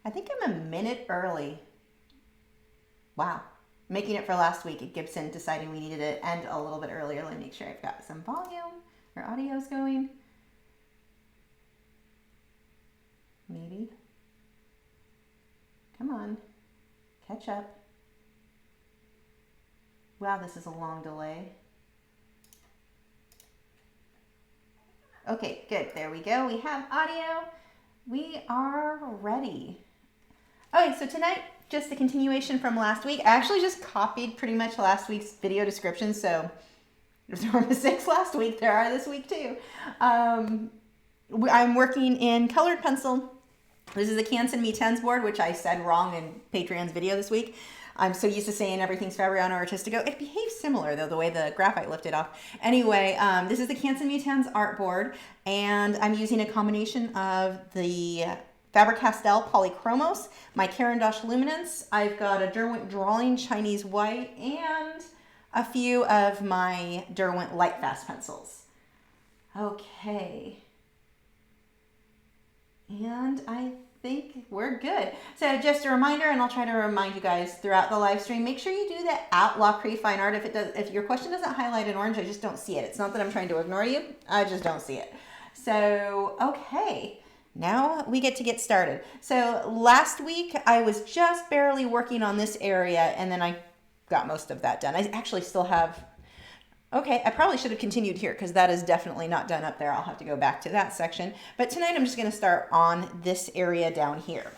I think I'm a minute early. Wow. Making it for last week at Gibson, deciding we needed to end a little bit earlier. Let me make sure I've got some volume or audio's going. Maybe. Come on. Catch up. Wow, this is a long delay. Okay, good. There we go. We have audio. We are ready. Okay, so tonight, just a continuation from last week. I actually just copied pretty much last week's video description, so if there were mistakes last week, there are this week too. I'm working in colored pencil. This is a Canson Mi-Teintes board, which I said wrong in Patreon's video this week. I'm so used to saying everything's Fabri or Artistico. It behaves similar, though, the way the graphite lifted off. Anyway, this is the Canson Mi-Teintes art board, and I'm using a combination of the Fabri Castel Polychromos, my Caran d'Ache Luminance. I've got a Derwent Drawing Chinese White, and a few of my Derwent Light Fast pencils. Okay. And I think we're good. So just a reminder, and I'll try to remind you guys throughout the live stream, make sure you do that at Lachri Fine Art. If your question doesn't highlight in orange, I just don't see it. It's not that I'm trying to ignore you. I just don't see it. So, okay. Now we get started. So last week I was just barely working on this area, and then I got most of that done. I actually still have, okay, I probably should have continued here because that is definitely not done up there. I'll have to go back to that section. But tonight I'm just going to start on this area down here.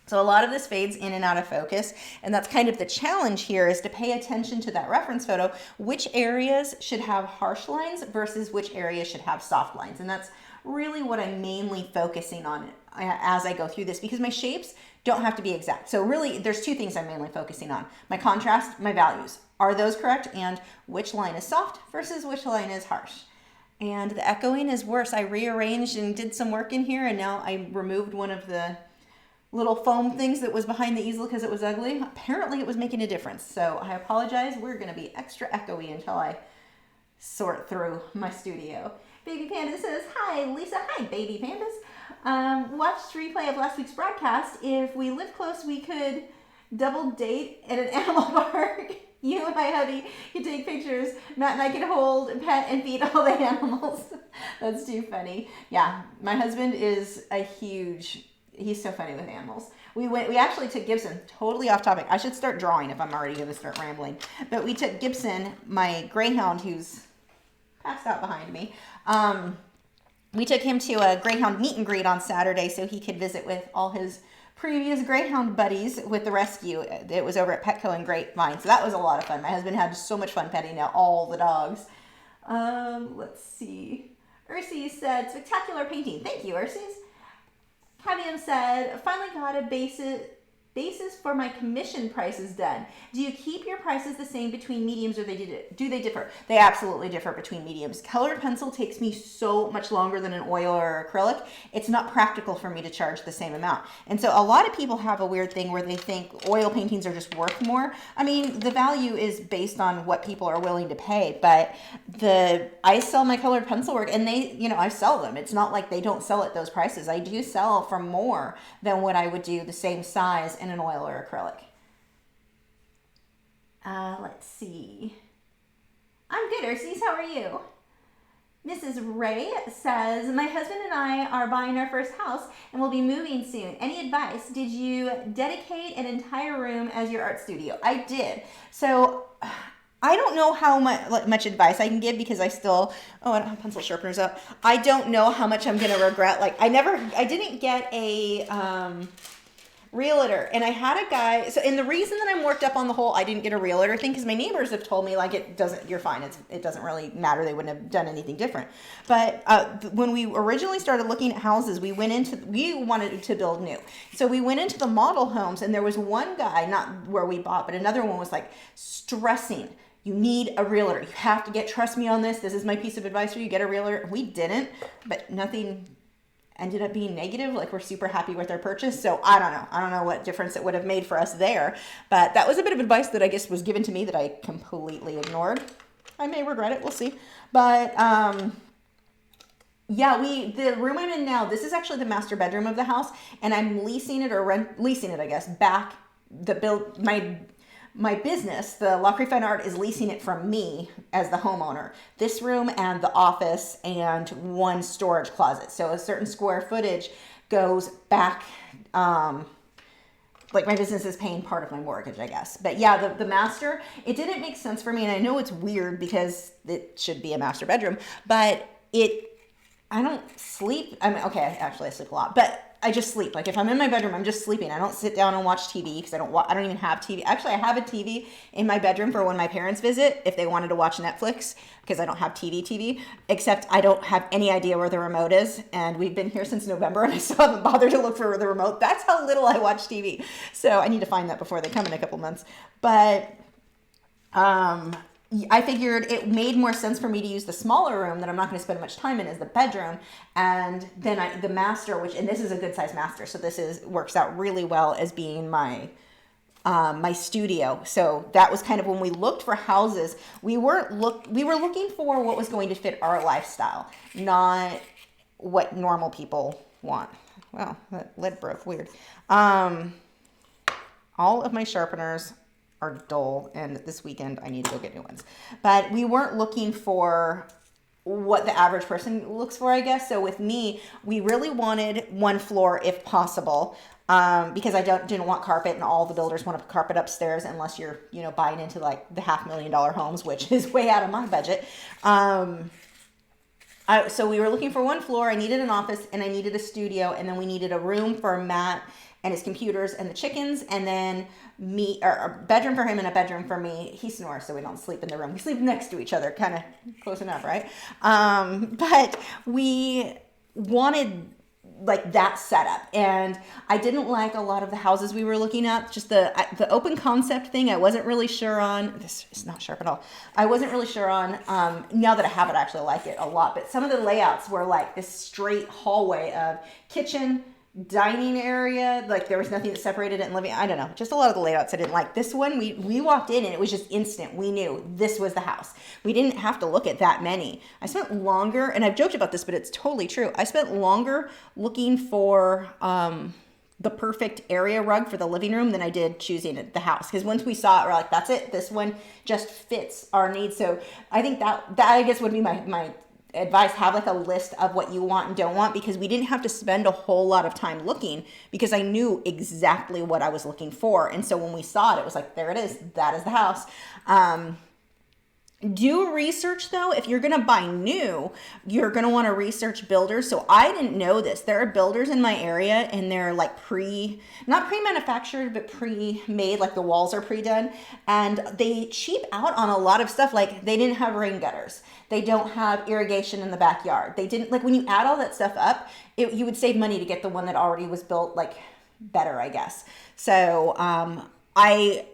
So a lot of this fades in and out of focus, and that's kind of the challenge here, is to pay attention to that reference photo, which areas should have harsh lines versus which areas should have soft lines. And that's really what I'm mainly focusing on as I go through this, because my shapes don't have to be exact. So really there's two things I'm mainly focusing on: my contrast, my values. Are those correct? And which line is soft versus which line is harsh? And the echoing is worse. I rearranged and did some work in here, and now I removed one of the little foam things that was behind the easel because it was ugly. Apparently it was making a difference. So I apologize. We're going to be extra echoey until I sort through my studio. Baby Panda says, hi, Lisa. Hi, Baby Pandas. Watched replay of last week's broadcast. If we live close, we could double date at an animal park. You and my hubby could take pictures. Matt and I could hold, pet, and feed all the animals. That's too funny. Yeah, my husband is he's so funny with animals. We actually took Gibson, totally off topic. I should start drawing if I'm already going to start rambling. But we took Gibson, my greyhound, who's passed out behind me. We took him to a greyhound meet and greet on Saturday so he could visit with all his previous greyhound buddies with the rescue. It was over at Petco in Grapevine, so that was a lot of fun. My husband had so much fun petting out all the dogs. Let's see. Ursi said, spectacular painting. Thank you, Ursi's. Cavium said, finally got a basis for my commission prices done. Do you keep your prices the same between mediums, or do they differ? They absolutely differ between mediums. Colored pencil takes me so much longer than an oil or acrylic. It's not practical for me to charge the same amount. And so a lot of people have a weird thing where they think oil paintings are just worth more. I mean, the value is based on what people are willing to pay, but I sell my colored pencil work, and I sell them. It's not like they don't sell at those prices. I do sell for more than what I would do the same size in an oil or acrylic. Let's see. I'm good, Ursies. How are you? Mrs. Ray says, my husband and I are buying our first house and we'll be moving soon. Any advice? Did you dedicate an entire room as your art studio? I did. So I don't know how much advice I can give because I don't have pencil sharpeners up. I don't know how much I'm going to regret. Like I didn't get a realtor, and I had a guy. So, and the reason that I'm worked up on the whole I didn't get a realtor thing, because my neighbors have told me you're fine. It doesn't really matter. They wouldn't have done anything different. But when we originally started looking at houses, we wanted to build new. So we went into the model homes, and there was one guy, not where we bought, but another one was like stressing, you need a realtor. You have to trust me on this. This is my piece of advice for you. Get a realtor. We didn't, but nothing ended up being negative. Like, we're super happy with our purchase. So I don't know what difference it would have made for us there, but that was a bit of advice that I guess was given to me that I completely ignored. I may regret it. We'll see. But Yeah, the room I'm in now, this is actually the master bedroom of the house, and I'm leasing it or leasing it, I guess, back the build my business, the Lachri Fine Art, is leasing it from me as the homeowner. This room and the office and one storage closet. So a certain square footage goes back, like my business is paying part of my mortgage, I guess. But yeah, the master, it didn't make sense for me. And I know it's weird because it should be a master bedroom, but I don't sleep. I mean, okay, actually I sleep a lot, but I just sleep. Like if I'm in my bedroom, I'm just sleeping. I don't sit down and watch TV because I don't even have TV. Actually, I have a TV in my bedroom for when my parents visit, if they wanted to watch Netflix, because I don't have TV, except I don't have any idea where the remote is. And we've been here since November and I still haven't bothered to look for the remote. That's how little I watch TV. So I need to find that before they come in a couple months. But, I figured it made more sense for me to use the smaller room that I'm not going to spend much time in as the bedroom, and then the master, and this is a good size master, so works out really well as being my my studio. So that was kind of when we looked for houses. We were looking for what was going to fit our lifestyle, not what normal people want. Wow, that lid broke. Weird. All of my sharpeners are dull, and this weekend I need to go get new ones. But we weren't looking for what the average person looks for, I guess. So with me, we really wanted one floor if possible, because I didn't want carpet, and all the builders want to put carpet upstairs unless you're, buying into like the $500,000 homes, which is way out of my budget. So we were looking for one floor. I needed an office and I needed a studio, and then we needed a room for Matt and his computers and the chickens, and then a bedroom for him and a bedroom for me. He snores, so we don't sleep in the room. We sleep next to each other, kind of close enough, right? But we wanted like that setup, and I didn't like a lot of the houses we were looking at. Just the open concept thing, I wasn't really sure on. This is not sharp at all. I wasn't really sure on. Now that I have it, I actually like it a lot. But some of the layouts were like this straight hallway of kitchen, dining area, like there was nothing that separated it and living. I don't know, just a lot of the layouts I didn't like. This one, we walked in and it was just instant. We knew this was the house. We didn't have to look at that many. I spent longer, and I've joked about this, but it's totally true. I spent longer looking for the perfect area rug for the living room than I did choosing the house. Because once we saw it, we're like, that's it. This one just fits our needs. So I think that I guess would be my advice. Have like a list of what you want and don't want, because we didn't have to spend a whole lot of time looking, because I knew exactly what I was looking for. And so when we saw it, it was like, there it is. That is the house. Do research though. If you're going to buy new, you're going to want to research builders. So I didn't know this. There are builders in my area, and they're like not pre-manufactured, but pre-made, like the walls are pre-done, and they cheap out on a lot of stuff. Like they didn't have rain gutters. They don't have irrigation in the backyard. They didn't, like when you add all that stuff up, you would save money to get the one that already was built like better, I guess. So, I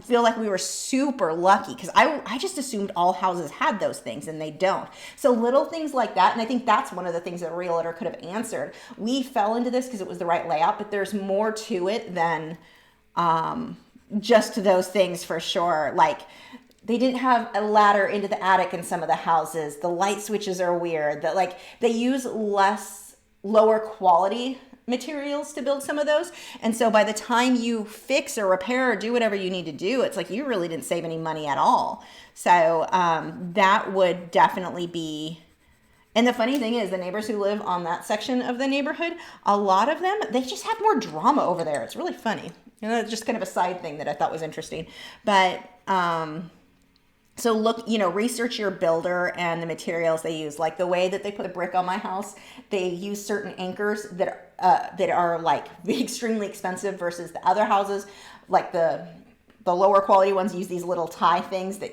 feel like we were super lucky, because I just assumed all houses had those things, and they don't. So little things like that, and I think that's one of the things that a realtor could have answered. We fell into this because it was the right layout, but there's more to it than just those things for sure. Like they didn't have a ladder into the attic in some of the houses. The light switches are weird. That like they use lower quality materials to build some of those. And so by the time you fix or repair or do whatever you need to do, it's like you really didn't save any money at all. So that would definitely be. And the funny thing is, the neighbors who live on that section of the neighborhood, a lot of them, they just have more drama over there. It's really funny. It's just kind of a side thing that I thought was interesting. But so look, research your builder and the materials they use. Like the way that they put the brick on my house, they use certain anchors that are like extremely expensive versus the other houses. Like the lower quality ones use these little tie things that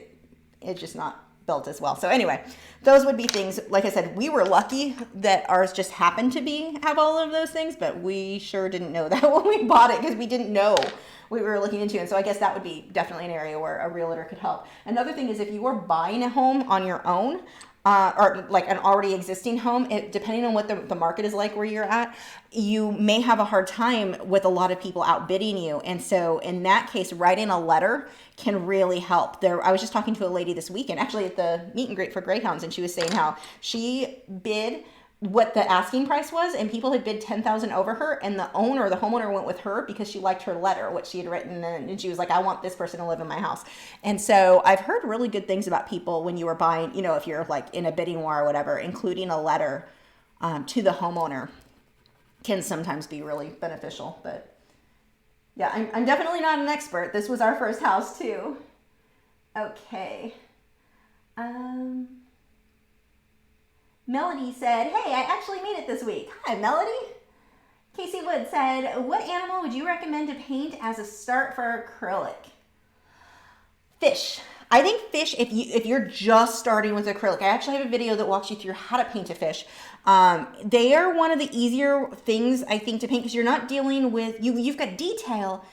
it's just not built as well. So anyway, those would be things. Like I said, we were lucky that ours just happened to have all of those things, but we sure didn't know that when we bought it, because we didn't know what we were looking into. And so I guess that would be definitely an area where a realtor could help. Another thing is, if you are buying a home on your own, or like an already existing home, depending on what the market is like where you're at, you may have a hard time with a lot of people outbidding you. And so in that case, writing a letter can really help. I was just talking to a lady this weekend, actually at the meet and greet for Greyhounds, and she was saying how she bid what the asking price was, and people had bid 10,000 over her, and the homeowner went with her because she liked her letter, what she had written, and she was like, I want this person to live in my house. And so I've heard really good things about people when you were buying, if you're like in a bidding war or whatever, including a letter to the homeowner can sometimes be really beneficial. But yeah, I'm definitely not an expert. This was our first house too. Okay. Melody said, hey, I actually made it this week. Hi, Melody. Casey Wood said, what animal would you recommend to paint as a start for acrylic? Fish. I think fish, if you're just starting with acrylic, I actually have a video that walks you through how to paint a fish. They are one of the easier things, I think, to paint because you're not dealing with, you've got detail,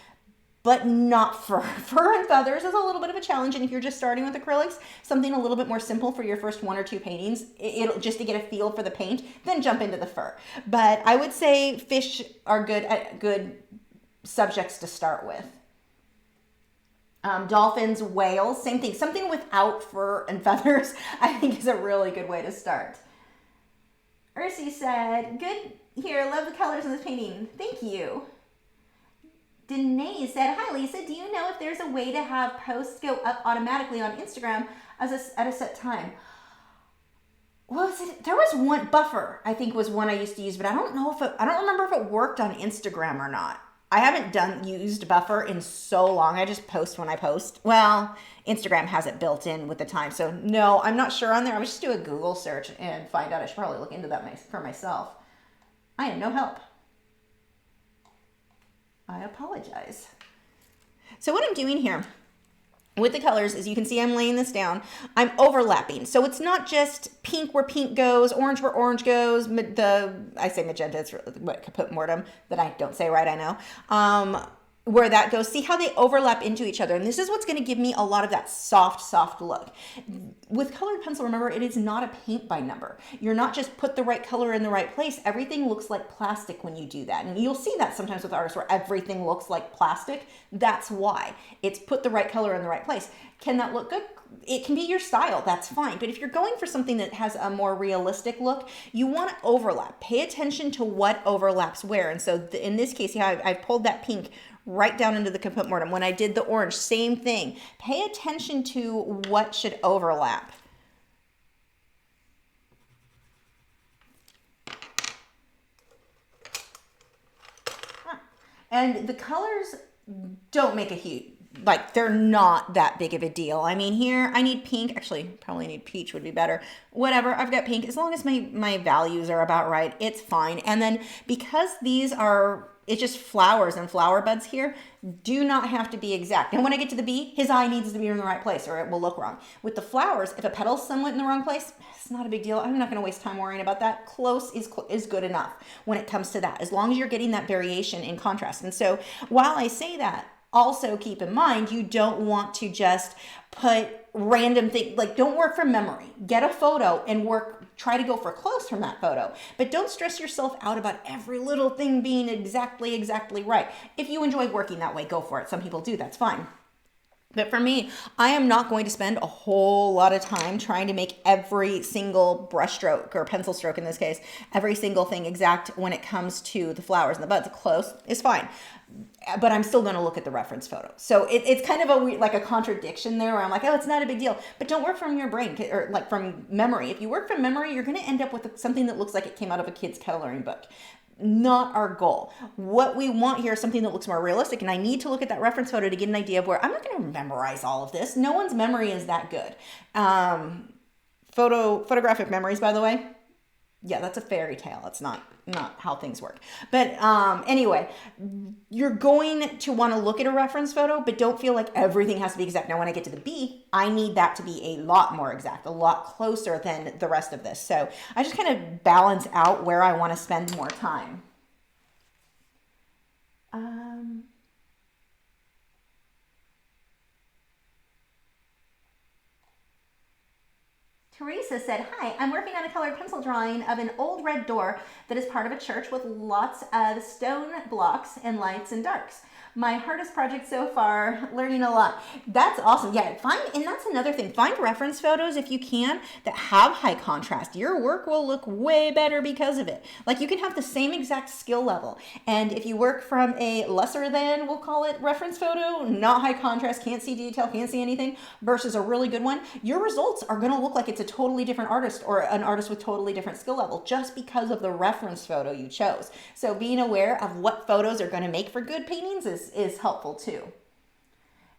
but not fur. Fur and feathers is a little bit of a challenge, and if you're just starting with acrylics, something a little bit more simple for your first 1 or 2 paintings, it'll just to get a feel for the paint, then jump into the fur. But I would say fish are good subjects to start with. Dolphins, whales, same thing. Something without fur and feathers, I think, is a really good way to start. Ursi said, good here, love the colors in this painting. Thank you. Danae said, hi Lisa, do you know if there's a way to have posts go up automatically on Instagram at a set time? There was one, Buffer, I think was one I used to use, but I don't remember if it worked on Instagram or not. I haven't used Buffer in so long. I just post when I post. Well, Instagram has it built in with the time. So no, I'm not sure on there. I would just do a Google search and find out. I should probably look into that for myself. I am no help. I apologize. So what I'm doing here with the colors is, you can see I'm laying this down. I'm overlapping. So it's not just pink where pink goes, orange where orange goes. I say magenta, it's what kaput mortem that I don't say right, I know. Where that goes, see how they overlap into each other. And this is what's going to give me a lot of that soft look. With colored pencil, remember, it is not a paint by number. You're not just put the right color in the right place. Everything looks like plastic when you do that. And you'll see that sometimes with artists where everything looks like plastic. That's why. It's put the right color in the right place. Can that look good? It can be your style, that's fine. But if you're going for something that has a more realistic look, you want to overlap. Pay attention to what overlaps where. And so in this case, I've pulled that pink right down into the kaput mortem. When I did the orange, same thing. Pay attention to what should overlap. And the colors don't make a huge, they're not that big of a deal. I mean, here I need pink. Actually, probably need peach would be better. Whatever, I've got pink. As long as my values are about right, it's fine. And then because these are, it's just flowers and flower buds here, do not have to be exact. And when I get to the bee, his eye needs to be in the right place or it will look wrong. With the flowers, if a petal's somewhat in the wrong place, it's not a big deal. I'm not going to waste time worrying about that. Close is good enough when it comes to that, as long as you're getting that variation in contrast. And so while I say that, also keep in mind, you don't want to just put random things, don't work from memory. Get a photo and try to go for close from that photo, but don't stress yourself out about every little thing being exactly right. If you enjoy working that way, go for it. Some people do, that's fine. But for me, I am not going to spend a whole lot of time trying to make every single brush stroke or pencil stroke in this case, every single thing exact when it comes to the flowers and the buds. Close is fine, but I'm still going to look at the reference photo. So it's kind of a contradiction there where I'm like, oh, it's not a big deal, but don't work from your brain or from memory. If you work from memory, you're going to end up with something that looks like it came out of a kid's coloring book. Not our goal. What we want here is something that looks more realistic, and I need to look at that reference photo to get an idea of where I'm not going to memorize all of this. No one's memory is that good. Photographic memories, by the way, yeah, that's a fairy tale. It's not how things work. But anyway, you're going to want to look at a reference photo, but don't feel like everything has to be exact. Now, when I get to the bee, I need that to be a lot more exact, a lot closer than the rest of this. So I just kind of balance out where I want to spend more time. Teresa said, hi, I'm working on a colored pencil drawing of an old red door that is part of a church with lots of stone blocks and lights and darks. My hardest project so far, learning a lot. That's awesome. Yeah, and that's another thing. Find reference photos if you can that have high contrast. Your work will look way better because of it. Like you can have the same exact skill level. And if you work from a lesser than, we'll call it reference photo, not high contrast, can't see detail, can't see anything, versus a really good one, your results are going to look like it's a totally different artist or an artist with totally different skill level just because of the reference photo you chose. So being aware of what photos are going to make for good paintings is helpful too.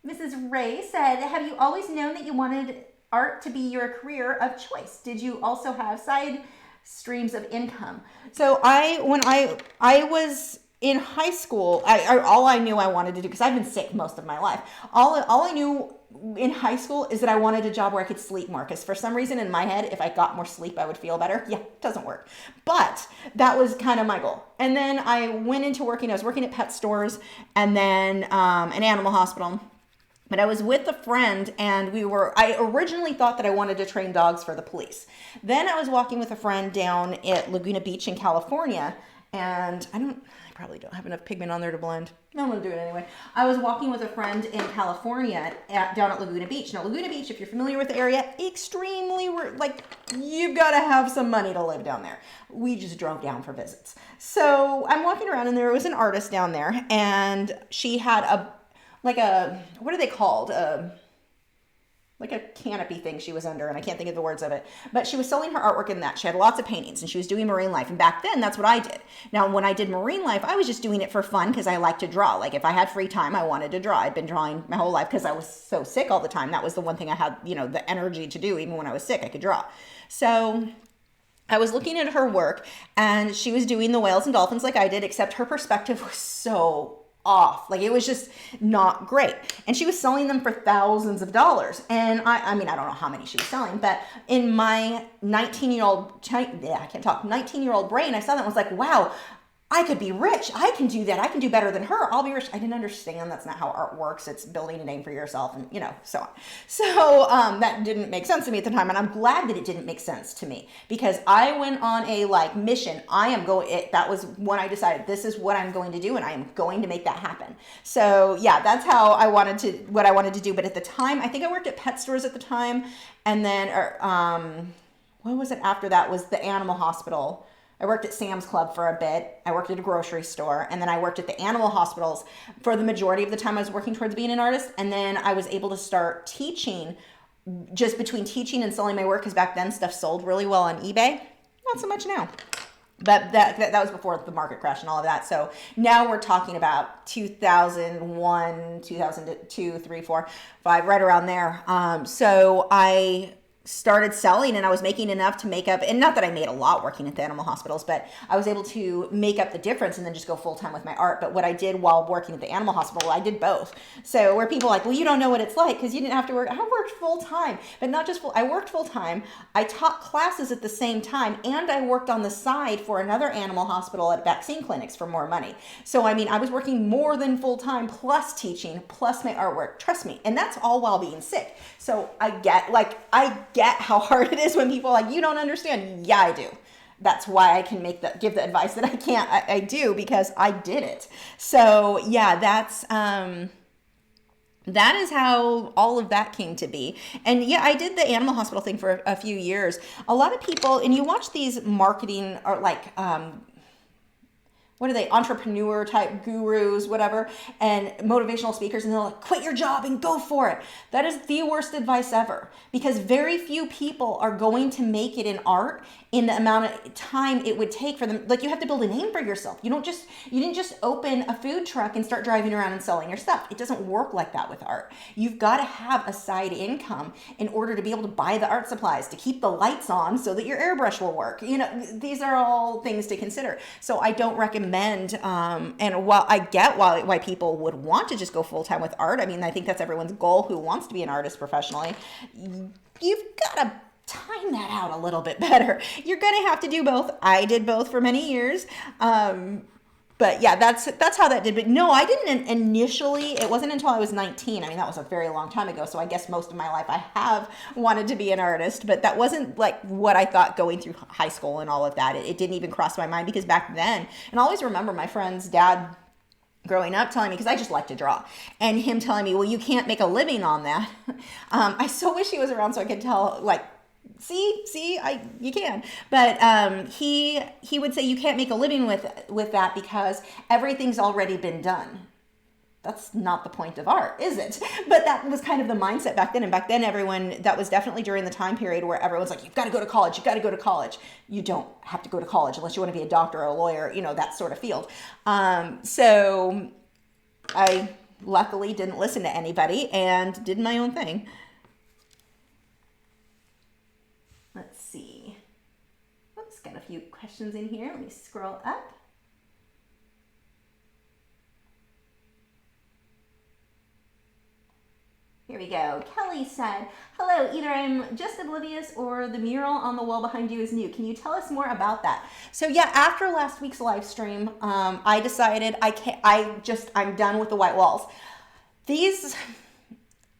Mrs. Ray said, have you always known that you wanted art to be your career of choice? Did you also have side streams of income? So when I was in high school, all I knew I wanted to do, because I've been sick most of my life, all I knew in high school is that I wanted a job where I could sleep more, because for some reason in my head, if I got more sleep, I would feel better. Yeah, it doesn't work. But that was kind of my goal. And then I went into working. I was working at pet stores and then an animal hospital. But I was with a friend and I originally thought that I wanted to train dogs for the police. Then I was walking with a friend down at Laguna Beach in California, and I probably don't have enough pigment on there to blend. No, I'm gonna do it anyway. I was walking with a friend in California down at Laguna Beach. Now, Laguna Beach, if you're familiar with the area, extremely, you've got to have some money to live down there. We just drove down for visits. So I'm walking around and there was an artist down there, and she had what are they called? Like a canopy thing she was under, and I can't think of the words of it. But she was selling her artwork in that. She had lots of paintings, and she was doing marine life. And back then, that's what I did. Now, when I did marine life, I was just doing it for fun because I like to draw. Like, if I had free time, I wanted to draw. I'd been drawing my whole life because I was so sick all the time. That was the one thing I had, the energy to do. Even when I was sick, I could draw. So I was looking at her work, and she was doing the whales and dolphins like I did, except her perspective was so off. Like, it was just not great. And she was selling them for thousands of dollars. And I don't know how many she was selling, but in my 19-year-old brain, I saw that and was like, wow, I could be rich. I can do that. I can do better than her. I'll be rich. I didn't understand that's not how art works. It's building a name for yourself and, so on. So that didn't make sense to me at the time. And I'm glad that it didn't make sense to me because I went on a mission. That was when I decided this is what I'm going to do and I am going to make that happen. So yeah, that's how what I wanted to do. But at the time, I think I worked at pet stores at the time. And then, what was it after that was the animal hospital. I worked at Sam's Club for a bit. I worked at a grocery store. And then I worked at the animal hospitals for the majority of the time I was working towards being an artist. And then I was able to start teaching, just between teaching and selling my work, because back then stuff sold really well on eBay. Not so much now. But that was before the market crash and all of that. So now we're talking about 2001, 2002, 3, 4, 5, right around there. So I started selling and I was making enough to make up, and not that I made a lot working at the animal hospitals, but I was able to make up the difference and then just go full time with my art. But what I did while working at the animal hospital, I did both. So where people are like, well, you don't know what it's like because you didn't have to work. I worked full time, but not just I worked full time. I taught classes at the same time, and I worked on the side for another animal hospital at vaccine clinics for more money. So, I was working more than full time plus teaching plus my artwork, trust me. And that's all while being sick. So I get how hard it is when people are like, you don't understand. Yeah, I do. That's why I can give the advice that I can't. I do because I did it. So yeah, that is how all of that came to be. And yeah, I did the animal hospital thing for a few years. A lot of people, and you watch these marketing or what are they, entrepreneur type gurus, whatever, and motivational speakers, and they're like, quit your job and go for it. That is the worst advice ever, because very few people are going to make it in art in the amount of time it would take for them. Like, you have to build a name for yourself. You didn't just open a food truck and start driving around and selling your stuff. It doesn't work like that with art. You've got to have a side income in order to be able to buy the art supplies, to keep the lights on so that your airbrush will work. These are all things to consider. So I don't recommend, and while I get why people would want to just go full-time with art, I think that's everyone's goal who wants to be an artist professionally. You've got to time that out a little bit better. You're going to have to do both. I did both for many years. But But yeah, that's how that did. But no, I didn't initially. It wasn't until I was 19. I mean, that was a very long time ago. So I guess most of my life I have wanted to be an artist, but that wasn't like what I thought going through high school and all of that. It didn't even cross my mind because back then, and I always remember my friend's dad growing up telling me, because I just like to draw, and him telling me, well, you can't make a living on that. I so wish he was around so I could tell, like, you can. But he would say you can't make a living with that because everything's already been done. That's not the point of art, is it? But that was kind of the mindset back then. And back then, everyone, that was definitely during the time period where everyone's like, you've got to go to college. You've got to go to college. You don't have to go to college unless you want to be a doctor or a lawyer, that sort of field. So I luckily didn't listen to anybody and did my own thing. Let's see. Oops, got a few questions in here. Let me scroll up. Here we go. Kelly said, hello, either I'm just oblivious or the mural on the wall behind you is new. Can you tell us more about that? So yeah, after last week's live stream, I decided I'm done with the white walls. These,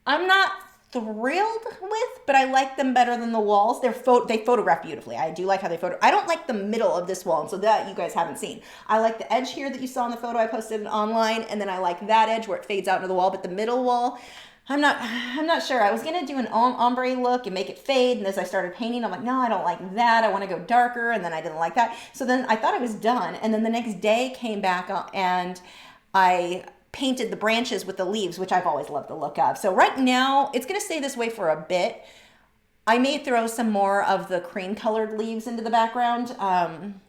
I'm not thrilled with, but I like them better than the walls. They photograph beautifully. I do like how they photo. I don't like the middle of this wall, and so that you guys haven't seen. I like the edge here that you saw in the photo I posted online, and then I like that edge where it fades out into the wall, but the middle wall, I'm not sure. I was going to do an ombre look and make it fade. And as I started painting, I'm like, no, I don't like that. I want to go darker. And then I didn't like that. So then I thought I was done. And then the next day came back and I painted the branches with the leaves, which I've always loved the look of. So right now it's going to stay this way for a bit. I may throw some more of the cream colored leaves into the background.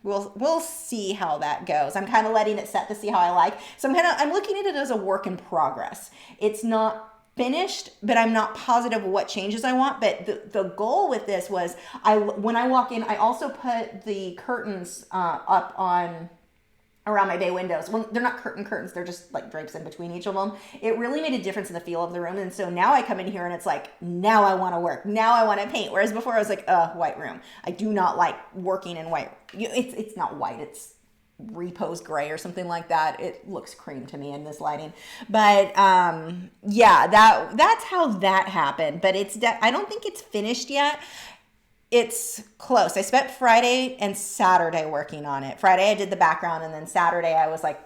We'll see how that goes. I'm kind of letting it set to see how I like. So I'm looking at it as a work in progress. It's not finished, but I'm not positive what changes I want. But the goal with this was, when I walk in, I also put the curtains up on around my bay windows. Well, they're not curtains, they're just like drapes in between each of them. It really made a difference in the feel of the room. And so now I come in here and it's like, now I want to work. Now I want to paint. Whereas before I was like, white room. I do not like working in white. It's not white, it's repose gray or something like that. It looks cream to me in this lighting, but yeah, that's how that happened. But I don't think it's finished yet. It's close. I spent Friday and Saturday working on it. Friday I did the background, and then Saturday I was like,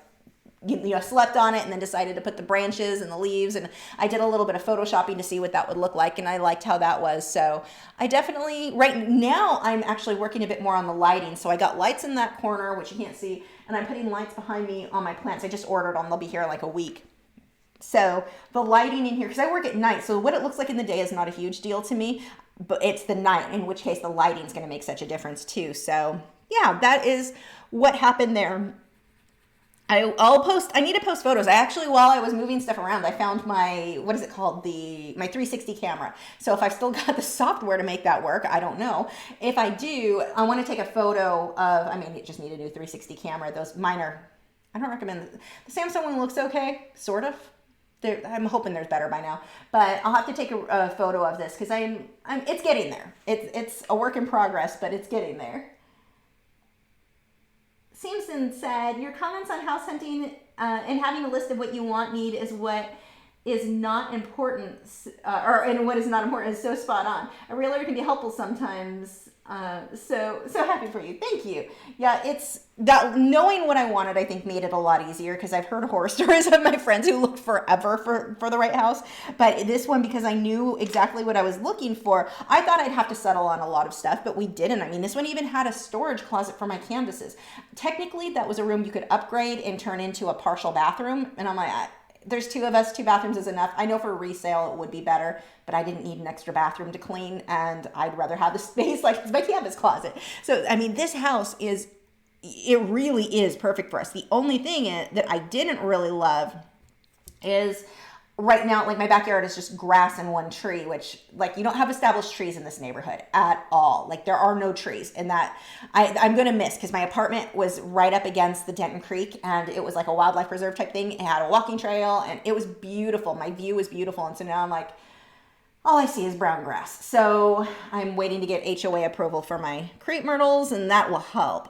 slept on it and then decided to put the branches and the leaves, and I did a little bit of photoshopping to see what that would look like, and I liked how that was. So I definitely, right now I'm actually working a bit more on the lighting. So I got lights in that corner, which you can't see, and I'm putting lights behind me on my plants. I just ordered them. They'll be here in like a week. So the lighting in here, because I work at night, so what it looks like in the day is not a huge deal to me, but it's the night, in which case the lighting is going to make such a difference too. So yeah, that is what happened there. I need to post photos. I actually, while I was moving stuff around, I found my, what is it called? My 360 camera. So if I've still got the software to make that work, I don't know. If I do, I want to take a photo of, you just need a new 360 camera. Those mine are, I don't recommend, the Samsung one looks okay, sort of. I'm hoping there's better by now, but I'll have to take a photo of this because it's getting there. It's a work in progress, but it's getting there. Samson said, your comments on house hunting and having a list of what you need is what is not important, and what is not important is so spot on. A realtor can be helpful sometimes. So happy for you. Thank you. Yeah, it's that knowing what I wanted, I think, made it a lot easier, because I've heard horror stories of my friends who looked forever for the right house. But this one, because I knew exactly what I was looking for, I thought I'd have to settle on a lot of stuff, but we didn't. This one even had a storage closet for my canvases. Technically, that was a room you could upgrade and turn into a partial bathroom. And I'm like, there's two of us, 2 bathrooms is enough. I know for resale it would be better, but I didn't need an extra bathroom to clean, and I'd rather have the space like it's my canvas closet. So, this house it really is perfect for us. The only thing that I didn't really love is right now, like, my backyard is just grass and one tree, which, like, you don't have established trees in this neighborhood at all. Like, there are no trees, and that I'm going to miss, because my apartment was right up against the Denton Creek, and it was like a wildlife preserve type thing. It had a walking trail, and it was beautiful. My view was beautiful, and so now I'm like, all I see is brown grass. So I'm waiting to get HOA approval for my crepe myrtles, and that will help.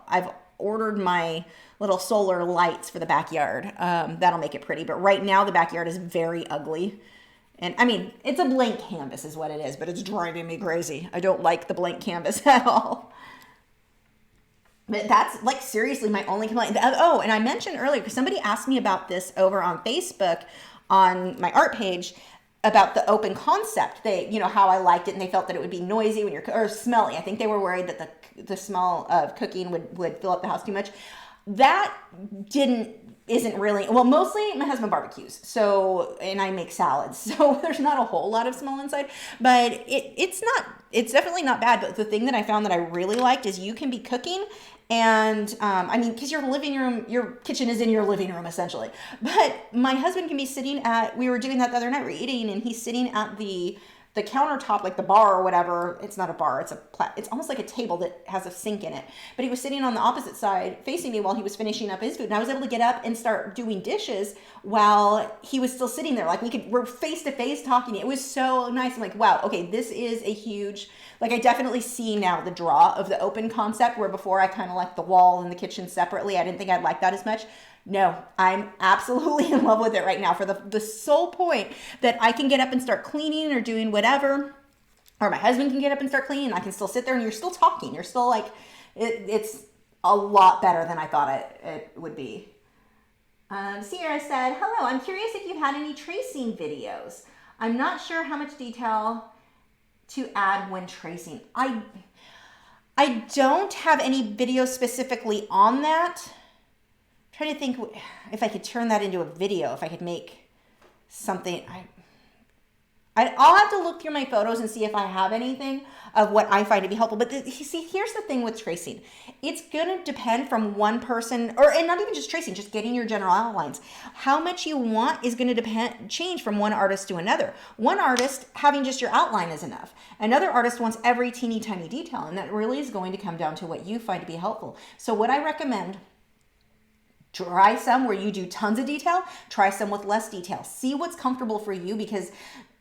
ordered my little solar lights for the backyard. That'll make it pretty. But right now the backyard is very ugly. And I mean, it's a blank canvas is what it is, but it's driving me crazy. I don't like the blank canvas at all. But that's like seriously my only complaint. Oh, and I mentioned earlier, because somebody asked me about this over on Facebook on my art page about the open concept. They, you know, how I liked it, and they felt that it would be noisy when you're, or smelly. I think they were worried that the smell of cooking would fill up the house too much. That isn't really, well, mostly my husband barbecues, so, and I make salads, so there's not a whole lot of smell inside, but it's definitely not bad. But the thing that I found that I really liked is you can be cooking, and I mean, because your living room, your kitchen is in your living room essentially, but my husband can be sitting we were doing that the other night, we're eating, and he's sitting at the countertop, like the bar or whatever. It's not a bar, it's almost like a table that has a sink in it. But he was sitting on the opposite side facing me while he was finishing up his food. And I was able to get up and start doing dishes while he was still sitting there. Like we're face to face talking. It was so nice. I'm like, wow, okay, this is a huge, like I definitely see now the draw of the open concept, where before I kind of liked the wall and the kitchen separately. I didn't think I'd like that as much. No, I'm absolutely in love with it right now, for the sole point that I can get up and start cleaning or doing whatever, or my husband can get up and start cleaning. I can still sit there and you're still talking. You're still like, it's a lot better than I thought it would be. Sierra said, hello, I'm curious if you've had any tracing videos. I'm not sure how much detail to add when tracing. I don't have any videos specifically on that. Trying to think if I could turn that into a video, if I could make something. I'll have to look through my photos and see if I have anything of what I find to be helpful. But see, here's the thing with tracing. It's going to depend from one person, and not even just tracing, just getting your general outlines. How much you want is going to change from one artist to another. One artist, having just your outline is enough. Another artist wants every teeny tiny detail, and that really is going to come down to what you find to be helpful. So what I recommend, try some where you do tons of detail, try some with less detail. See what's comfortable for you, because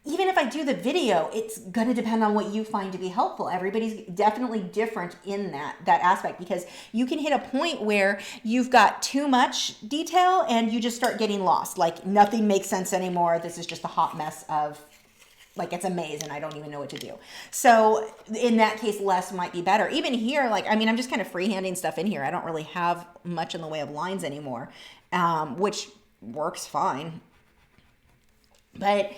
even if I do the video, it's going to depend on what you find to be helpful. Everybody's definitely different in that aspect, because you can hit a point where you've got too much detail and you just start getting lost. Like nothing makes sense anymore. This is just a hot mess of, like, it's a maze and I don't even know what to do. So in that case, less might be better. Even here, like, I mean, I'm just kind of freehanding stuff in here. I don't really have much in the way of lines anymore, which works fine. But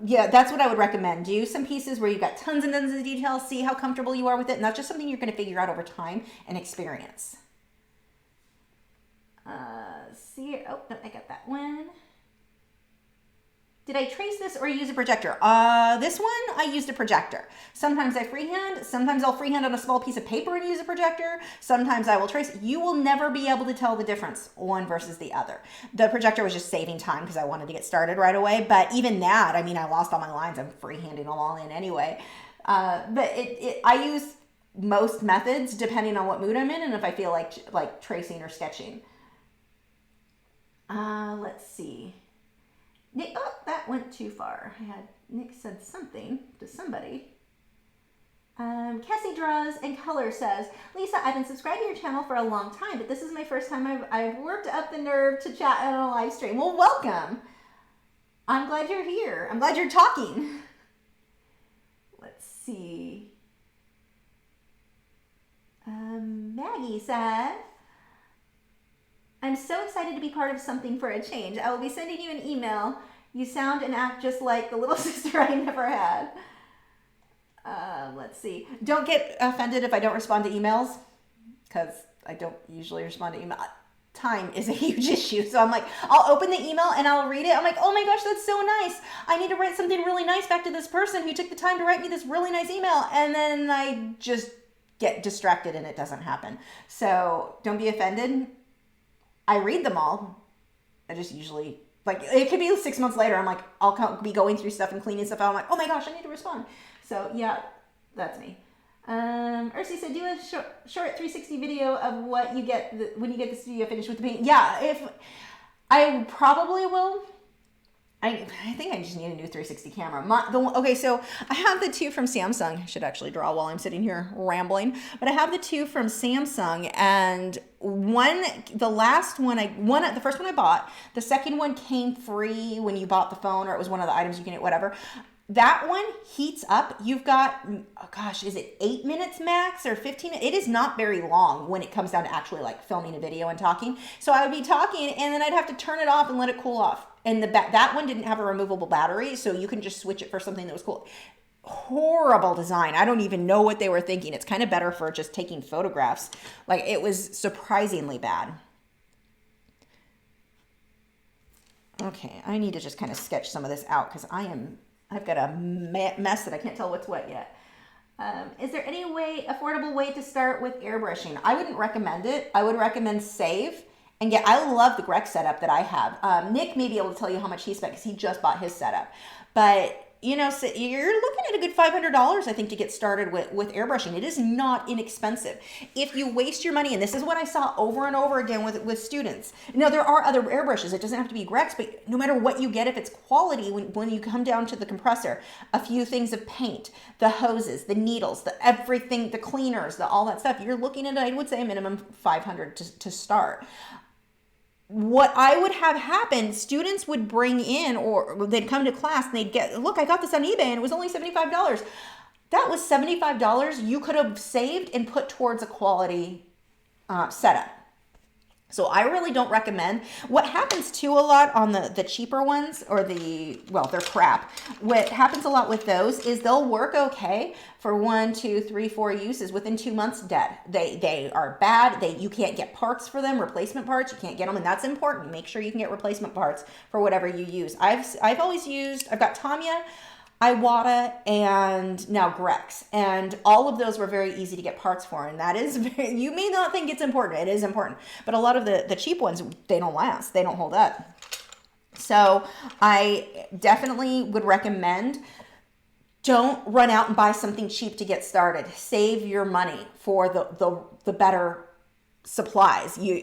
yeah, that's what I would recommend. Do some pieces where you've got tons and tons of details, see how comfortable you are with it. And that's just something you're going to figure out over time and experience. See, oh, no, I got that one. Did I trace this or use a projector? This one, I used a projector. Sometimes I freehand. Sometimes I'll freehand on a small piece of paper and use a projector. Sometimes I will trace. You will never be able to tell the difference one versus the other. The projector was just saving time because I wanted to get started right away. But even that, I mean, I lost all my lines. I'm freehanding them all in anyway. But I use most methods depending on what mood I'm in and if I feel like tracing or sketching. Let's see. Nick, oh, that went too far. Nick said something to somebody. Cassie Draws and Color says, Lisa, I've been subscribed to your channel for a long time, but this is my first time I've worked up the nerve to chat on a live stream. Well, welcome. I'm glad you're here. I'm glad you're talking. Let's see. Maggie said, I'm so excited to be part of something for a change. I will be sending you an email. You sound and act just like the little sister I never had. Let's see. Don't get offended if I don't respond to emails, because I don't usually respond to email. Time is a huge issue. So I'm like, I'll open the email and I'll read it. I'm like, oh my gosh, that's so nice. I need to write something really nice back to this person who took the time to write me this really nice email. And then I just get distracted and it doesn't happen. So don't be offended. I read them all. I just usually, like, it could be 6 months later. I'm like, I'll be going through stuff and cleaning stuff out. I'm like, oh my gosh, I need to respond. So yeah, that's me. Ursi said, do a short 360 video of what you get when you get the studio finished with the paint. Yeah, if I probably will I think I just need a new 360 camera. Okay, so I have the two from Samsung. I should actually draw while I'm sitting here rambling. But I have the two from Samsung, and the first one I bought, the second one came free when you bought the phone, or it was one of the items you can get, whatever. That one heats up. You've got, oh gosh, is it 8 minutes max or 15? It is not very long when it comes down to actually like filming a video and talking. So I would be talking and then I'd have to turn it off and let it cool off. And that one didn't have a removable battery, so you can just switch it for something that was cool. Horrible design. I don't even know what they were thinking. It's kind of better for just taking photographs. Like, it was surprisingly bad. Okay, I need to just kind of sketch some of this out because I've got a mess that I can't tell what's what yet. Is there any affordable way to start with airbrushing? I wouldn't recommend it. I would recommend save. And yeah, I love the Greg setup that I have. Nick may be able to tell you how much he spent because he just bought his setup. But, you know, so you're looking at a good $500, I think, to get started with airbrushing. It is not inexpensive. If you waste your money, and this is what I saw over and over again with students. Now, there are other airbrushes. It doesn't have to be Greg's, but no matter what you get, if it's quality, when you come down to the compressor, a few things of paint, the hoses, the needles, the everything, the cleaners, all that stuff, you're looking at, I would say, a minimum $500 to start. What I would have happen, students would bring in, or they'd come to class and they'd get, look, I got this on eBay and it was only $75. That was $75 you could have saved and put towards a quality setup. So I really don't recommend. What happens too a lot on the cheaper ones, or they're crap. What happens a lot with those is they'll work okay for 1, 2, 3, 4 uses. Within 2 months, dead. They are bad. You can't get parts for them, replacement parts. You can't get them, and that's important. Make sure you can get replacement parts for whatever you use. I've got Tamiya, Iwata, and now Grex, and all of those were very easy to get parts for, and that is you may not think it's important. It is important, but a lot of the cheap ones, they don't last. They don't hold up. So I definitely would recommend, don't run out and buy something cheap to get started. Save your money for the better supplies. You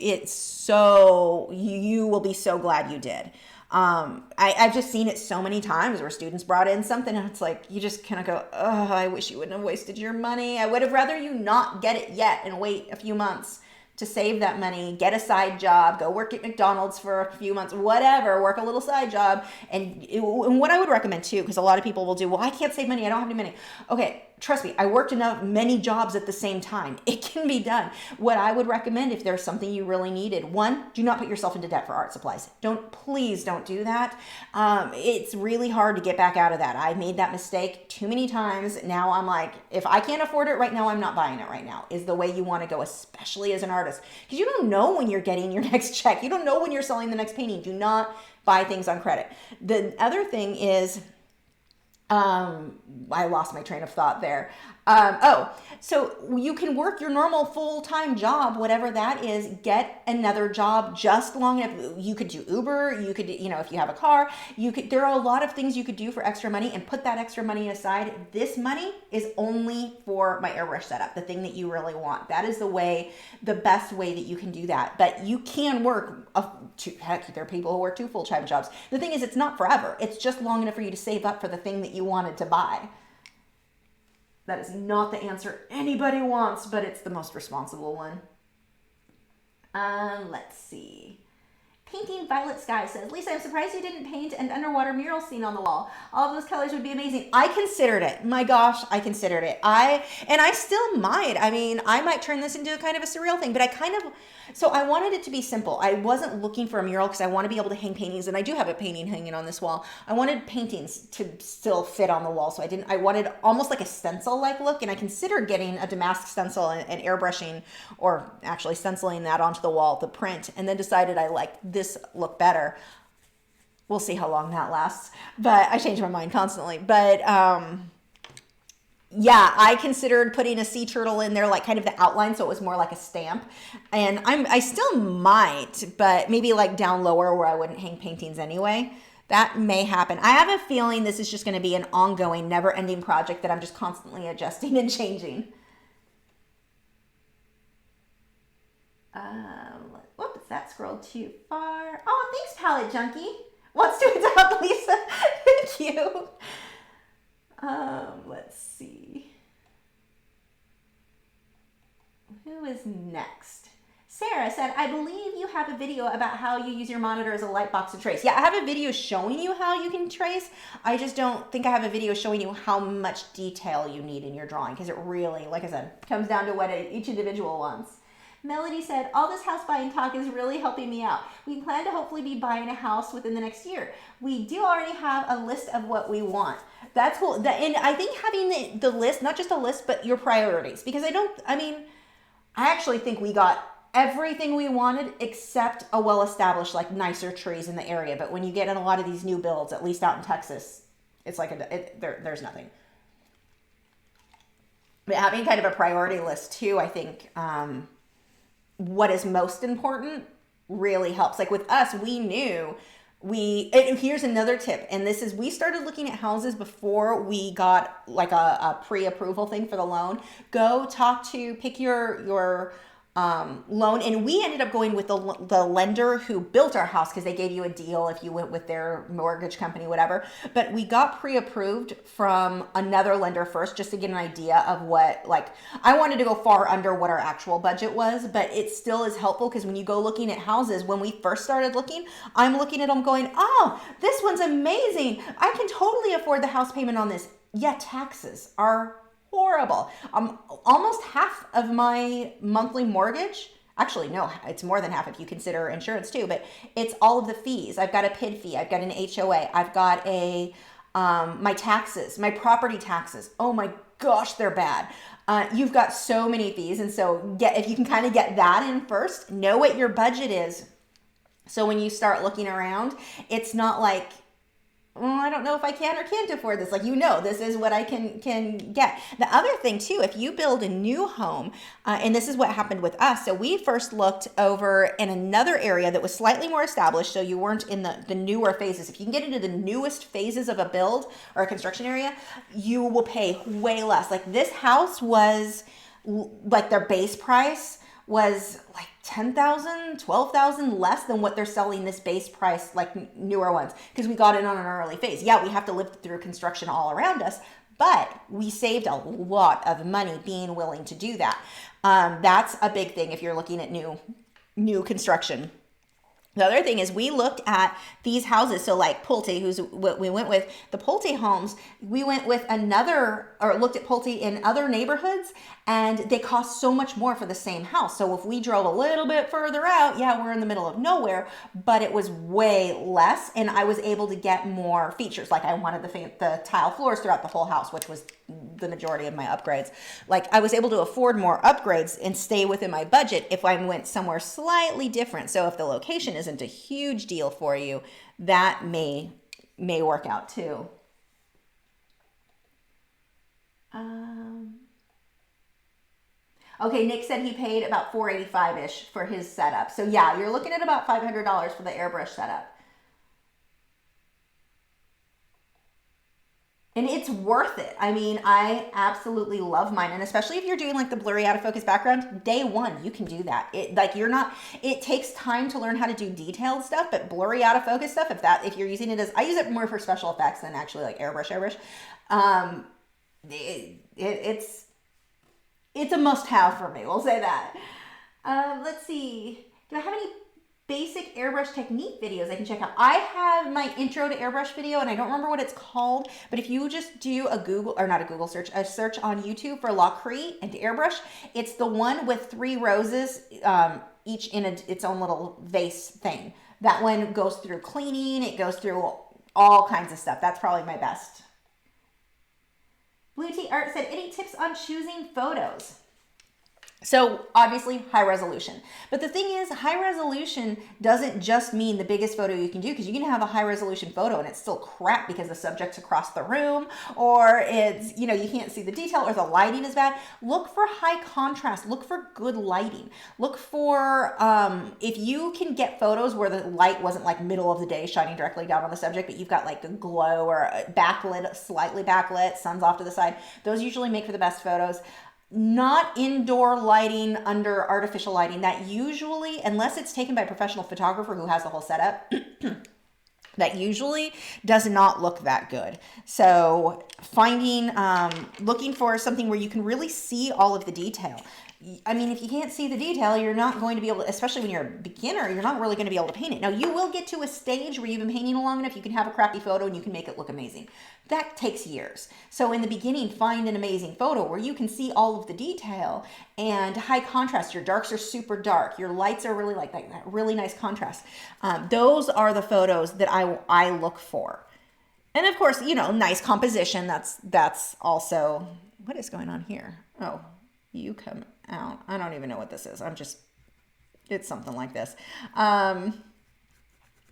will be so glad you did. I've just seen it so many times where students brought in something and it's like, you just kind of go, oh, I wish you wouldn't have wasted your money. I would have rather you not get it yet and wait a few months to save that money, get a side job, go work at McDonald's for a few months, whatever, work a little side job. And what I would recommend too, because a lot of people will do, well, I can't save money, I don't have any money. Okay, trust me, I worked many jobs at the same time. It can be done. What I would recommend, if there's something you really needed, one, do not put yourself into debt for art supplies. Please don't do that. It's really hard to get back out of that. I made that mistake too many times. Now I'm like, if I can't afford it right now, I'm not buying it right now, is the way you want to go, especially as an artist. Because you don't know when you're getting your next check. You don't know when you're selling the next painting. Do not buy things on credit. The other thing is, I lost my train of thought there. So you can work your normal full-time job, whatever that is, get another job just long enough. You could do Uber, you could, if you have a car, there are a lot of things you could do for extra money, and put that extra money aside. This money is only for my airbrush setup, the thing that you really want. That is the best way that you can do that. But you can work, heck, there are people who work 2 full-time jobs. The thing is, it's not forever. It's just long enough for you to save up for the thing that you wanted to buy. That is not the answer anybody wants, but it's the most responsible one. Let's see. Painting Violet Sky says, Lisa, I'm surprised you didn't paint an underwater mural scene on the wall. All of those colors would be amazing. I considered it. My gosh, I considered it. I still might. I mean, I might turn this into kind of a surreal thing, but so I wanted it to be simple. I wasn't looking for a mural because I want to be able to hang paintings, and I do have a painting hanging on this wall. I wanted paintings to still fit on the wall, so I wanted almost like a stencil-like look, and I considered getting a damask stencil and airbrushing, or actually stenciling that onto the wall, the print, and then decided I liked this look better. We'll see how long that lasts, but I change my mind constantly. But yeah, I considered putting a sea turtle in there, like kind of the outline, so it was more like a stamp. And I still might, but maybe like down lower where I wouldn't hang paintings anyway. That may happen. I have a feeling this is just going to be an ongoing, never-ending project that I'm just constantly adjusting and changing. Whoops, that scrolled too far. Oh, thanks, Palette Junkie. wants to adopt Lisa. Thank you. Let's see. Who is next? Sarah said, I believe you have a video about how you use your monitor as a light box to trace. Yeah, I have a video showing you how you can trace. I just don't think I have a video showing you how much detail you need in your drawing, because it really, like I said, comes down to what each individual wants. Melody said, all this house buying talk is really helping me out. We plan to hopefully be buying a house within the next year. We do already have a list of what we want. That's cool. And I think having the list, not just a list, but your priorities, because I actually think we got everything we wanted except a well-established, like nicer trees in the area. But when you get in a lot of these new builds, at least out in Texas, it's like there's nothing. But having kind of a priority list too, I think what is most important really helps. Like with us, we knew and here's another tip, and this is, we started looking at houses before we got like a pre-approval thing for the loan. Go talk to, pick your loan, and we ended up going with the lender who built our house, because they gave you a deal if you went with their mortgage company, whatever. But we got pre-approved from another lender first, just to get an idea of what, like, I wanted to go far under what our actual budget was, but it still is helpful, because when you go looking at houses, when we first started looking, I'm looking at them going, oh, this one's amazing. I can totally afford the house payment on this. Yeah, taxes are horrible. Almost half of my monthly mortgage, actually no, it's more than half if you consider insurance too, but it's all of the fees. I've got a PID fee, I've got an HOA, I've got my taxes, my property taxes. Oh my gosh, they're bad. You've got so many fees, and so if you can kind of get that in first, know what your budget is. So when you start looking around, it's not like, I don't know if I can or can't afford this. Like, this is what I can get. The other thing too, if you build a new home, and this is what happened with us. So we first looked over in another area that was slightly more established, so you weren't in the newer phases. If you can get into the newest phases of a build or a construction area, you will pay way less. Like this house was, like their base price was like $10,000, $12,000 less than what they're selling this base price, like newer ones, because we got in on an early phase. Yeah, we have to live through construction all around us, but we saved a lot of money being willing to do that. That's a big thing if you're looking at new construction. The other thing is we looked at these houses. So like Pulte, who's what we went with, the Pulte homes, we went with looked at Pulte in other neighborhoods, and they cost so much more for the same house. So if we drove a little bit further out, yeah, we're in the middle of nowhere, but it was way less, and I was able to get more features. Like I wanted the tile floors throughout the whole house, which was the majority of my upgrades. Like I was able to afford more upgrades and stay within my budget if I went somewhere slightly different. So if the location isn't a huge deal for you, that may work out too. Okay, Nick said he paid about $485-ish for his setup. So yeah, you're looking at about $500 for the airbrush setup. And it's worth it. I mean, I absolutely love mine. And especially if you're doing like the blurry out of focus background, day one, you can do that. It takes time to learn how to do detailed stuff, but blurry out of focus stuff, if you're using it as, I use it more for special effects than actually like airbrush. It's a must have for me. We'll say that. Let's see. Do I have any basic airbrush technique videos I can check out? I have my intro to airbrush video, and I don't remember what it's called, but if you just do a search on YouTube for Lachri and airbrush, it's the one with 3 roses, each in its own little vase thing. That one goes through cleaning, it goes through all kinds of stuff. That's probably my best. Blue Tea Art said, any tips on choosing photos? So obviously high resolution. But the thing is, high resolution doesn't just mean the biggest photo you can do, because you can have a high resolution photo and it's still crap because the subject's across the room, or it's, you can't see the detail, or the lighting is bad. Look for high contrast. Look for good lighting. Look for, if you can get photos where the light wasn't like middle of the day shining directly down on the subject, but you've got like a glow or a backlit, slightly backlit, sun's off to the side. Those usually make for the best photos. Not indoor lighting under artificial lighting. That usually, unless it's taken by a professional photographer who has the whole setup, That usually does not look that good. So finding, looking for something where you can really see all of the detail. I mean, if you can't see the detail, you're not going to be able to, especially when you're a beginner, you're not really going to be able to paint it. Now, you will get to a stage where you've been painting long enough, you can have a crappy photo and you can make it look amazing. That takes years. So in the beginning, find an amazing photo where you can see all of the detail and high contrast. Your darks are super dark. Your lights are really like that really nice contrast. Those are the photos that I look for. And of course, you know, nice composition. That's also, what is going on here? Oh, you come out. I don't even know what this is. It's something like this. Yeah,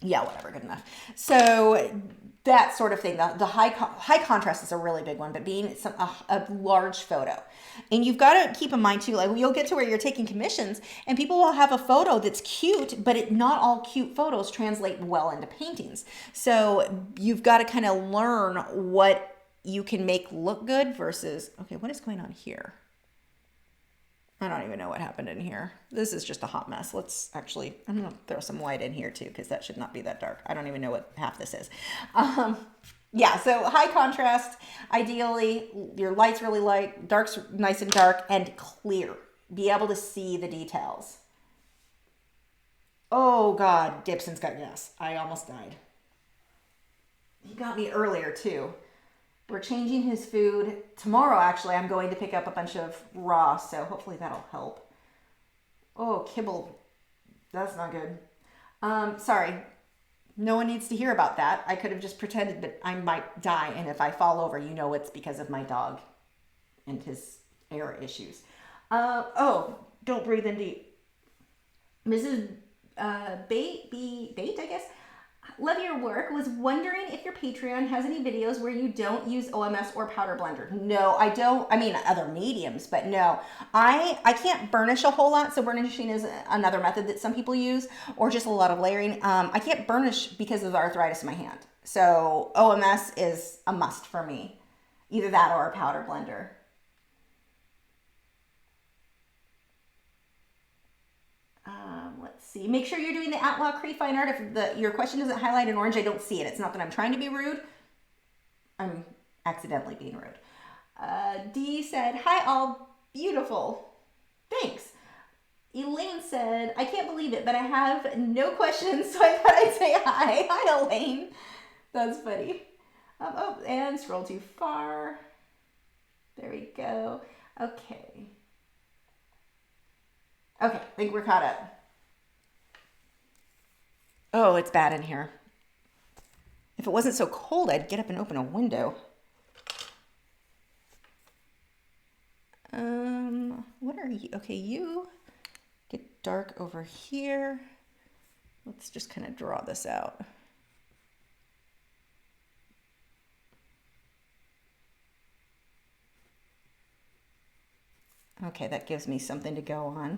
whatever, good enough. So that sort of thing, the high contrast is a really big one, but being a large photo. And you've got to keep in mind too, like you'll get to where you're taking commissions and people will have a photo that's cute, but not all cute photos translate well into paintings. So you've got to kind of learn what you can make look good versus, okay, what is going on here? I don't even know what happened in here. This is just a hot mess. Let's actually, I'm going to throw some light in here too, because that should not be that dark. I don't even know what half this is. Yeah, so high contrast, ideally, your light's really light, dark's nice and dark, and clear. Be able to see the details. Oh God, Gibson's got gas. I almost died. He got me earlier too. We're changing his food. Tomorrow, actually, I'm going to pick up a bunch of raw, so hopefully that'll help. Oh, kibble. That's not good. Sorry. No one needs to hear about that. I could have just pretended that I might die, and if I fall over, you know it's because of my dog and his air issues. Oh, don't breathe in deep. Mrs. Bate, I guess. Love your work. Was wondering if your Patreon has any videos where you don't use OMS or powder blender. No, I don't. I mean, other mediums, but no. I can't burnish a whole lot, so burnishing is another method that some people use, or just a lot of layering. I can't burnish because of the arthritis in my hand. So OMS is a must for me. Either that or a powder blender. Let's see. Make sure you're doing the Lachri fine art. If your question doesn't highlight in orange, I don't see it. It's not that I'm trying to be rude. I'm accidentally being rude. Dee said, hi all, beautiful. Thanks. Elaine said, I can't believe it, but I have no questions, so I thought I'd say hi. Hi, Elaine. That's funny. Oh, and scroll too far. There we go. Okay. Okay, I think we're caught up. Oh, it's bad in here. If it wasn't so cold, I'd get up and open a window. What are you? Okay, you get dark over here. Let's just kind of draw this out. Okay, that gives me something to go on.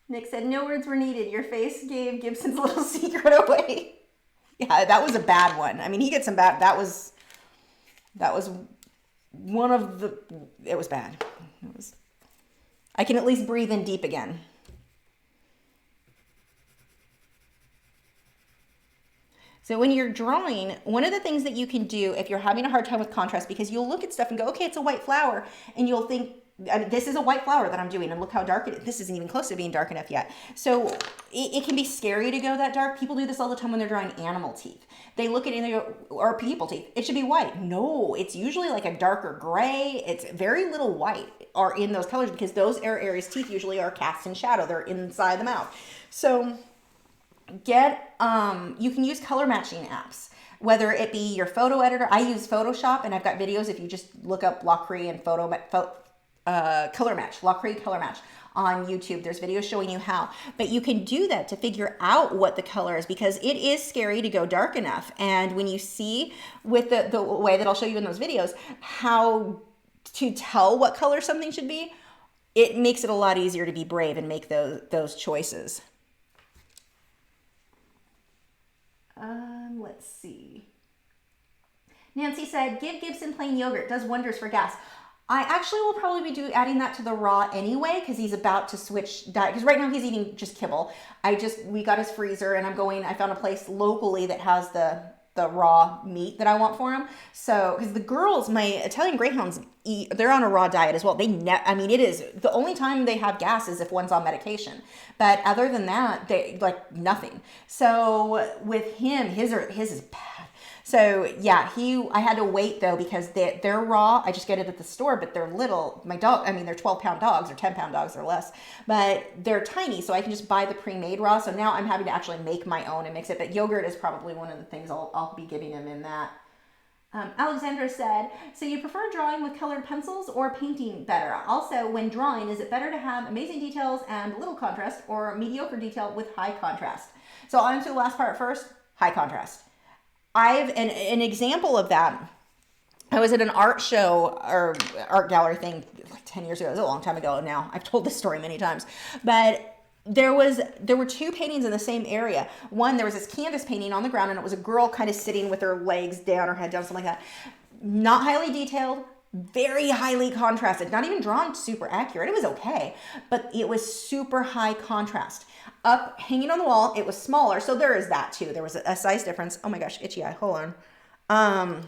Nick said, no words were needed. Your face gave Gibson's little secret away. Yeah, that was a bad one. I mean, he gets some bad, that was one of the, it was bad. I can at least breathe in deep again. So when you're drawing, one of the things that you can do if you're having a hard time with contrast, because you'll look at stuff and go, okay, it's a white flower, and you'll think, I mean, this is a white flower that I'm doing, and look how dark it is. This isn't even close to being dark enough yet. So it can be scary to go that dark. People do this all the time when they're drawing animal teeth. They look at it and they go, or people teeth, it should be white. No, it's usually like a darker gray. It's very little white are in those colors because those areas teeth usually are cast in shadow. They're inside the mouth. So you can use color matching apps, whether it be your photo editor. I use Photoshop, and I've got videos. If you just look up Lachri and color match, Lachri color match on YouTube, there's videos showing you how. But you can do that to figure out what the color is, because it is scary to go dark enough. And when you see with the way that I'll show you in those videos how to tell what color something should be, it makes it a lot easier to be brave and make those choices. Let's see. Nancy said, give Gibson plain yogurt. Does wonders for gas. I actually will probably be adding that to the raw anyway, because he's about to switch diet. Because right now he's eating just kibble. We got his freezer, and I found a place locally that has the raw meat that I want for him. So, because the girls, my Italian Greyhounds, they're on a raw diet as well. I mean, it is the only time they have gas is if one's on medication. But other than that, they like nothing. So with him, his is bad. So yeah, I had to wait though, because they're raw. I just get it at the store, but they're little. My dog, I mean, they're 12-pound dogs or 10-pound dogs or less, but they're tiny. So I can just buy the pre-made raw. So now I'm having to actually make my own and mix it. But yogurt is probably one of the things I'll be giving him in that. Alexandra said, so you prefer drawing with colored pencils or painting better? Also, when drawing, is it better to have amazing details and little contrast, or mediocre detail with high contrast? So I'll answer the last part first, high contrast. I've an example of that. I was at an art show or art gallery thing like 10 years ago. It was a long time ago now. I've told this story many times. But there were two paintings in the same area. One, there was this canvas painting on the ground, and it was a girl kind of sitting with her legs down, her head down, something like that. Not highly detailed, very highly contrasted, not even drawn super accurate. It was okay, but it was super high contrast. Up, hanging on the wall, it was smaller, so there is that too. There was a size difference. Oh my gosh, itchy eye, hold on.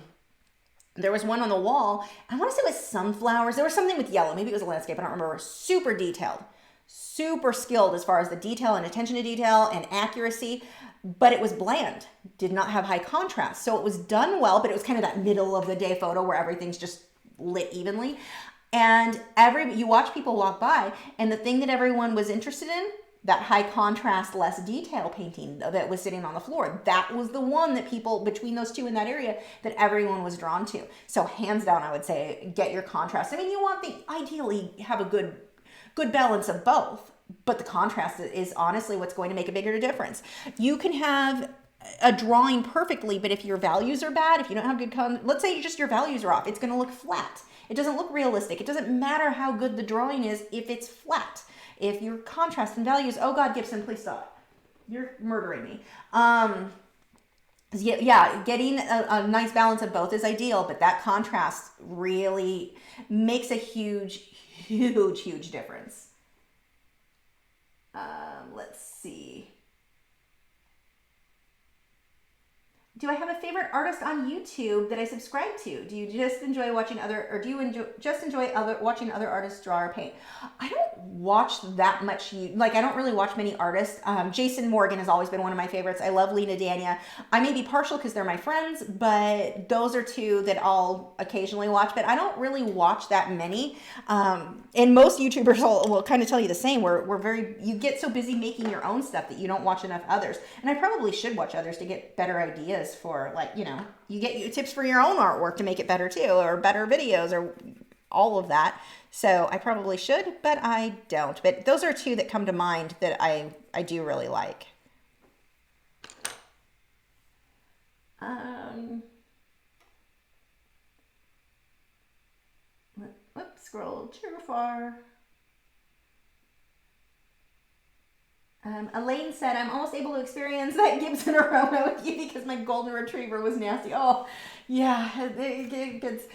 There was one on the wall, I want to say it was sunflowers. There was something with yellow, maybe it was a landscape, I don't remember. Super detailed, super skilled as far as the detail and attention to detail and accuracy, but it was bland, did not have high contrast. So it was done well, but it was kind of that middle of the day photo where everything's just lit evenly. And you watch people walk by, and the thing that everyone was interested in, that high contrast, less detail painting that was sitting on the floor, that was the one that people, between those two in that area, that everyone was drawn to. So hands down, I would say, get your contrast. I mean, you want ideally have a good balance of both, but the contrast is honestly what's going to make a bigger difference. You can have a drawing perfectly, but if your values are bad, if you don't have good let's say just your values are off, it's going to look flat. It doesn't look realistic. It doesn't matter how good the drawing is if it's flat. If your contrast and values, oh God, Gibson, please stop. You're murdering me. Yeah, getting a nice balance of both is ideal, but that contrast really makes a huge difference. Let's see. Do I have a favorite artist on YouTube that I subscribe to? Do you just enjoy watching watching other artists draw or paint? I don't watch that much. I don't really watch many artists. Jason Morgan has always been one of my favorites. I love Lena Dania. I may be partial because they're my friends, but those are two that I'll occasionally watch, but I don't really watch that many. And most YouTubers will kind of tell you the same. You get so busy making your own stuff that you don't watch enough others. And I probably should watch others to get better ideas for, you get tips for your own artwork to make it better too, or better videos, or all of that. So I probably should, but I don't. But those are two that come to mind that I do really like. Whoops, scroll too far. Elaine said, I'm almost able to experience that Gibson aroma with you because my golden retriever was nasty. Oh, yeah. It's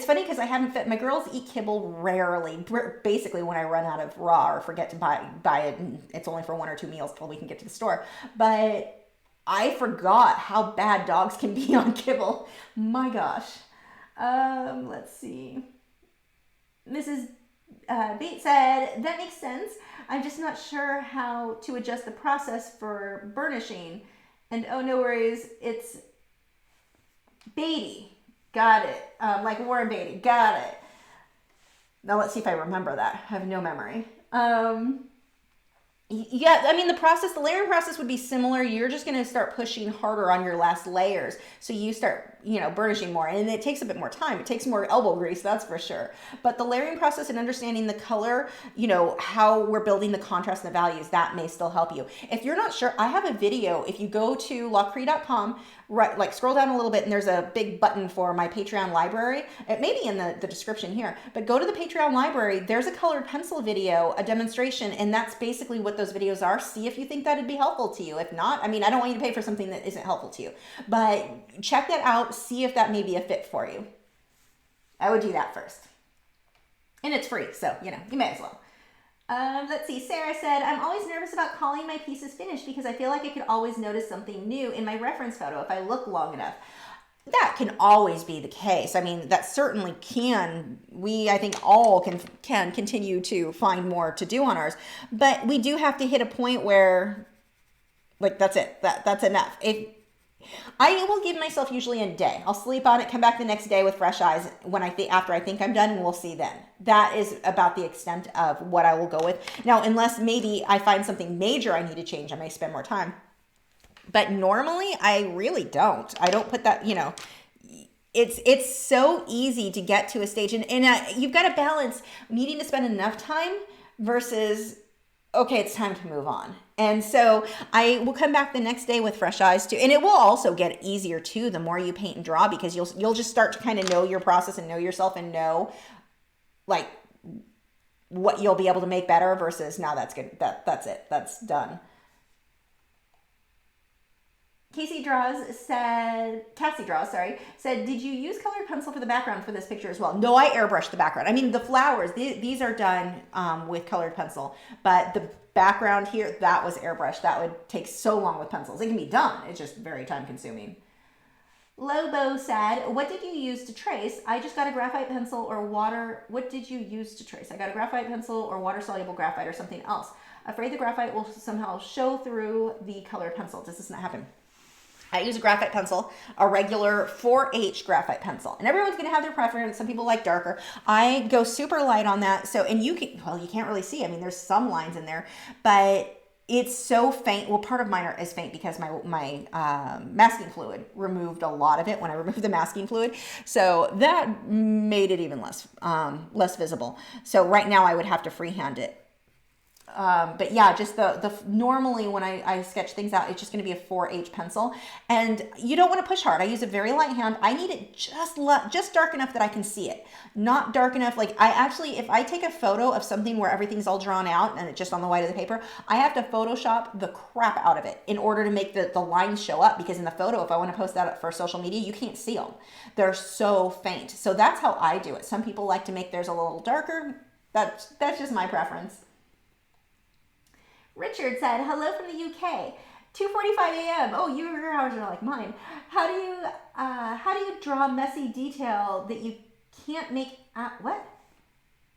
funny because I haven't my girls eat kibble rarely, basically when I run out of raw or forget to buy it. And it's only for 1 or 2 meals till we can get to the store. But I forgot how bad dogs can be on kibble. My gosh. Let's see. Mrs. Bates said, that makes sense. I'm just not sure how to adjust the process for burnishing. And oh, no worries, it's Beatty. Got it. Like Warren Beatty. Got it. Now let's see if I remember that. I have no memory. Yeah, I mean, the layering process would be similar. You're just going to start pushing harder on your last layers. So you start, burnishing more, and it takes a bit more time. It takes more elbow grease, that's for sure. But the layering process and understanding the color, how we're building the contrast and the values, that may still help you. If you're not sure, I have a video. If you go to lachri.com, right, scroll down a little bit, and there's a big button for my Patreon library. It may be in the description here, but go to the Patreon library. There's a colored pencil video, a demonstration, and that's basically what those videos are. See if you think that'd be helpful to you. If not, I don't want you to pay for something that isn't helpful to you, but check that out. See if that may be a fit for you. I would do that first. And it's free, so, you know, you may as well. Let's see, Sarah said, I'm always nervous about calling my pieces finished because I feel like I could always notice something new in my reference photo if I look long enough. That can always be the case. I mean, that certainly can. We, I think, all can continue to find more to do on ours. But we do have to hit a point where, like, that's it. That's enough. I will give myself usually a day. I'll sleep on it, come back the next day with fresh eyes after I think I'm done, and we'll see then. That is about the extent of what I will go with. Now, unless maybe I find something major I need to change, I may spend more time. But normally, I really don't. I don't put that, you know, it's so easy to get to a stage. And you've got to balance needing to spend enough time versus, okay, it's time to move on. And so I will come back the next day with fresh eyes too. And it will also get easier too the more you paint and draw, because you'll just start to kind of know your process and know yourself and know like what you'll be able to make better versus now that's good. That's it. That's done. Cassie Draws said, did you use colored pencil for the background for this picture as well? No, I airbrushed the background. I mean, the flowers, these are done with colored pencil, but the background here, that was airbrushed. That would take so long with pencils. It can be done. It's just very time consuming. Lobo said, what did you use to trace? I just got a graphite pencil or water. What did you use to trace? I got a graphite pencil or water soluble graphite or something else. Afraid the graphite will somehow show through the colored pencil. Does this not happen? I use a graphite pencil, a regular 4H graphite pencil. And everyone's going to have their preference. Some people like darker. I go super light on that. So, and you can't really see. I mean, there's some lines in there, but it's so faint. Well, part of mine is faint because my masking fluid removed a lot of it when I removed the masking fluid. So that made it even less visible. So right now I would have to freehand it. But yeah, just normally when I sketch things out, it's just going to be a 4H pencil, and you don't want to push hard. I use a very light hand. I need it just dark enough that I can see it, not dark enough. Like if I take a photo of something where everything's all drawn out and it's just on the white of the paper, I have to Photoshop the crap out of it in order to make the lines show up, because in the photo, if I want to post that up for social media, you can't see them. They're so faint. So that's how I do it. Some people like to make theirs a little darker. That's just my preference. Richard said, hello from the UK, 2:45 a.m. Oh, your hours are like mine. How do you draw messy detail that you can't make out? What?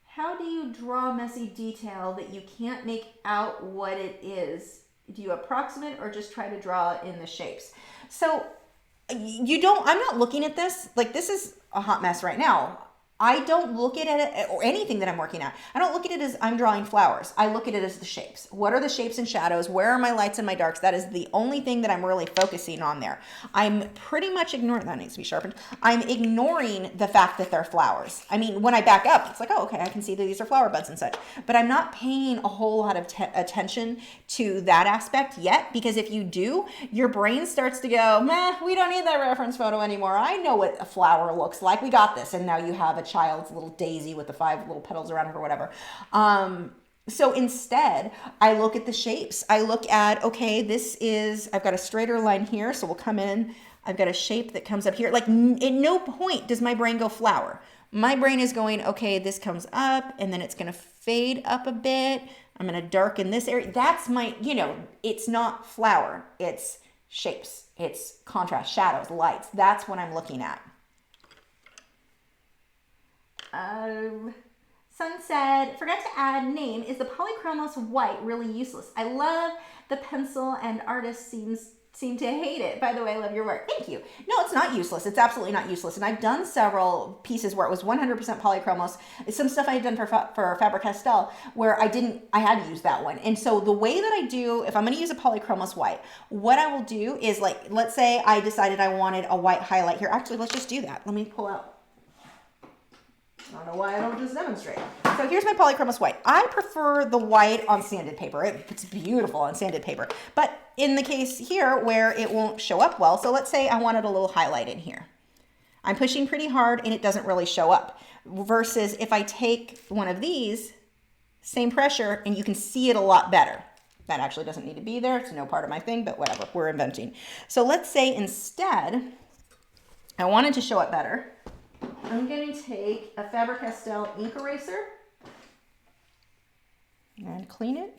How do you draw messy detail that you can't make out what it is? Do you approximate or just try to draw in the shapes? So I'm not looking at this. Like, this is a hot mess right now. I don't look at it, or anything that I'm working at, I don't look at it as I'm drawing flowers. I look at it as the shapes. What are the shapes and shadows? Where are my lights and my darks? That is the only thing that I'm really focusing on there. I'm pretty much ignoring, that needs to be sharpened. I'm ignoring the fact that they're flowers. I mean, when I back up, it's like, oh, okay, I can see that these are flower buds and such. But I'm not paying a whole lot of attention to that aspect yet, because if you do, your brain starts to go, meh, we don't need that reference photo anymore. I know what a flower looks like. We got this. And now you have a child's little daisy with the 5 little petals around it or whatever. So instead, I look at the shapes. I look at, okay, I've got a straighter line here, so we'll come in. I've got a shape that comes up here. Like, at no point does my brain go flower. My brain is going, okay, this comes up, and then it's going to fade up a bit. I'm going to darken this area. That's my, it's not flower. It's shapes. It's contrast, shadows, lights. That's what I'm looking at. Sunset, forgot to add name. Is the polychromos white really useless? I love the pencil and artists seem to hate it. By the way, I love your work. Thank you. No, it's not useless. It's absolutely not useless. And I've done several pieces where it was 100% polychromos. Some stuff I've done for Fabri Castel where I had to use that one. And so the way that I do, if I'm going to use a polychromos white, what I will do is, like, let's say I decided I wanted a white highlight here. Actually, let's just do that. Let me pull out. I don't know why I don't just demonstrate. So here's my polychromos white. I prefer the white on sanded paper. It's beautiful on sanded paper. But in the case here where it won't show up well, so let's say I wanted a little highlight in here. I'm pushing pretty hard and it doesn't really show up. Versus if I take one of these, same pressure, and you can see it a lot better. That actually doesn't need to be there. It's no part of my thing, but whatever, we're inventing. So let's say instead, I wanted to show it better. I'm going to take a Faber-Castell ink eraser and clean it.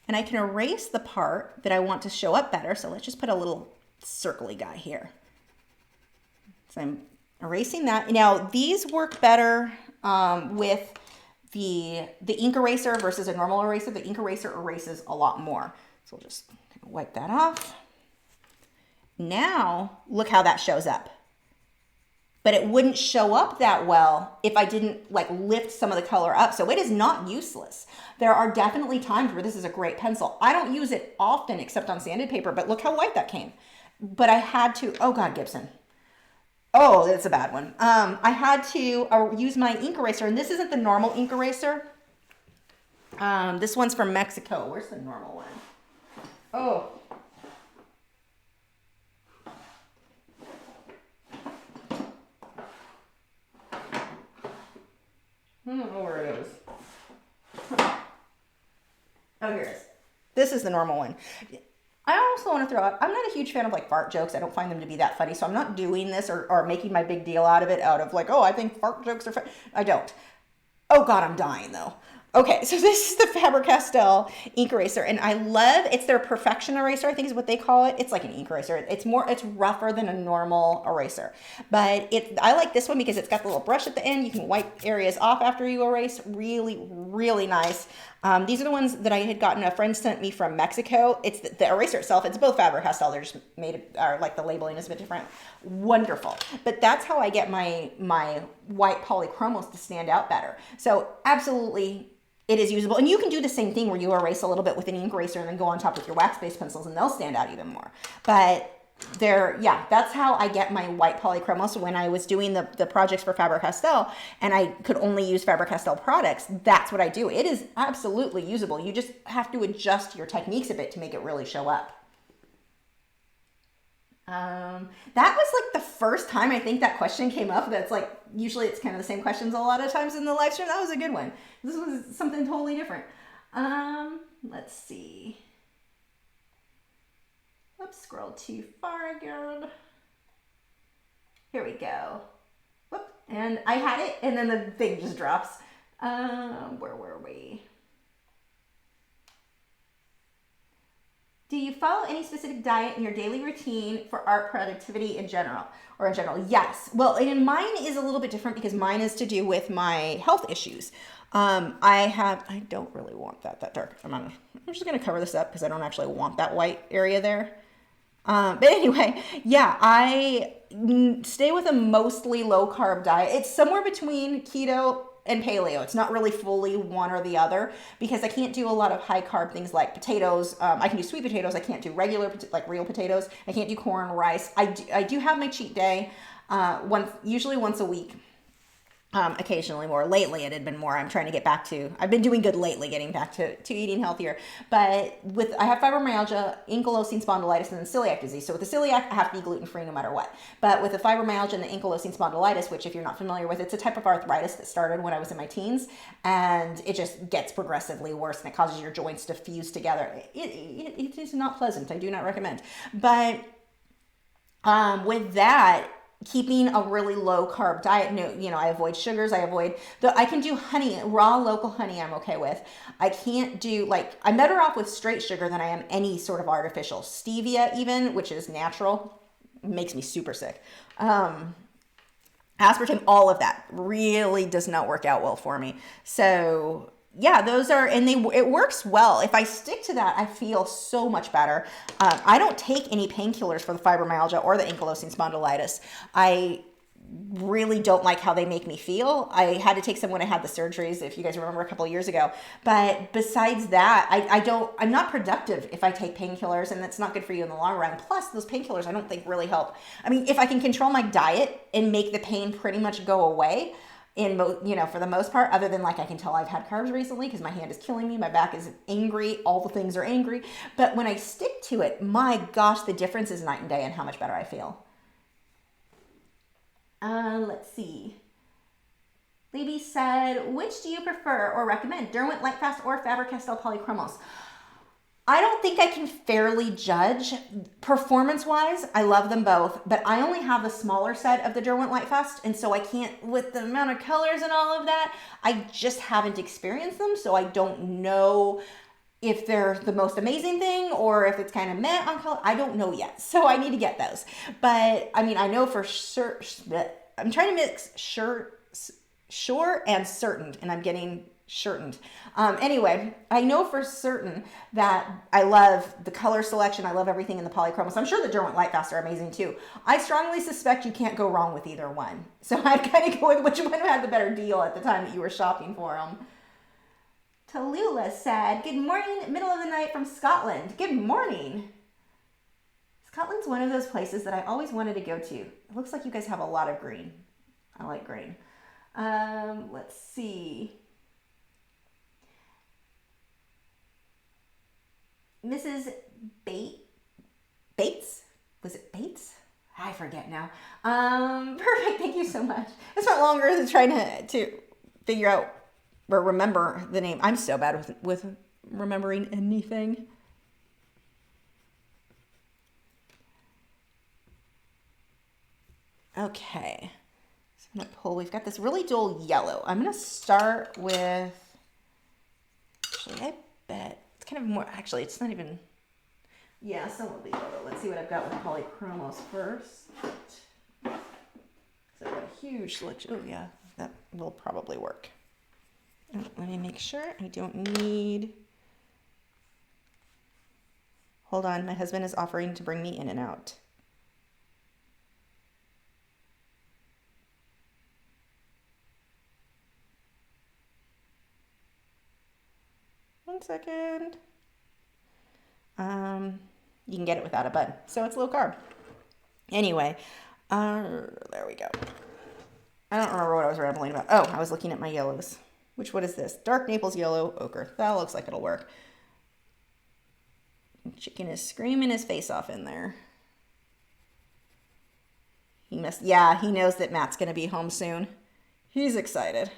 And I can erase the part that I want to show up better. So let's just put a little circly guy here. So I'm erasing that. Now these work better with the ink eraser versus a normal eraser. The ink eraser erases a lot more. So we'll just wipe that off. Now look how that shows up. But it wouldn't show up that well if I didn't like lift some of the color up. So it is not useless. There are definitely times where this is a great pencil. I don't use it often except on sanded paper, but look how white that came. But I had to, oh God, Gibson. Oh, that's a bad one. I had to use my ink eraser, and this isn't the normal ink eraser. This one's from Mexico. Where's the normal one? Oh. I don't know where it is. Oh, here it is. This is the normal one. I also want to throw out, I'm not a huge fan of like fart jokes. I don't find them to be that funny. So I'm not doing this or making my big deal out of like, oh, I think fart jokes are funny. I don't. Oh God, I'm dying though. Okay, so this is the Faber-Castell ink eraser, and I love, it's their perfection eraser, I think is what they call it. It's like an ink eraser. It's rougher than a normal eraser. But I like this one because it's got the little brush at the end. You can wipe areas off after you erase. Really, really nice. These are the ones that I had gotten, a friend sent me from Mexico. It's the eraser itself. It's both Faber-Castell. They're just made, or like the labeling is a bit different. Wonderful. But that's how I get my white polychromos to stand out better. So absolutely, it is usable. And you can do the same thing where you erase a little bit with an ink eraser and then go on top with your wax-based pencils and they'll stand out even more. But that's how I get my white polychromos. When I was doing the projects for Faber-Castell and I could only use Faber-Castell products, that's what I do. It is absolutely usable. You just have to adjust your techniques a bit to make it really show up. That was like the first time I think that question came up. That's like, usually it's kind of the same questions a lot of times in the live stream. That was a good one. This was something totally different. Let's see. Whoops, scroll too far again. Here we go. Whoop, and I had it, and then the thing just drops. Where were we? Do you follow any specific diet in your daily routine for art productivity in general? Yes. Well, and mine is a little bit different because mine is to do with my health issues. I don't really want that dark. I'm just going to cover this up because I don't actually want that white area there. But anyway, yeah, I stay with a mostly low carb diet. It's somewhere between keto and paleo. It's not really fully one or the other because I can't do a lot of high carb things like potatoes. I can do sweet potatoes. I can't do regular, like real potatoes. I can't do corn, rice. I do have my cheat day usually once a week. Occasionally more. Lately it had been more. I'm trying to get back to, I've been doing good lately getting back to eating healthier. But I have fibromyalgia, ankylosing spondylitis, and then celiac disease. So with the celiac, I have to be gluten-free no matter what. But with the fibromyalgia and the ankylosing spondylitis, which if you're not familiar with, it's a type of arthritis that started when I was in my teens, and it just gets progressively worse and it causes your joints to fuse together. It is not pleasant. I do not recommend. But with that, keeping a really low carb diet, I avoid sugars. I can do honey, raw local honey I'm okay with. I can't do, I'm better off with straight sugar than I am any sort of artificial. Stevia even, which is natural, makes me super sick. Aspartame, all of that really does not work out well for me. So yeah, those are, and it works well. If I stick to that, I feel so much better. I don't take any painkillers for the fibromyalgia or the ankylosing spondylitis. I really don't like how they make me feel. I had to take some when I had the surgeries, if you guys remember, a couple of years ago. But besides that, I'm not productive if I take painkillers, and that's not good for you in the long run. Plus, those painkillers I don't think really help. I mean, if I can control my diet and make the pain pretty much go away, for the most part, other than I can tell I've had carbs recently because my hand is killing me, my back is angry, all the things are angry. But when I stick to it, my gosh, the difference is night and day in how much better I feel. Let's see. Libby said, which do you prefer or recommend, Derwent Lightfast or Faber-Castell Polychromos? I don't think I can fairly judge. Performance-wise, I love them both, but I only have the smaller set of the Derwent Lightfast, and so I can't, with the amount of colors and all of that, I just haven't experienced them, so I don't know if they're the most amazing thing or if it's kind of meh on color. I don't know yet, so I need to get those. But, I mean, I know for sure, I'm trying to mix sure and certain, and I'm getting shortened. Anyway, I know for certain that I love the color selection. I love everything in the polychroma. So I'm sure the Derwent Lightfast are amazing too. I strongly suspect you can't go wrong with either one. So I'd kind of go with which one had the better deal at the time that you were shopping for them. Tallulah said, good morning, middle of the night from Scotland. Good morning. Scotland's one of those places that I always wanted to go to. It looks like you guys have a lot of green. I like green. Let's see. Mrs. Bates? Was it Bates? I forget now. Perfect. Thank you so much. This went longer than trying to figure out or remember the name. I'm so bad with remembering anything. Okay. So I'm going to pull. We've got this really dull yellow. I'm going to start with, actually, I bet kind of more, actually, it's not even, yeah, some of the yellow. Let's see what I've got with polychromos first. So I've got a huge selection. Oh yeah, that will probably work. Let me make sure I don't need, hold on, my husband is offering to bring me in and out. One second. You can get it without a bun, so it's low carb. Anyway, there we go. I don't remember what I was rambling about. Oh, I was looking at my yellows. What is this? Dark Naples yellow ochre. That looks like it'll work. Chicken is screaming his face off in there. He knows that Matt's gonna be home soon. He's excited.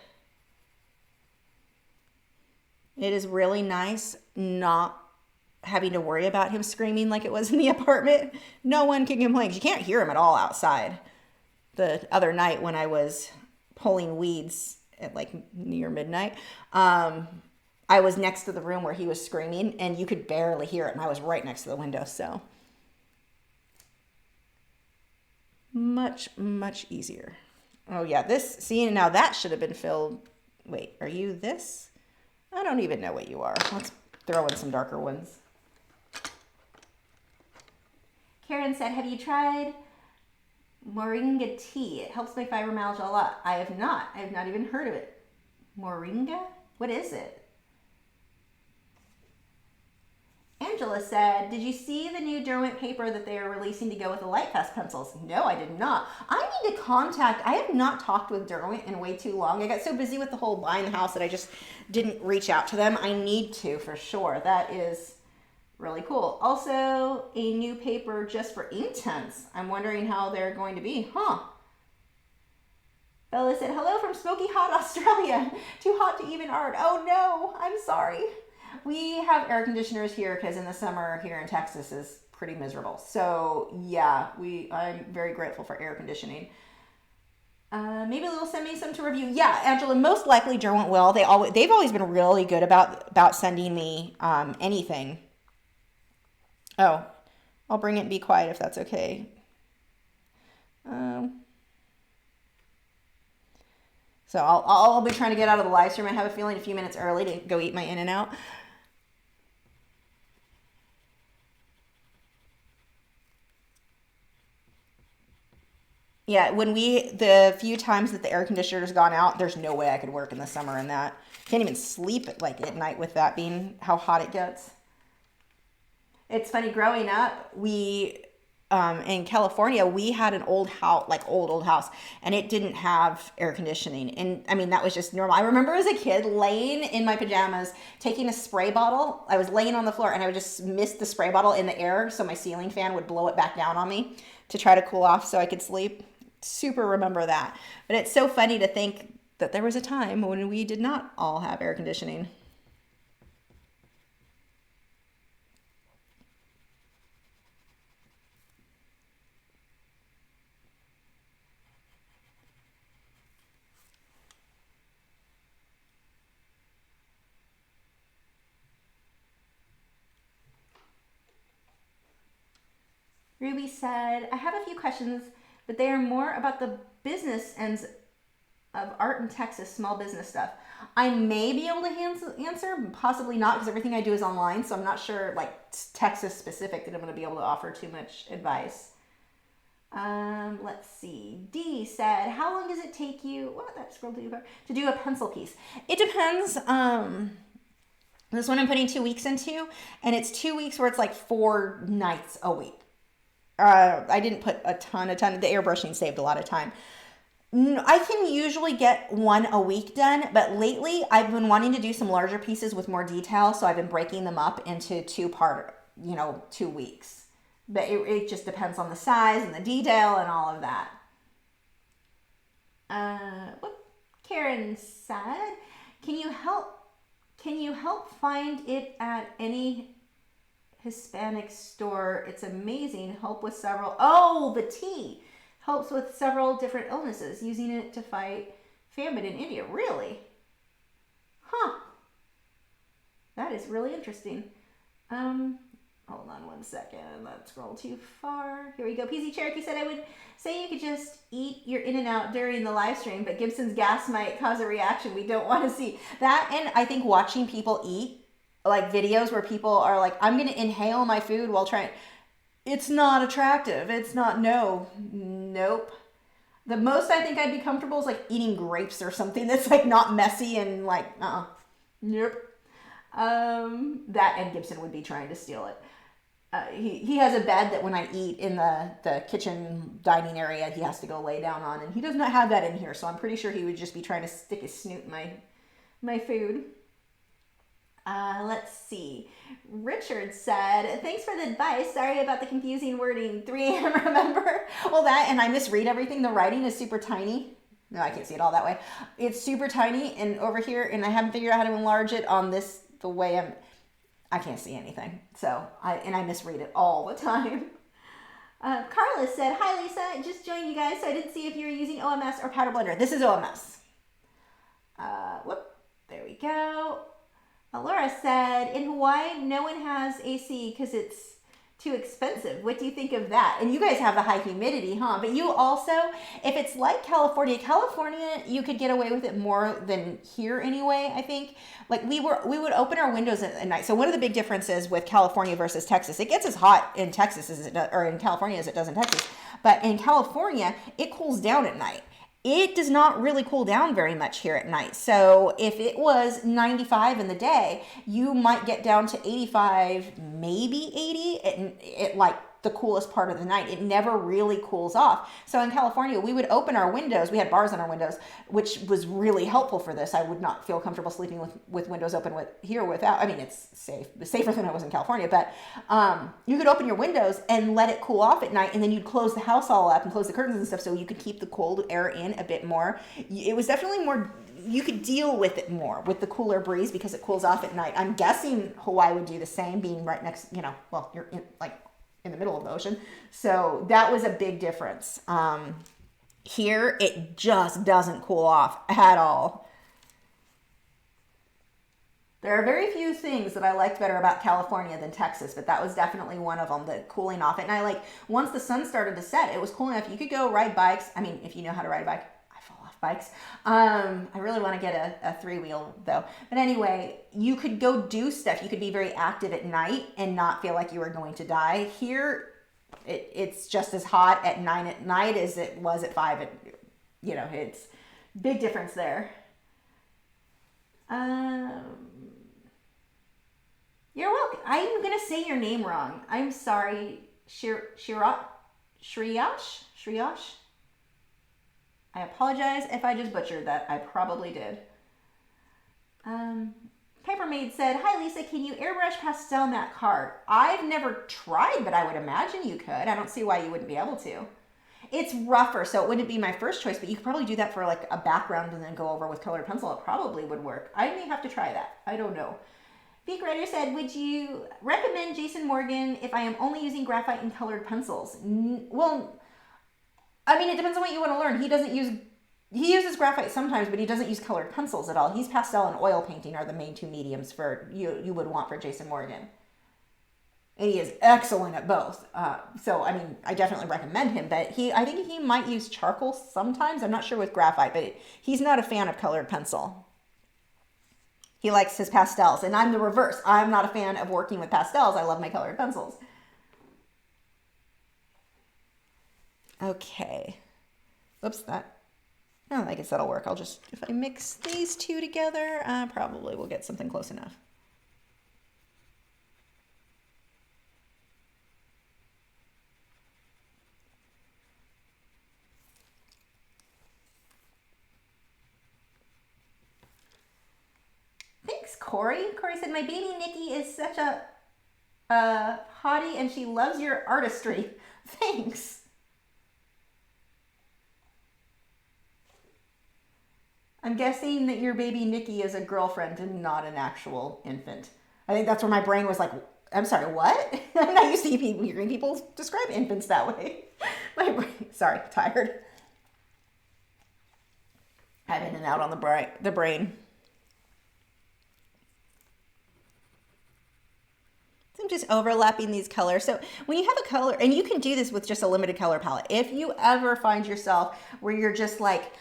It is really nice not having to worry about him screaming like it was in the apartment. No one can complain. You can't hear him at all outside. The other night when I was pulling weeds at like near midnight, I was next to the room where he was screaming and you could barely hear it, and I was right next to the window, so much, much easier. Oh yeah, now that should have been filled. Wait, are you this? I don't even know what you are. Let's throw in some darker ones. Karen said, have you tried moringa tea? It helps my fibromyalgia a lot. I have not. I have not even heard of it. Moringa? What is it? Angela said, did you see the new Derwent paper that they are releasing to go with the Lightfast pencils? No, I did not. I need to I have not talked with Derwent in way too long. I got so busy with the whole buying the house that I just didn't reach out to them. I need to, for sure. That is really cool. Also, a new paper just for Inktense. I'm wondering how they're going to be. Bella said, hello from smoky hot Australia. Too hot to even art. Oh no, I'm sorry. We have air conditioners here because in the summer here in Texas is pretty miserable. So yeah, I'm very grateful for air conditioning. Maybe they'll send me some to review. Yeah, Angela, most likely Derwent will. They've always been really good about sending me anything. Oh, I'll bring it and be quiet if that's okay. So I'll be trying to get out of the live stream. I have a feeling a few minutes early to go eat my In-N-Out. Yeah, the few times that the air conditioner's gone out, there's no way I could work in the summer in that. Can't even sleep at night with that being how hot it gets. It's funny, growing up, in California, we had an old house, old house, and it didn't have air conditioning. And I mean, that was just normal. I remember as a kid laying in my pajamas, taking a spray bottle. I was laying on the floor and I would just mist the spray bottle in the air so my ceiling fan would blow it back down on me to try to cool off so I could sleep. Super remember that. But it's so funny to think that there was a time when we did not all have air conditioning. Ruby said, I have a few questions, but they are more about the business ends of art in Texas, small business stuff. I may be able to answer, possibly not, because everything I do is online, so I'm not sure, like, Texas specific, that I'm going to be able to offer too much advice. Let's see. D said, how long does it take you, what, that scrolled too far, to do a pencil piece? It depends. This one I'm putting 2 weeks into, and it's 2 weeks where it's like 4 nights a week. I didn't put a ton. The airbrushing saved a lot of time. I can usually get 1 a week done, but lately I've been wanting to do some larger pieces with more detail, so I've been breaking them up into 2 weeks. But it just depends on the size and the detail and all of that. What Karen said, can you help find it at any Hispanic store? It's amazing. Help with several. Oh, the tea helps with several different illnesses. Using it to fight famine in India. Really? Huh. That is really interesting. Hold on 1 second. Let's scroll too far. Here we go. PZ Cherokee said, I would say you could just eat your In-N-Out during the live stream, but Gibson's gas might cause a reaction we don't want to see. That, and I think watching people eat, like videos where people are like, I'm going to inhale my food while trying. It's not attractive. It's not, nope. The most I think I'd be comfortable is like eating grapes or something that's like not messy and like, nope. That and Gibson would be trying to steal it. He has a bed that when I eat in the kitchen dining area, he has to go lay down on, and he does not have that in here, so I'm pretty sure he would just be trying to stick his snoot in my food. Let's see. Richard said, thanks for the advice. Sorry about the confusing wording. 3 a.m. remember? Well, that, and I misread everything. The writing is super tiny. No, I can't see it all that way. It's super tiny, and over here, and I haven't figured out how to enlarge it on this, the way I can't see anything. So, I misread it all the time. Carla said, hi Lisa, I just joined you guys, so I didn't see if you were using OMS or Powder Blender. This is OMS. There we go. Laura said, in Hawaii, no one has AC because it's too expensive. What do you think of that? And you guys have the high humidity, huh? But you also, if it's like California, you could get away with it more than here anyway, I think. Like we would open our windows at night. So one of the big differences with California versus Texas, it gets as hot in Texas as it does, or in California as it does in Texas. But in California, it cools down at night. It does not really cool down very much here at night. So if it was 95 in the day, you might get down to 85, maybe 80 at like the coolest part of the night. It never really cools off. So in California, we would open our windows. We had bars on our windows, which was really helpful for this. I would not feel comfortable sleeping with windows open here without, I mean, it's safe. It's safer than I was in California, but you could open your windows and let it cool off at night, and then you'd close the house all up and close the curtains and stuff so you could keep the cold air in a bit more. It was definitely more, you could deal with it more with the cooler breeze because it cools off at night. I'm guessing Hawaii would do the same, being right next, well, you're in the middle of the ocean. So that was a big difference. Here, it just doesn't cool off at all. There are very few things that I liked better about California than Texas, but that was definitely one of them, the cooling off. And once the sun started to set, it was cool enough. You could go ride bikes. I mean, if you know how to ride a bike. Bikes. I really want to get a 3-wheel though. But anyway, you could go do stuff. You could be very active at night and not feel like you were going to die. Here, it's just as hot at 9 at night as it was at 5. It's big difference there. You're welcome. I'm going to say your name wrong. I'm sorry. Shriyash? I apologize if I just butchered that. I probably did. Papermaid said, hi Lisa, can you airbrush pastel matte card? I've never tried, but I would imagine you could. I don't see why you wouldn't be able to. It's rougher, so it wouldn't be my first choice, but you could probably do that for like a background and then go over with colored pencil. It probably would work. I may have to try that. I don't know. Beak Writer said, would you recommend Jason Morgan if I am only using graphite and colored pencils? Well, I mean, it depends on what you want to learn. He uses graphite sometimes, but he doesn't use colored pencils at all. He's pastel and oil painting are the main 2 mediums for you would want for Jason Morgan. And he is excellent at both. So, I mean, I definitely recommend him, but I think he might use charcoal sometimes. I'm not sure with graphite, but he's not a fan of colored pencil. He likes his pastels, and I'm the reverse. I'm not a fan of working with pastels. I love my colored pencils. Okay. Oops, no, I guess that'll work. If I mix these two together, probably we'll get something close enough. Thanks, Corey. Corey said, my baby Nikki is such a hottie and she loves your artistry. Thanks. I'm guessing that your baby Nikki is a girlfriend and not an actual infant. I think that's where my brain was like, I'm sorry, what? I'm not used to hearing people describe infants that way. My brain, sorry, tired. I'm in and out on the brain. So I'm just overlapping these colors. So when you have a color, and you can do this with just a limited color palette. If you ever find yourself where you're just like,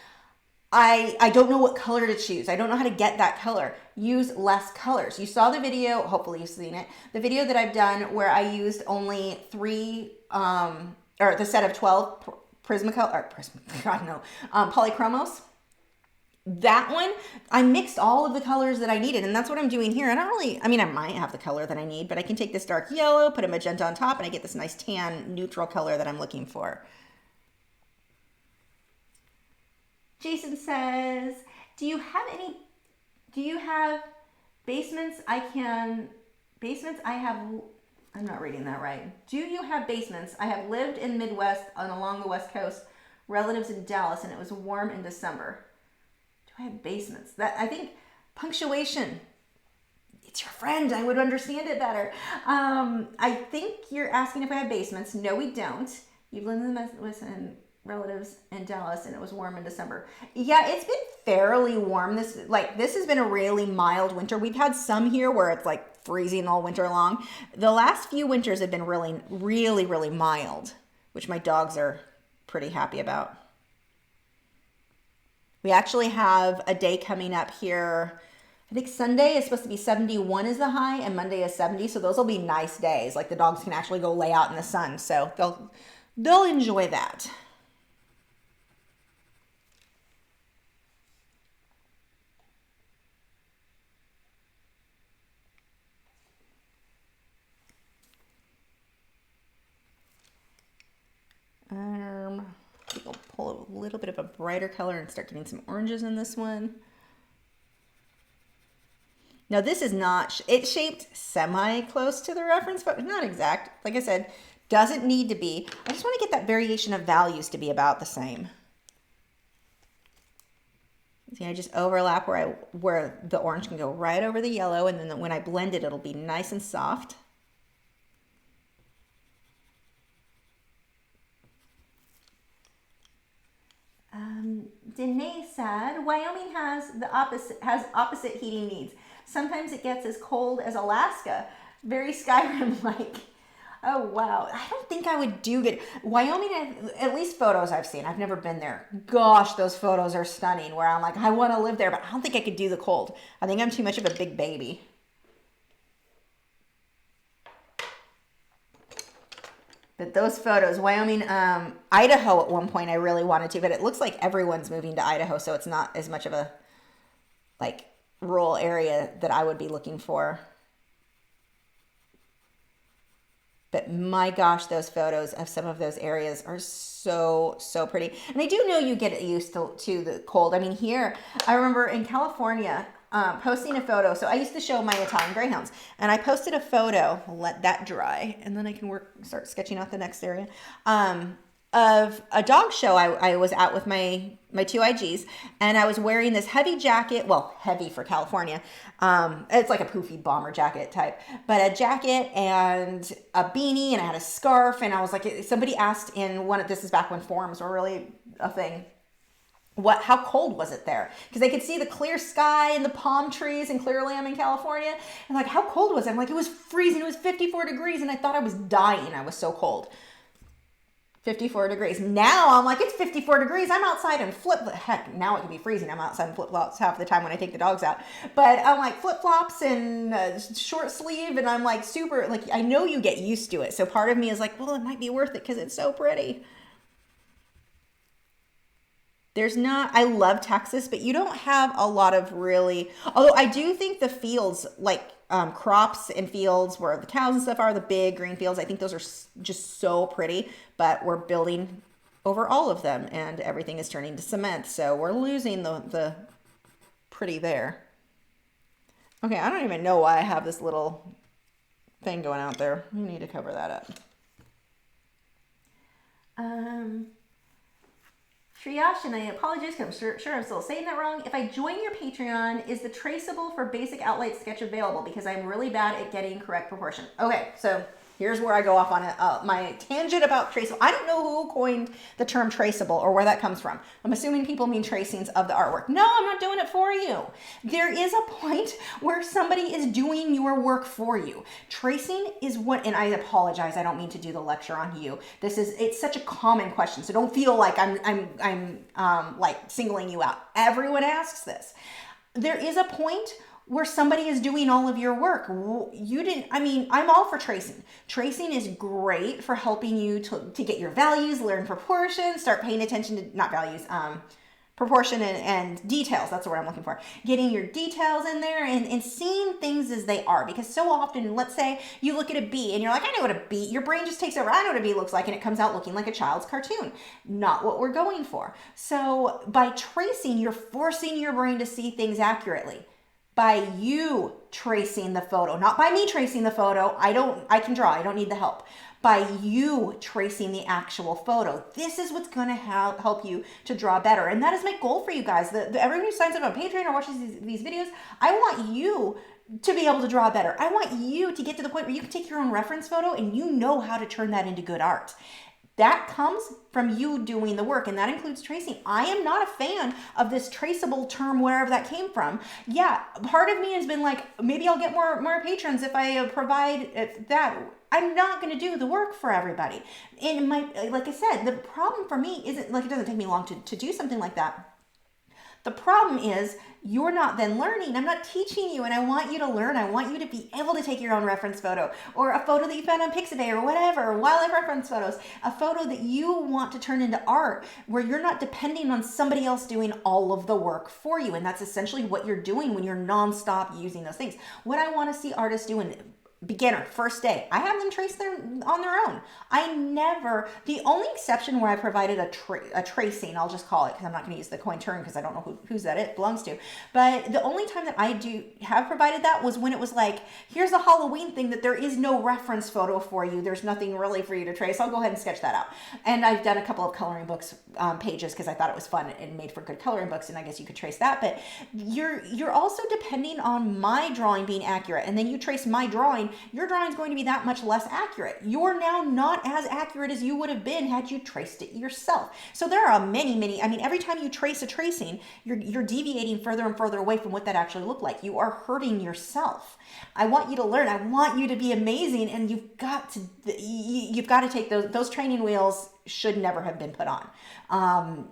I don't know what color to choose. I don't know how to get that color. Use less colors. You saw the video, hopefully you've seen it, the video that I've done where I used only 3, or the set of 12 polychromos. That one, I mixed all of the colors that I needed, and that's what I'm doing here. I might have the color that I need, but I can take this dark yellow, put a magenta on top, and I get this nice tan neutral color that I'm looking for. Jason says, do you have basements? I'm not reading that right. Do you have basements? I have lived in Midwest and along the West Coast, relatives in Dallas, and it was warm in December. Do I have basements? I think punctuation, it's your friend. I would understand it better. I think you're asking if I have basements. No, we don't. You've lived in the Midwest and relatives in Dallas, and it was warm in December. Yeah, it's been fairly warm. This has been a really mild winter. We've had some here where it's like freezing all winter long. The last few winters have been really, really, really mild, which my dogs are pretty happy about. We actually have a day coming up here. I think Sunday is supposed to be 71 is the high, and Monday is 70. So those will be nice days. Like the dogs can actually go lay out in the sun. So they'll enjoy that. We'll pull a little bit of a brighter color and start getting some oranges in this one. Now this is not, it's shaped semi-close to the reference, but not exact. Like I said, doesn't need to be. I just want to get that variation of values to be about the same. See, I just overlap where the orange can go right over the yellow, and then when I blend it, it'll be nice and soft. Danae said, Wyoming has opposite heating needs. Sometimes it gets as cold as Alaska. Very Skyrim-like. Oh, wow. I don't think I would do good. Wyoming, at least photos I've seen. I've never been there. Gosh, those photos are stunning where I'm like, I want to live there, but I don't think I could do the cold. I think I'm too much of a big baby. But those photos, Wyoming, Idaho at one point I really wanted to, but it looks like everyone's moving to Idaho, so it's not as much of a rural area that I would be looking for. But my gosh, those photos of some of those areas are so, so pretty. And I do know you get used to the cold. I mean, here, I remember in California, posting a photo. So I used to show my Italian Greyhounds, and I posted a photo, let that dry, and then I can start sketching out the next area, of a dog show I was at with my 2 IGs, and I was wearing this heavy jacket, well, heavy for California. It's like a poofy bomber jacket type, but a jacket and a beanie, and I had a scarf, and I was like, somebody asked in this is back when forums were really a thing. how cold was it there? Because they could see the clear sky and the palm trees in Clear Lamb in California. And like, how cold was it? I'm like, it was freezing. It was 54 degrees. And I thought I was dying. I was so cold. 54 degrees. Now I'm like, it's 54 degrees. I'm outside in heck, now it can be freezing. I'm outside in flip-flops half the time when I take the dogs out. But I'm like flip-flops and short sleeve. And I'm like super, like, I know you get used to it. So part of me is like, well, it might be worth it because it's so pretty. There's not, I love Texas, but you don't have a lot of really, although I do think the fields, like crops and fields where the cows and stuff are, the big green fields, I think those are just so pretty, but we're building over all of them and everything is turning to cement. So we're losing the pretty there. Okay, I don't even know why I have this little thing going out there. We need to cover that up. Triage, and I apologize because I'm sure I'm still saying that wrong. If I join your Patreon, is the traceable for basic outline sketch available? Because I'm really bad at getting correct proportion. Okay, so here's where I go off on my tangent about traceable. I don't know who coined the term traceable or where that comes from. I'm assuming people mean tracings of the artwork. No, I'm not doing it for you. There is a point where somebody is doing your work for you. Tracing is what, and I apologize, I don't mean to do the lecture on you. It's such a common question, so don't feel like I'm like singling you out. Everyone asks this. There is a point where somebody is doing all of your work. I'm all for tracing. Tracing is great for helping you to get your values, learn proportions, start paying attention to, not values, proportion and details. That's the word I'm looking for. Getting your details in there and seeing things as they are. Because so often, let's say you look at a bee and you're like, I know what a bee, your brain just takes over. I know what a bee looks like, and it comes out looking like a child's cartoon. Not what we're going for. So by tracing, you're forcing your brain to see things accurately. By you tracing the photo, not by me tracing the photo. I can draw, I don't need the help. By you tracing the actual photo. This is what's gonna help you to draw better. And that is my goal for you guys. Everyone who signs up on Patreon or watches these videos, I want you to be able to draw better. I want you to get to the point where you can take your own reference photo and you know how to turn that into good art. That comes from you doing the work, and that includes tracing. I am not a fan of this traceable term, wherever that came from. Yeah, part of me has been like, maybe I'll get more patrons if I provide that. I'm not going to do the work for everybody. And like I said, the problem for me isn't like, it doesn't take me long to do something like that. The problem is you're not then learning. I'm not teaching you, and I want you to learn. I want you to be able to take your own reference photo or a photo that you found on Pixabay or whatever, wildlife reference photos, a photo that you want to turn into art where you're not depending on somebody else doing all of the work for you. And that's essentially what you're doing when you're nonstop using those things. What I want to see artists doing, beginner, first day, I have them trace on their own. The only exception where I provided a tracing, I'll just call it, because I'm not going to use the coin term because I don't know whose that it belongs to, but the only time that I have provided that was when it was like, here's a Halloween thing that there is no reference photo for you. There's nothing really for you to trace. I'll go ahead and sketch that out. And I've done a couple of coloring books pages because I thought it was fun and made for good coloring books, and I guess you could trace that. But you're also depending on my drawing being accurate, and then you trace my drawing, your drawing is going to be that much less accurate. You're now not as accurate as you would have been had you traced it yourself. So there are many, every time you trace a tracing, you're deviating further and further away from what that actually looked like. You are hurting yourself. I want you to learn. I want you to be amazing, and you've got to take those training wheels should never have been put on.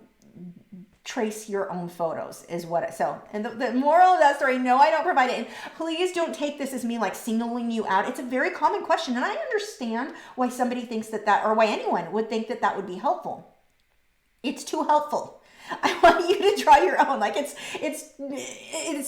Trace your own photos is what and the moral of that story, no, I don't provide it. And please don't take this as me like singling you out. It's a very common question, and I understand why somebody thinks that or why anyone would think that would be helpful. It's too helpful. I want you to draw your own. Like it's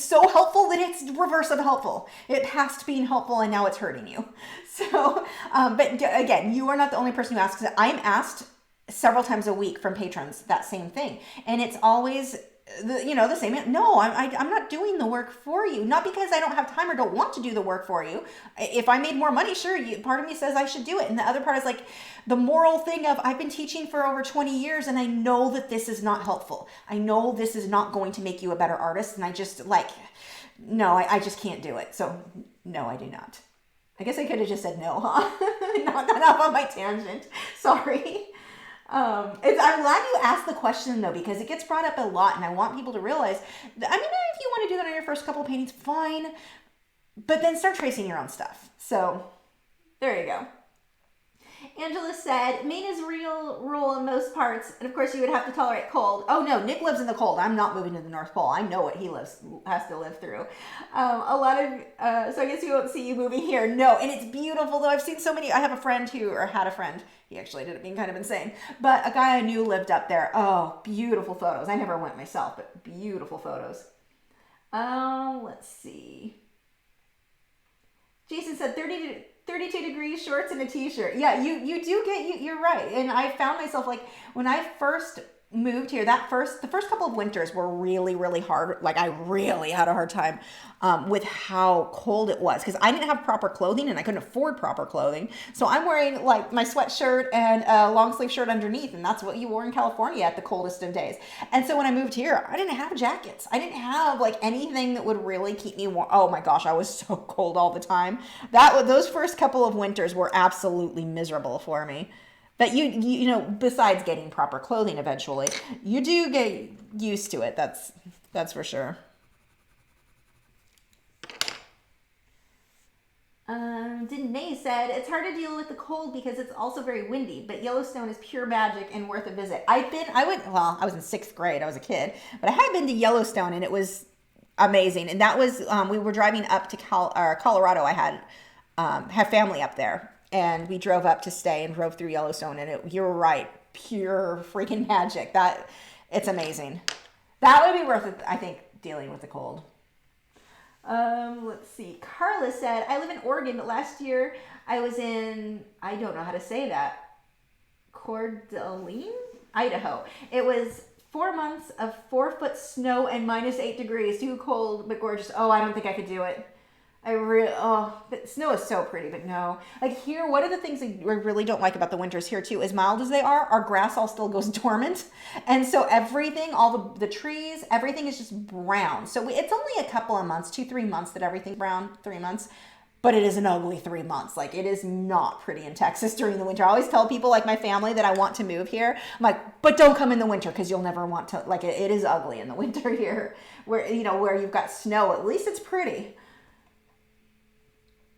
so helpful that it's reverse of helpful. It passed being helpful and now it's hurting you. So, but again, you are not the only person who asks it. I'm asked several times a week from patrons that same thing, and it's always the same. No, I'm not doing the work for you, not because I don't have time or don't want to do the work for you. If I made more money, sure, part of me says I should do it, and the other part is like the moral thing of I've been teaching for over 20 years and I know that this is not helpful. I know this is not going to make you a better artist, and I just no, I just can't do it. So no, I do not. I guess I could have just said no, huh? Not off on my tangent. Sorry. I'm glad you asked the question though, because it gets brought up a lot, and I want people to realize that, I mean, if you want to do that on your first couple of paintings, fine, but then start tracing your own stuff. So there you go. Angela said, Maine is real rural in most parts, and of course you would have to tolerate cold. Oh no, Nick lives in the cold. I'm not moving to the North Pole. I know what he has to live through. A lot of, so I guess you won't see you moving here. No, and it's beautiful though. I've seen so many, I have a friend or had a friend, he actually ended up being kind of insane, but a guy I knew lived up there. Oh, beautiful photos. I never went myself, but beautiful photos. Let's see. Jason said 32 degrees, shorts and a t-shirt. Yeah, you do get, you're right. And I found myself, like, when I first moved here, the first couple of winters were really, really hard. Like, I really had a hard time with how cold it was, because I didn't have proper clothing and I couldn't afford proper clothing. So I'm wearing like my sweatshirt and a long sleeve shirt underneath, and that's what you wore in California at the coldest of days. And so when I moved here, I didn't have jackets. I didn't have like anything that would really keep me warm. Oh my gosh, I was so cold all the time. Those first couple of winters were absolutely miserable for me. But you know, besides getting proper clothing eventually, you do get used to it. That's for sure. Danae said, it's hard to deal with the cold because it's also very windy, but Yellowstone is pure magic and worth a visit. I was in 6th grade, I was a kid, but I had been to Yellowstone and it was amazing. And that was, we were driving up to Colorado. I had family up there. And we drove up to stay and drove through Yellowstone, and you're right, pure freaking magic. It's amazing. That would be worth it, I think, dealing with the cold. Let's see. Carla said, I live in Oregon, but last year I was in, I don't know how to say that, Coeur d'Alene, Idaho. It was 4 months of 4-foot snow and -8 degrees. Too cold, but gorgeous. Oh, I don't think I could do it. But snow is so pretty, but no. Like here, one of the things I really don't like about the winters here too, as mild as they are, our grass all still goes dormant. And so everything, all the trees, everything is just brown. So it's only a couple of months, 2-3 months that everything's brown, 3 months. But it is an ugly 3 months. Like, it is not pretty in Texas during the winter. I always tell people, like my family, that I want to move here. I'm like, but don't come in the winter because you'll never want to, like, it is ugly in the winter here where you've got snow. At least it's pretty.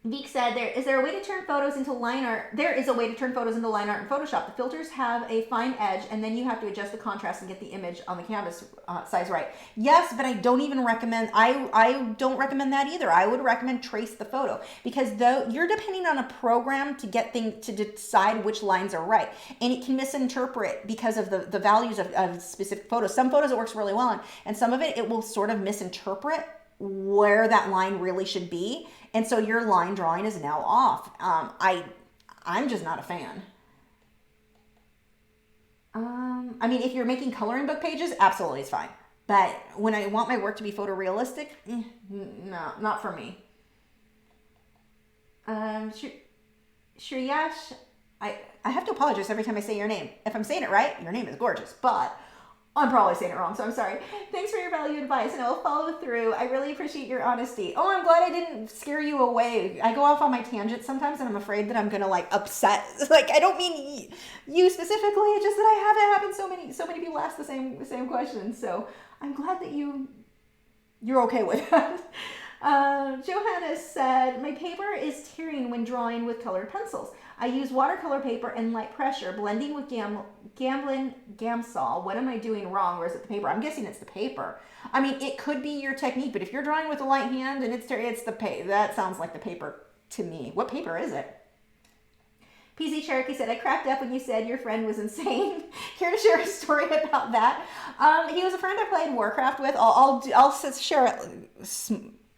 Veek said, is there a way to turn photos into line art? There is a way to turn photos into line art in Photoshop. The filters have a fine edge, and then you have to adjust the contrast and get the image on the canvas size right. Yes, but I don't even recommend, I don't recommend that either. I would recommend trace the photo, because though you're depending on a program to to decide which lines are right, and it can misinterpret because of the values of specific photos. Some photos it works really well on, and some of it will sort of misinterpret where that line really should be. And so your line drawing is now off. I'm just not a fan. I mean, if you're making coloring book pages, absolutely it's fine. But when I want my work to be photorealistic, no, not for me. Shriyash, I have to apologize every time I say your name. If I'm saying it right, your name is gorgeous, but I'm probably saying it wrong, so I'm sorry. Thanks for your valued advice, and I will follow through. I really appreciate your honesty. Oh, I'm glad I didn't scare you away. I go off on my tangents sometimes, and I'm afraid that I'm gonna like upset. Like, I don't mean you specifically. It's just that I have it happen. So many people ask the same questions. So I'm glad that you're okay with that. Johanna said, my paper is tearing when drawing with colored pencils. I use watercolor paper and light pressure, blending with Gamsol. What am I doing wrong, or is it the paper? I'm guessing it's the paper. I mean, it could be your technique, but if you're drawing with a light hand and it's the paper, that sounds like the paper to me. What paper is it? PZ Cherokee said, I cracked up when you said your friend was insane. Care to share a story about that? He was a friend I played Warcraft with. I'll share it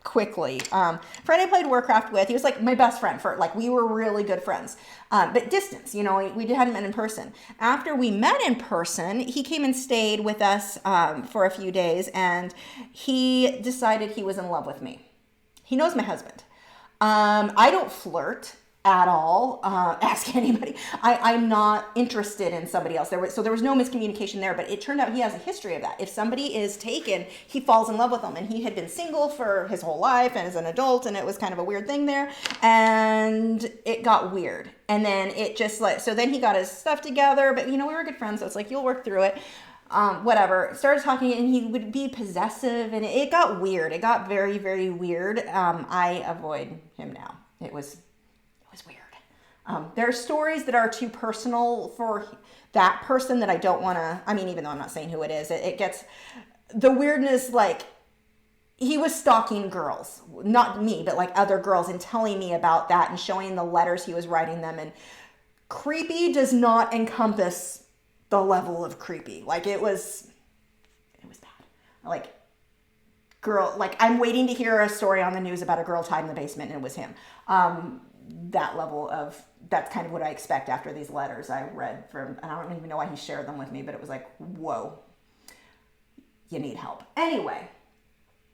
quickly. Friend I played Warcraft with, he was like my best friend we were really good friends. But distance, we hadn't met in person. After we met in person, he came and stayed with us for a few days, and he decided he was in love with me. He knows my husband. I don't flirt. at all. Ask anybody. I'm not interested in somebody else. So there was no miscommunication there, but it turned out he has a history of that. If somebody is taken, he falls in love with them, and he had been single for his whole life and as an adult, and it was kind of a weird thing there, and it got weird. And then it just like, so then he got his stuff together, but we were good friends, so it's like, you'll work through it. Whatever, started talking, and he would be possessive, and it got weird. It got very, very weird. I avoid him now. It was weird. There are stories that are too personal for that person that I don't want to, even though I'm not saying who it is, it gets, the weirdness, like, he was stalking girls, not me, but like other girls, and telling me about that and showing the letters he was writing them, and creepy does not encompass the level of creepy. Like, it was bad. Like, girl, like, I'm waiting to hear a story on the news about a girl tied in the basement, and it was him. That level of, that's kind of what I expect after these letters I read from, and I don't even know why he shared them with me, but it was like, whoa, you need help. Anyway,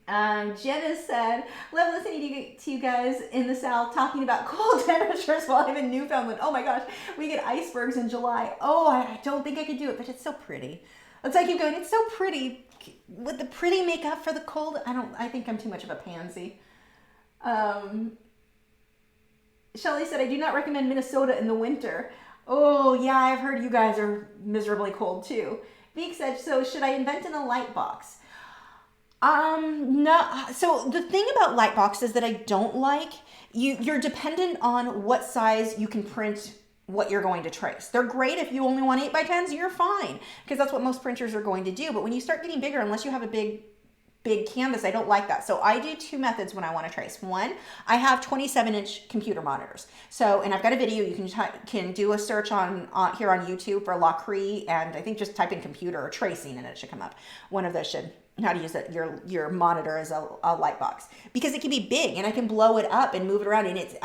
Jenna said, love listening to you guys in the South talking about cold temperatures while I'm in Newfoundland. Oh my gosh, we get icebergs in July. Oh, I don't think I could do it, but it's so pretty. It's like, you going, it's so pretty. Would the pretty make up for the cold? I think I'm too much of a pansy. Shelly said, I do not recommend Minnesota in the winter. Oh yeah, I've heard you guys are miserably cold too. Veek said, so should I invent in a light box? No. So the thing about light boxes that I don't like, you're dependent on what size you can print what you're going to trace. They're great if you only want 8x10s, you're fine, because that's what most printers are going to do. But when you start getting bigger, unless you have a big canvas, I don't like that. So I do two methods when I want to trace. One, I have 27-inch computer monitors. So, and I've got a video, you can do a search on here on YouTube for Lachri, and I think just type in computer or tracing and it should come up. One of those should, how to use it, your monitor as a light box, because it can be big and I can blow it up and move it around, and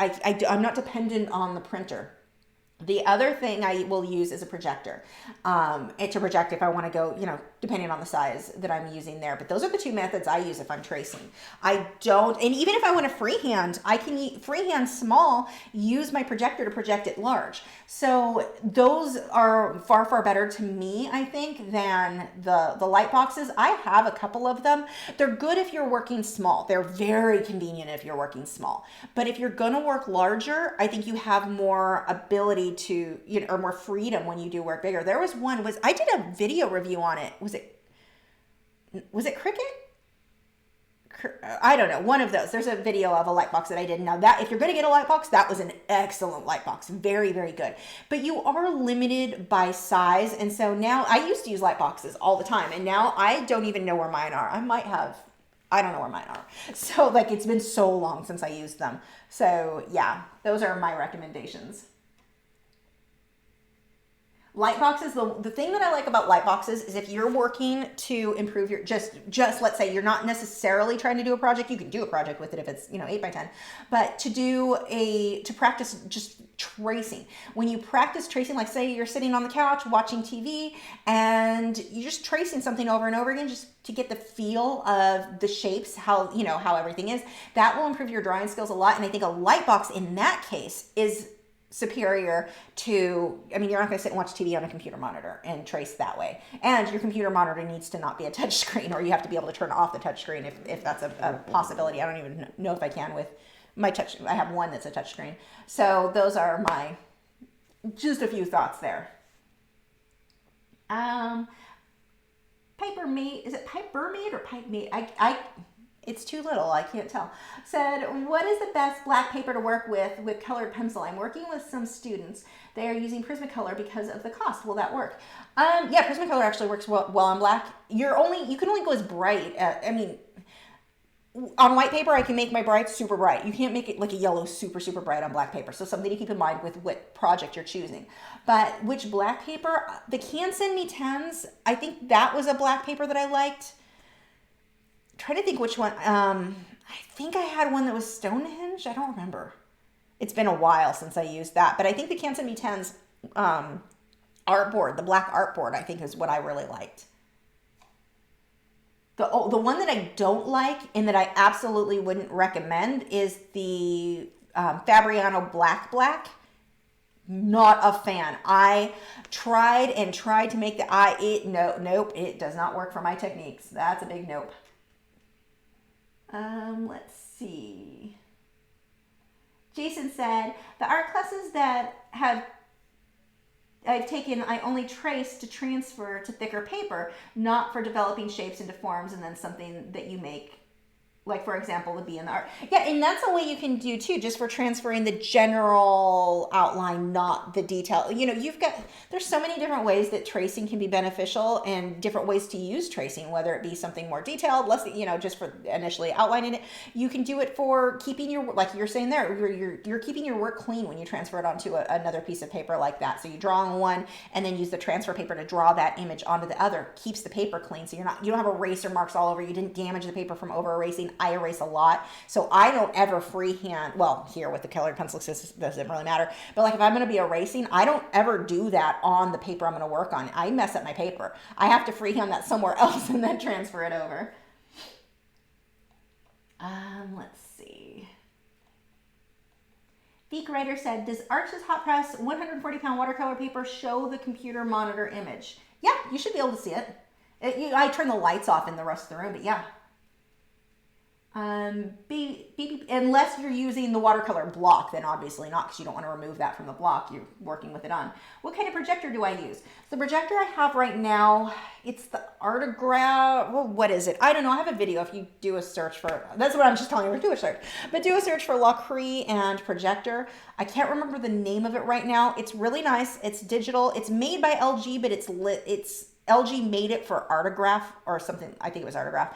I'm not dependent on the printer. The other thing I will use is a projector to project if I want to go, depending on the size that I'm using there. But those are the two methods I use if I'm tracing. I don't, and even if I want to freehand, I can freehand small, use my projector to project it large. So those are far, far better to me, I think, than the light boxes. I have a couple of them. They're good if you're working small. They're very convenient if you're working small. But if you're going to work larger, I think you have more ability to, or more freedom when you do work bigger. There was one, I did a video review on it. Was it Cricut? I don't know, one of those. There's a video of a light box that I did. Now that, if you're going to get a light box, that was an excellent light box. Very, very good. But you are limited by size. And so now, I used to use light boxes all the time, and now I don't even know where mine are. I don't know where mine are. So like, it's been so long since I used them. So yeah, those are my recommendations. Light boxes, the thing that I like about light boxes is if you're working to improve your, just let's say you're not necessarily trying to do a project, you can do a project with it if it's, 8x10, but to practice just tracing. When you practice tracing, like say you're sitting on the couch watching TV and you're just tracing something over and over again, just to get the feel of the shapes, how everything is, that will improve your drawing skills a lot. And I think a light box in that case is superior to, you're not going to sit and watch TV on a computer monitor and trace that way. And your computer monitor needs to not be a touch screen, or you have to be able to turn off the touch screen if that's a possibility. I don't even know if I can with my touch. I have one that's a touch screen. So those are just a few thoughts there. Piper Meat, is it Piper Meat or Pipe Meat? It's too little, I can't tell. Said, what is the best black paper to work with colored pencil? I'm working with some students. They are using Prismacolor because of the cost. Will that work? Yeah, Prismacolor actually works well on black. You can only go as bright. On white paper, I can make my brights super bright. You can't make it like a yellow super, super bright on black paper. So something to keep in mind with what project you're choosing. But which black paper? The Canson Mi-Teintes, I think that was a black paper that I liked. Trying to think which one. I think I had one that was Stonehenge. I don't remember. It's been a while since I used that. But I think the Canson Mi-Teintes artboard, the black artboard, I think is what I really liked. The one that I don't like and that I absolutely wouldn't recommend is the Fabriano Black. Not a fan. I tried to make nope, it does not work for my techniques. That's a big nope. Let's see. Jason said, the art classes that I've taken, I only trace to transfer to thicker paper, not for developing shapes into forms and then something that you make, like for example, the bee in the art. Yeah, and that's a way you can do too, just for transferring the general outline, not the detail. You know, there's so many different ways that tracing can be beneficial and different ways to use tracing, whether it be something more detailed, less, just for initially outlining it. You can do it for keeping your, like you're saying there, you're keeping your work clean when you transfer it onto another piece of paper like that. So you draw on one and then use the transfer paper to draw that image onto the other, keeps the paper clean. So you don't have eraser marks all over. You didn't damage the paper from over erasing. I erase a lot, so I don't ever freehand. Well, here with the colored pencil, this doesn't really matter. But like if I'm going to be erasing, I don't ever do that on the paper I'm going to work on. I mess up my paper. I have to freehand that somewhere else and then transfer it over. Let's see. Beak Writer said, does Arch's hot press 140-pound watercolor paper show the computer monitor image? Yeah, you should be able to see it. I turn the lights off in the rest of the room, but yeah. Unless you're using the watercolor block, then obviously not, because you don't want to remove that from the block you're working with it on. What kind of projector do I use? The projector I have right now, it's the Artograph. Well, what is it? I don't know. I have a video if you do a search for, that's what I'm just telling you, do a search. But do a search for Lachri and projector. I can't remember the name of it right now. It's really nice. It's digital. It's made by LG, but it's LG made it for Artograph or something. I think it was Artograph.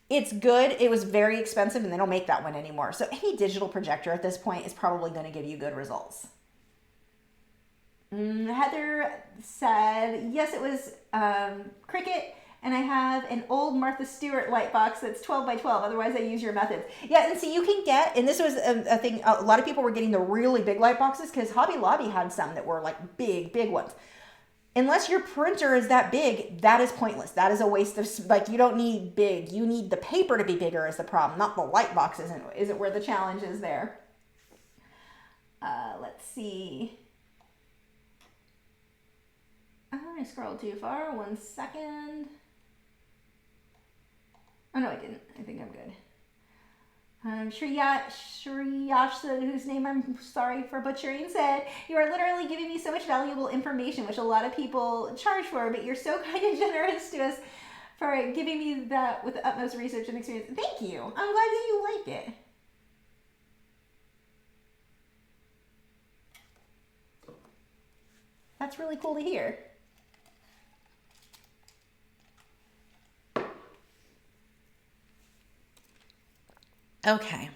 It's good. It was very expensive and they don't make that one anymore. So any digital projector at this point is probably going to give you good results. Heather said, yes, it was Cricut, and I have an old Martha Stewart light box that's 12 by 12. Otherwise, I use your methods. Yeah, and see, you can get, and this was a thing, a lot of people were getting the really big light boxes because Hobby Lobby had some that were like big ones. Unless your printer is that big, that is pointless. That is a waste of, like, you don't need big. You need the paper to be bigger is the problem, not the light box isn't where the challenge is there. Let's see. I scrolled too far. 1 second. Oh, no, I didn't. I think I'm good. Shriyash, whose name I'm sorry for butchering, said, you are literally giving me so much valuable information, which a lot of people charge for, but you're so kind and generous to us for giving me that with the utmost research and experience. Thank you. I'm glad that you like it. That's really cool to hear. Okay,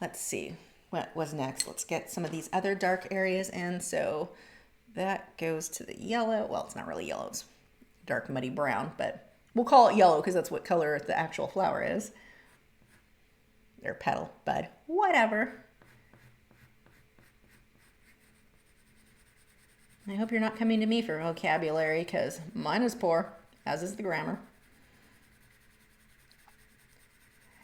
let's see what was next. Let's get some of these other dark areas in. So that goes to the yellow. Well, it's not really yellow, it's dark muddy brown, but we'll call it yellow because that's what color the actual flower is. Or petal, bud, whatever. I hope you're not coming to me for vocabulary because mine is poor, as is the grammar.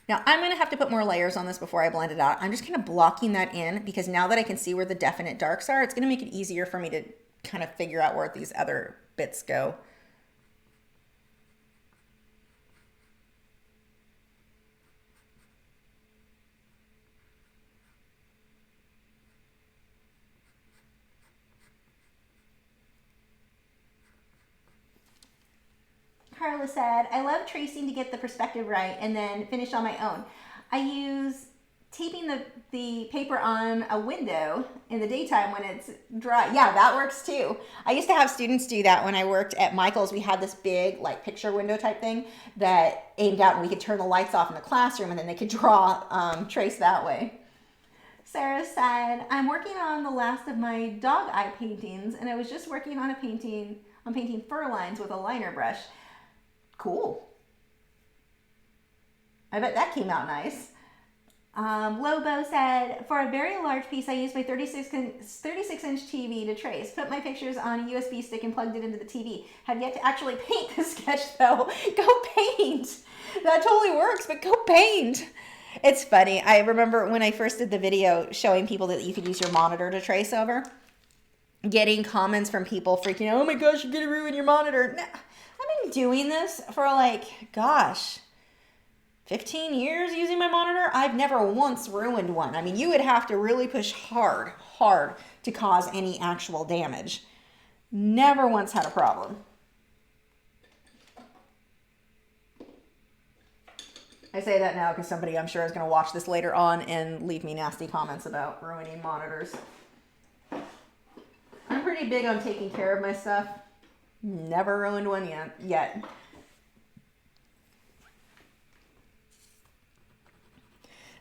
Now I'm going to have to put more layers on this before I blend it out. I'm just kind of blocking that in because now that I can see where the definite darks are, it's going to make it easier for me to kind of figure out where these other bits go. Carla said, I love tracing to get the perspective right and then finish on my own. I use taping the paper on a window in the daytime when it's dry. Yeah, that works too. I used to have students do that when I worked at Michael's. We had this big like picture window type thing that aimed out and we could turn the lights off in the classroom and then they could draw, trace that way. Sarah said, I'm working on the last of my dog eye paintings and I was just working on painting fur lines with a liner brush. Cool. I bet that came out nice. Lobo said, for a very large piece, I used my 36-inch TV to trace. Put my pictures on a USB stick and plugged it into the TV. Have yet to actually paint the sketch, though. Go paint. That totally works, but go paint. It's funny. I remember when I first did the video showing people that you could use your monitor to trace over, getting comments from people freaking out, oh my gosh, you're going to ruin your monitor. I've been doing this for like, gosh, 15 years using my monitor. I've never once ruined one. I mean, you would have to really push hard to cause any actual damage. Never once had a problem. I say that now because somebody I'm sure is going to watch this later on and leave me nasty comments about ruining monitors. I'm pretty big on taking care of my stuff. Never ruined one yet.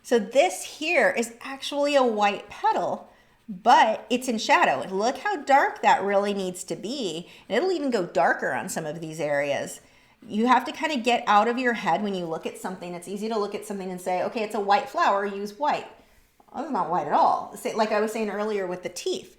So this here is actually a white petal, but it's in shadow. Look how dark that really needs to be. And it'll even go darker on some of these areas. You have to kind of get out of your head when you look at something. It's easy to look at something and say, okay, it's a white flower, use white. Oh, it's not white at all. Like I was saying earlier with the teeth.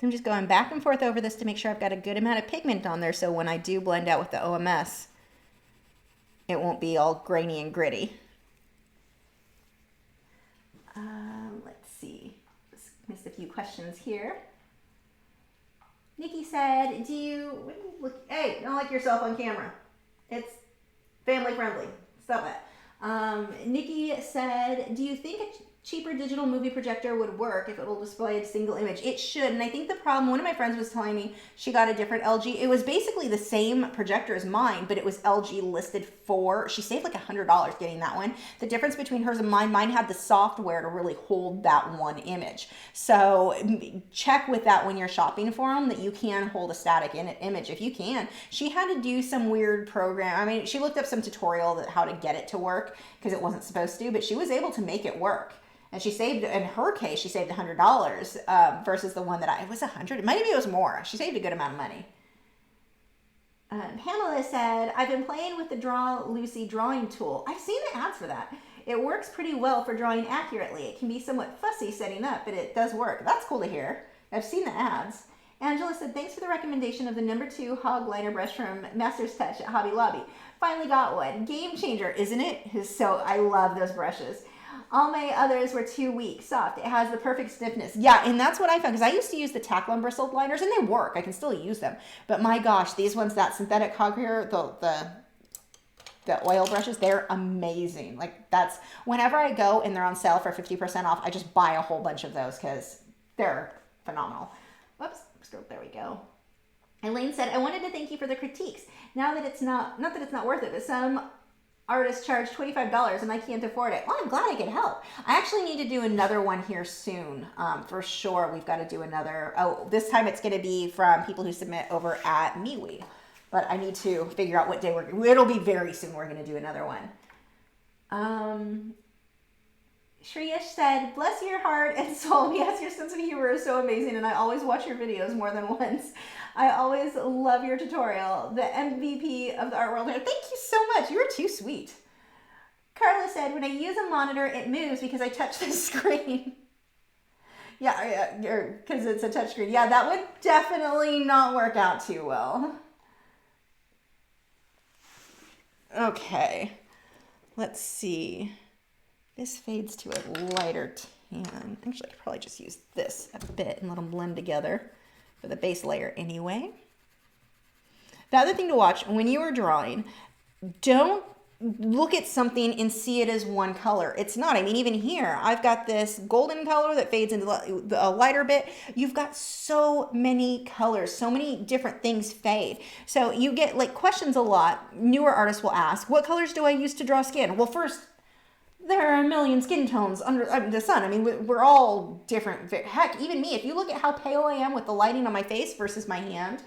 I'm just going back and forth over this to make sure I've got a good amount of pigment on there, so when I do blend out with the OMS, it won't be all grainy and gritty. Let's see. Just missed a few questions here. Nikki said, do you look, hey, don't like yourself on camera. It's family friendly. Stop it. Nikki said, do you think a cheaper digital movie projector would work if it will display a single image? It should, and I think the problem, one of my friends was telling me she got a different LG. It was basically the same projector as mine, but it was LG listed for, she saved like $100 getting that one. The difference between hers and mine had the software to really hold that one image. So check with that when you're shopping for them, that you can hold a static image if you can. She had to do some weird program. I mean, she looked up some tutorial that how to get it to work because it wasn't supposed to, but she was able to make it work. And she saved, in her case, she saved $100 versus the one that it was $100. Maybe it was more. She saved a good amount of money. Pamela said, I've been playing with the Draw Lucy drawing tool. I've seen the ads for that. It works pretty well for drawing accurately. It can be somewhat fussy setting up, but it does work. That's cool to hear. I've seen the ads. Angela said, thanks for the recommendation of the No. 2 Hog Liner brush from Master's Touch at Hobby Lobby. Finally got one. Game changer, isn't it? So I love those brushes. All my others were too weak, soft. It has the perfect stiffness. Yeah, and that's what I found, because I used to use the Taklum bristled liners, and they work. I can still use them. But my gosh, these ones, that synthetic hog hair, the oil brushes, they're amazing. Like, that's, whenever I go and they're on sale for 50% off, I just buy a whole bunch of those because they're phenomenal. Whoops, there we go. Elaine said, I wanted to thank you for the critiques. Now that it's not that it's not worth it, but some artists charge $25 and I can't afford it. Well, I'm glad I could help. I actually need to do another one here soon. For sure, we've got to do another. Oh, this time it's going to be from people who submit over at MeWe. But I need to figure out what day it'll be very soon. We're going to do another one. Shreya said, bless your heart and soul. Yes, your sense of humor is so amazing, and I always watch your videos more than once. I always love your tutorial. The MVP of the art world. Thank you so much. You are too sweet. Carla said, when I use a monitor, it moves because I touch the screen. Yeah, because it's a touch screen. Yeah, that would definitely not work out too well. Okay, let's see. This fades to a lighter tan. Actually, I could probably just use this a bit and let them blend together for the base layer anyway. The other thing to watch when you are drawing, don't look at something and see it as one color. It's not. I mean, even here, I've got this golden color that fades into a lighter bit. You've got so many colors, so many different things fade. So you get like questions a lot. Newer artists will ask, what colors do I use to draw skin? Well, first, there are a million skin tones under the sun. I mean, we're all different. Heck, even me, if you look at how pale I am with the lighting on my face versus my hand,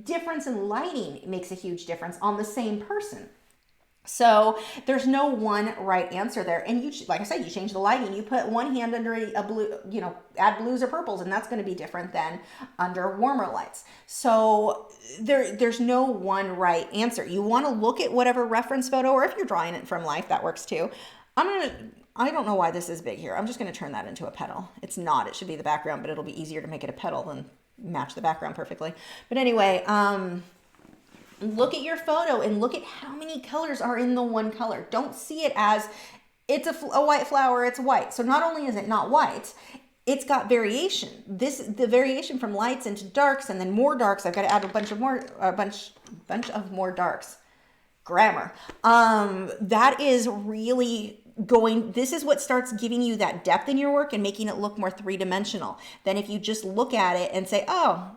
difference in lighting makes a huge difference on the same person. So there's no one right answer there. And you, like I said, you change the lighting. You put one hand under a blue, you know, add blues or purples, and that's going to be different than under warmer lights. So there's no one right answer. You want to look at whatever reference photo, or if you're drawing it from life, that works too. I don't know why this is big here. I'm just going to turn that into a petal. It's not. It should be the background, but it'll be easier to make it a petal than match the background perfectly. But anyway, look at your photo and look at how many colors are in the one color. Don't see it as it's a white flower, it's white. So not only is it not white, it's got variation. The variation from lights into darks and then more darks. I've got to add a bunch of more darks. Grammar. That is really this is what starts giving you that depth in your work and making it look more three-dimensional than if you just look at it and say, oh,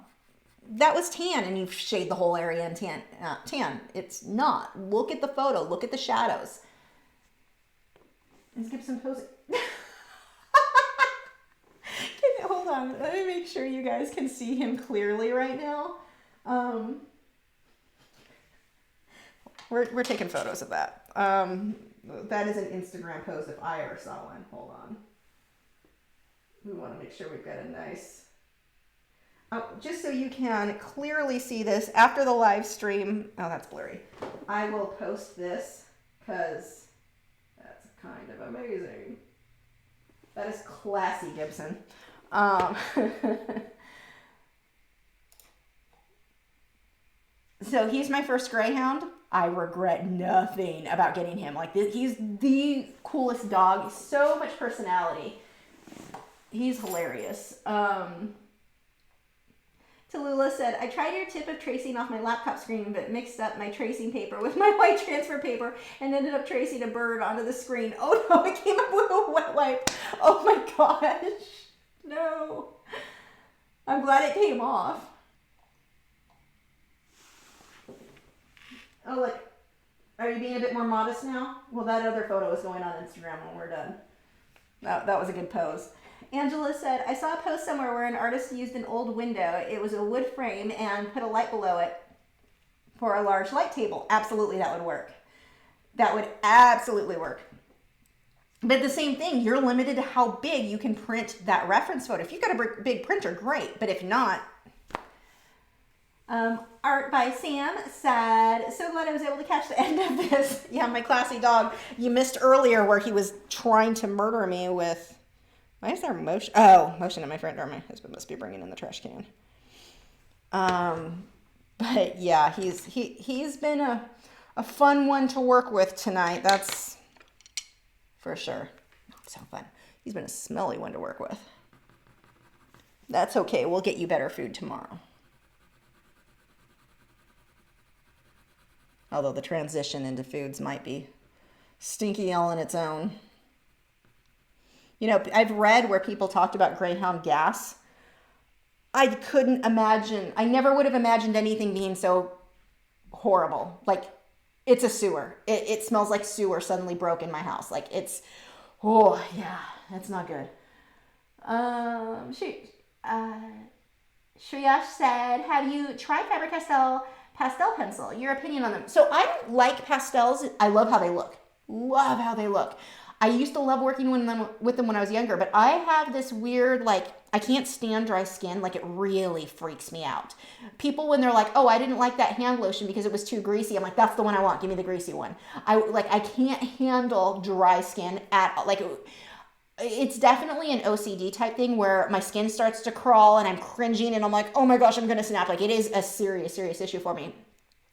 that was tan, and you shade the whole area in tan. It's not. Look at the photo. Look at the shadows. Let's give some posing. Hold on. Let me make sure you guys can see him clearly right now. We're taking photos of that. That is an Instagram post if I ever saw one. Hold on. We want to make sure we've got a nice... Oh, just so you can clearly see this after the live stream. Oh, that's blurry. I will post this because that's kind of amazing. That is classy, Gibson. So he's my first greyhound. I regret nothing about getting him. Like, he's the coolest dog. So much personality. He's hilarious. Tallulah said, I tried your tip of tracing off my laptop screen, but mixed up my tracing paper with my white transfer paper and ended up tracing a bird onto the screen. Oh no, I came up with a wet wipe. Oh my gosh. No. I'm glad it came off. Oh, look. Are you being a bit more modest now? Well, that other photo is going on Instagram when we're done. That was a good pose. Angela said, I saw a post somewhere where an artist used an old window. It was a wood frame and put a light below it for a large light table. Absolutely, that would work. That would absolutely work. But the same thing, you're limited to how big you can print that reference photo. If you've got a big printer, great. But if not, Art by Sam said, so glad I was able to catch the end of this. Yeah, my classy dog. You missed earlier where he was trying to murder me with... Why is there motion? Oh, motion in my front door. My husband must be bringing in the trash can. But yeah, he's been a fun one to work with tonight. That's for sure. So fun. He's been a smelly one to work with. That's okay. We'll get you better food tomorrow. Although the transition into foods might be stinky all on its own. You know, I've read where people talked about Greyhound gas. I couldn't imagine, I never would have imagined anything being so horrible. Like, it's a sewer. It smells like sewer suddenly broke in my house. Like, it's, oh, yeah, that's not good. Shreyash said, have you tried Faber-Castell pastel pencil? Your opinion on them. So I don't like pastels. I love how they look. Love how they look. I used to love working with them when I was younger, but I have this weird, like, I can't stand dry skin. Like, it really freaks me out. People, when they're like, oh, I didn't like that hand lotion because it was too greasy. I'm like, that's the one I want. Give me the greasy one. I can't handle dry skin it's definitely an OCD type thing where my skin starts to crawl and I'm cringing and I'm like, oh my gosh, I'm going to snap. Like, it is a serious, serious issue for me.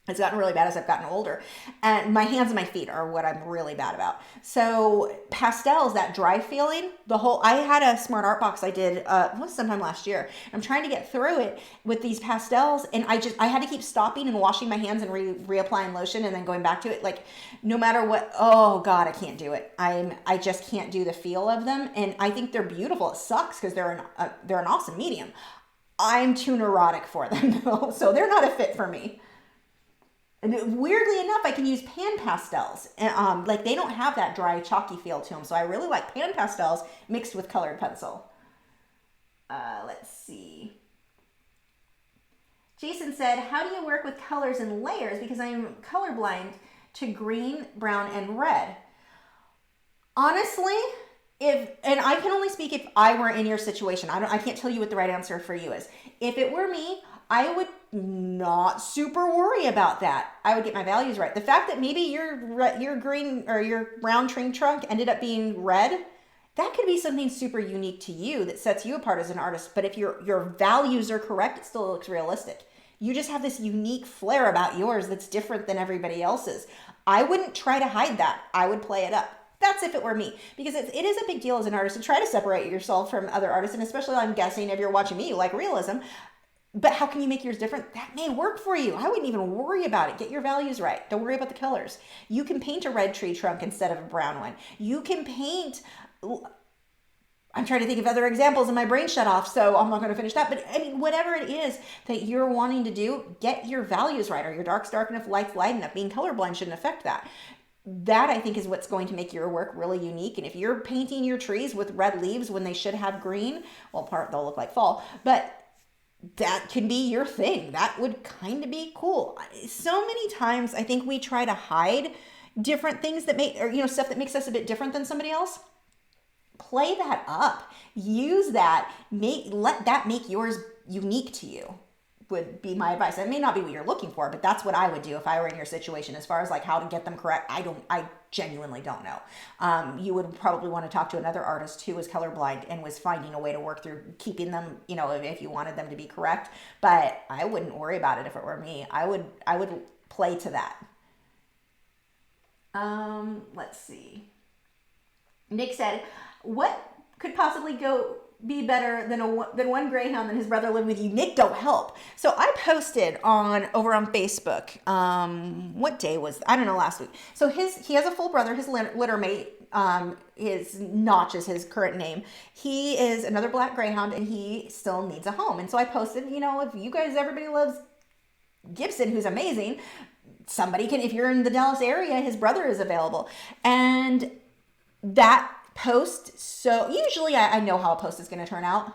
It's gotten really bad as I've gotten older. And my hands and my feet are what I'm really bad about. So pastels, that dry feeling, I had a smart art box I did sometime last year. I'm trying to get through it with these pastels. And I had to keep stopping and washing my hands and reapplying lotion and then going back to it. Like, no matter what, oh God, I can't do it. I just can't do the feel of them. And I think they're beautiful. It sucks because they're an awesome medium. I'm too neurotic for them though. So they're not a fit for me. And weirdly enough, I can use pan pastels. And, like, they don't have that dry, chalky feel to them. So I really like pan pastels mixed with colored pencil. Let's see. Jason said, how do you work with colors and layers? Because I'm colorblind. to green, brown, and red. Honestly, and I can only speak if I were in your situation. I can't tell you what the right answer for you is. If it were me, I would not super worry about that. I would get my values right. The fact that maybe your green or your brown tree trunk ended up being red, that could be something super unique to you that sets you apart as an artist. But if your values are correct, it still looks realistic. You just have this unique flair about yours that's different than everybody else's. I wouldn't try to hide that. I would play it up. That's if it were me, because it is a big deal as an artist to try to separate yourself from other artists, and especially I'm guessing if you're watching me, you like realism. But how can you make yours different? That may work for you. I wouldn't even worry about it. Get your values right. Don't worry about the colors. You can paint a red tree trunk instead of a brown one. You can paint, I'm trying to think of other examples and my brain shut off, so I'm not going to finish that. But I mean, whatever it is that you're wanting to do, get your values right. Are your darks dark enough, lights light enough? Being colorblind shouldn't affect that. That, I think, is what's going to make your work really unique. And if you're painting your trees with red leaves when they should have green, well, they'll look like fall, but that can be your thing. That would kind of be cool. So many times I think we try to hide different things that make, or stuff that makes us a bit different than somebody else. Play that up. Use that. Let that make yours unique to you, would be my advice. It may not be what you're looking for, but that's what I would do if I were in your situation. As far as like how to get them correct, I genuinely don't know. You would probably want to talk to another artist who was colorblind and was finding a way to work through keeping them, if you wanted them to be correct. But I wouldn't worry about it if it were me. I would play to that. Let's see. Nick said, what could possibly be better than one greyhound than his brother living with you? Nick, don't help. So I posted over on Facebook. What day was, I don't know, last week. So he has a full brother, his litter mate. His Notch is his current name. He is another black greyhound, and he still needs a home. And so I posted, if you guys, everybody loves Gibson, who's amazing. Somebody can, if you're in the Dallas area, his brother is available. And that post, so usually I know how a post is going to turn out.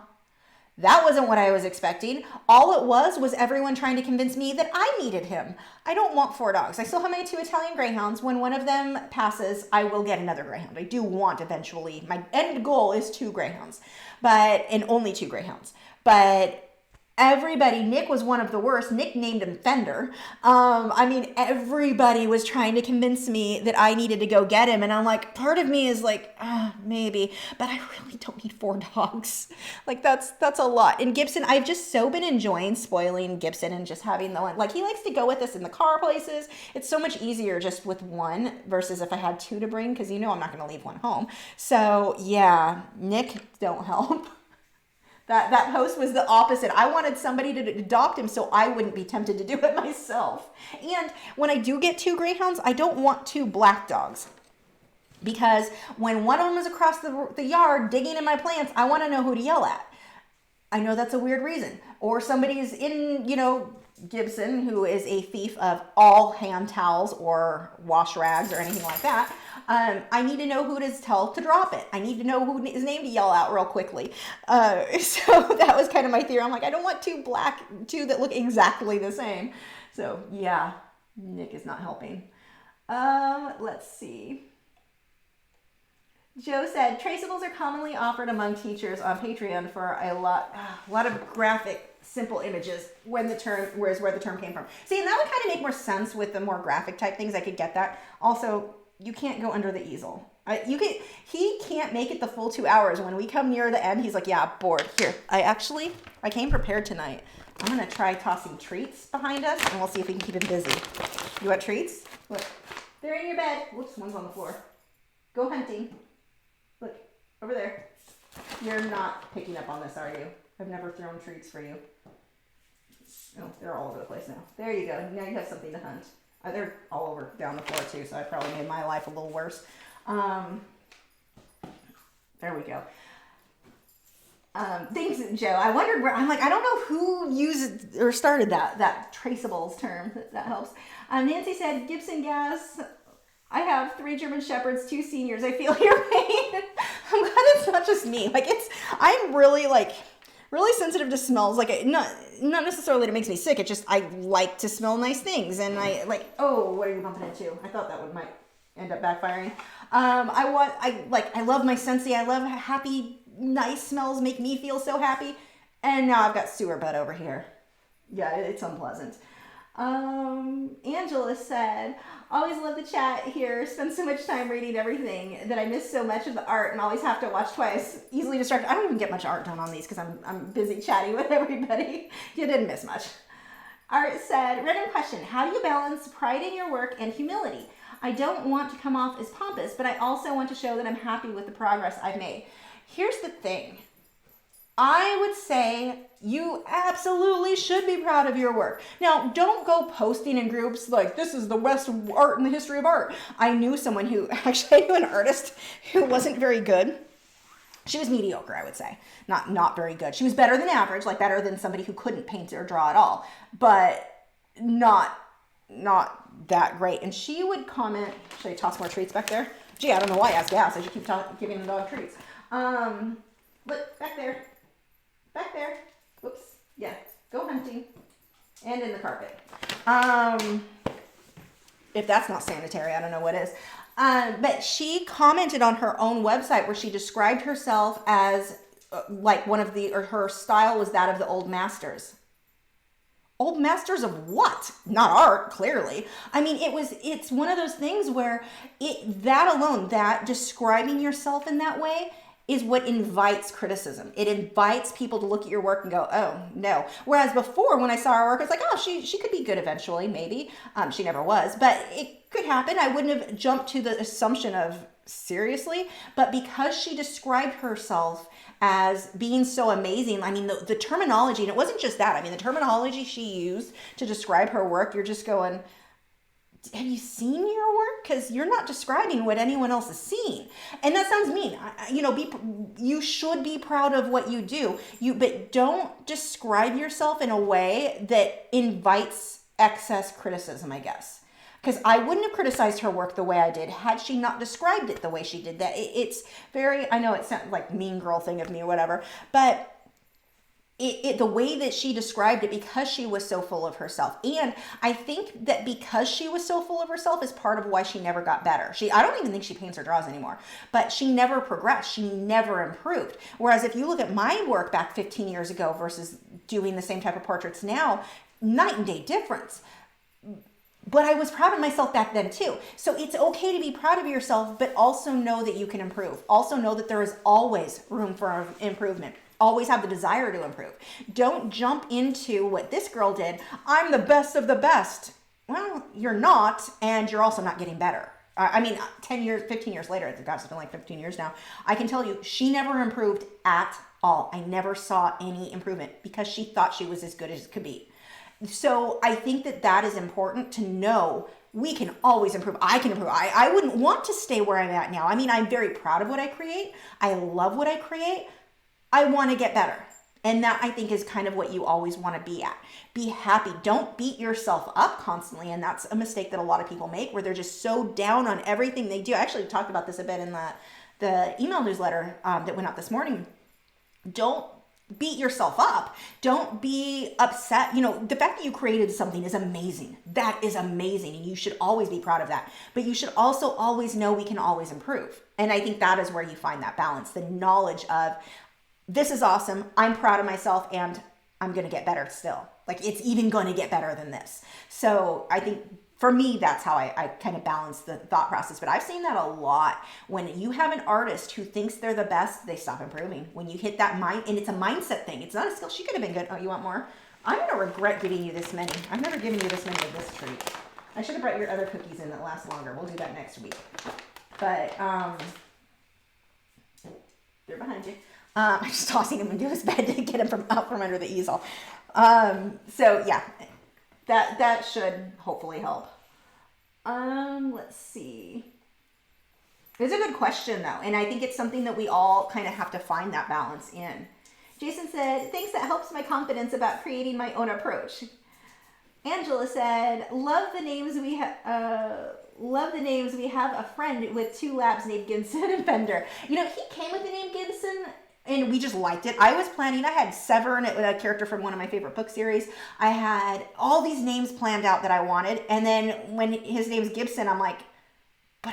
That wasn't what I was expecting. All it was everyone trying to convince me that I needed him. I don't want 4 dogs. I still have my 2 Italian greyhounds. When one of them passes, I will get another greyhound. I do want eventually, my end goal is 2 greyhounds, and only 2 greyhounds. But everybody, Nick was one of the worst. Nick named him Fender. Everybody was trying to convince me that I needed to go get him. And I'm like, part of me is like, maybe, but I really don't need 4 dogs. Like that's a lot. And Gibson, I've just so been enjoying spoiling Gibson and just having the one, like he likes to go with us in the car places. It's so much easier just with one versus if I had 2 to bring, because I'm not going to leave one home. So yeah, Nick, don't help. That post was the opposite. I wanted somebody to adopt him so I wouldn't be tempted to do it myself. And when I do get 2 greyhounds, I don't want 2 black dogs. Because when one of them is across the yard digging in my plants, I want to know who to yell at. I know that's a weird reason. Or somebody's in, Gibson, who is a thief of all hand towels or wash rags or anything like that. I need to know who to tell to drop it. I need to know his name to yell out real quickly. So that was kind of my theory. I'm like, I don't want 2 that look exactly the same. So yeah, Nick is not helping. Let's see. Joe said, traceables are commonly offered among teachers on Patreon for a lot of graphic, simple images where the term came from. See, and that would kind of make more sense with the more graphic type things. I could get that. Also, you can't go under the easel. He can't make it the full 2 hours. When we come near the end, he's like, yeah, bored. Here, I came prepared tonight. I'm going to try tossing treats behind us, and we'll see if we can keep him busy. You want treats? Look, they're in your bed. Whoops, one's on the floor. Go hunting. Look, over there. You're not picking up on this, are you? I've never thrown treats for you. Oh, they're all over the place now. There you go. Now you have something to hunt. They're all over down the floor too, so I probably made my life a little worse. There we go. Thanks, Joe. I wondered where, I'm like, I don't know who used or started that traceables term. That helps. Nancy said, Gibson gas. I have 3 German Shepherds, 2 seniors. I feel your pain. I'm glad it's not just me. I'm really really sensitive to smells. Like, not necessarily that it makes me sick. It just, I like to smell nice things. And I like, oh, what are you bumping into? I thought that might end up backfiring. I love my Scentsy. I love happy, nice smells make me feel so happy. And now I've got sewer butt over here. Yeah, it's unpleasant. Angela said, always love the chat here. Spend so much time reading everything that I miss so much of the art and always have to watch twice. Easily distracted. I don't even get much art done on these because I'm busy chatting with everybody. You didn't miss much. Art said, random question. How do you balance pride in your work and humility? I don't want to come off as pompous, but I also want to show that I'm happy with the progress I've made. Here's the thing. I would say you absolutely should be proud of your work. Now, don't go posting in groups like, this is the best art in the history of art. I knew someone who, actually I knew an artist who wasn't very good. She was mediocre, I would say. Not very good. She was better than average, like better than somebody who couldn't paint or draw at all, but not that great. And she would comment, should I toss more treats back there? Gee, I don't know why I asked gas. I should keep giving the dog treats. Look, back there. Back there. Whoops. Yeah. Go hunting. And in the carpet. If that's not sanitary, I don't know what is. But she commented on her own website where she described herself as like her style was that of the old masters. Old masters of what? Not art, clearly. I mean, it's one of those things where that describing yourself in that way is what invites criticism. It invites people to look at your work and go, oh, no. Whereas before, when I saw her work, I was like, oh, she could be good eventually, maybe. She never was, but it could happen. I wouldn't have jumped to the assumption of, seriously? But because she described herself as being so amazing, I mean, the terminology, and it wasn't just that. I mean, the terminology she used to describe her work, you're just going, have you seen your work? Because you're not describing what anyone else has seen. And that sounds mean. You should be proud of what you do. But don't describe yourself in a way that invites excess criticism, I guess. Because I wouldn't have criticized her work the way I did had she not described it the way she did. That it's very, I know it sounds like mean girl thing of me or whatever, but the way that she described it, because she was so full of herself. And I think that because she was so full of herself is part of why she never got better. I don't even think she paints or draws anymore, but she never progressed. She never improved. Whereas if you look at my work back 15 years ago versus doing the same type of portraits now, night and day difference. But I was proud of myself back then too. So it's okay to be proud of yourself, but also know that you can improve. Also know that there is always room for improvement. Always have the desire to improve. Don't jump into what this girl did. I'm the best of the best. Well, you're not, and you're also not getting better. I mean, 10 years, 15 years later, gosh, it's been like 15 years now. I can tell you, she never improved at all. I never saw any improvement because she thought she was as good as it could be. So I think that is important to know. We can always improve. I can improve. I wouldn't want to stay where I'm at now. I mean, I'm very proud of what I create. I love what I create. I want to get better. And that, I think, is kind of what you always want to be at. Be happy. Don't beat yourself up constantly. And that's a mistake that a lot of people make, where they're just so down on everything they do. I actually talked about this a bit in the email newsletter that went out this morning. Don't beat yourself up. Don't be upset. The fact that you created something is amazing. That is amazing. And you should always be proud of that. But you should also always know we can always improve. And I think that is where you find that balance, the knowledge of, this is awesome. I'm proud of myself and I'm going to get better still. Like, it's even going to get better than this. So I think for me, that's how I kind of balance the thought process. But I've seen that a lot. When you have an artist who thinks they're the best, they stop improving. When you hit that mind, and it's a mindset thing. It's not a skill. She could have been good. Oh, you want more? I'm going to regret giving you this many. I've never given you this many of this treat. I should have brought your other cookies in that last longer. We'll do that next week. But they're behind you. I'm just tossing him into his bed to get him out from under the easel. So yeah, that should hopefully help. Let's see. It's a good question though. And I think it's something that we all kind of have to find that balance in. Jason said, thanks, that helps my confidence about creating my own approach. Angela said, love the names we have. We have a friend with 2 labs named Ginson and Fender. He came with the name Ginson and we just liked it. I had Severn, a character from one of my favorite book series. I had all these names planned out that I wanted. And then when his name's Gibson, I'm like, but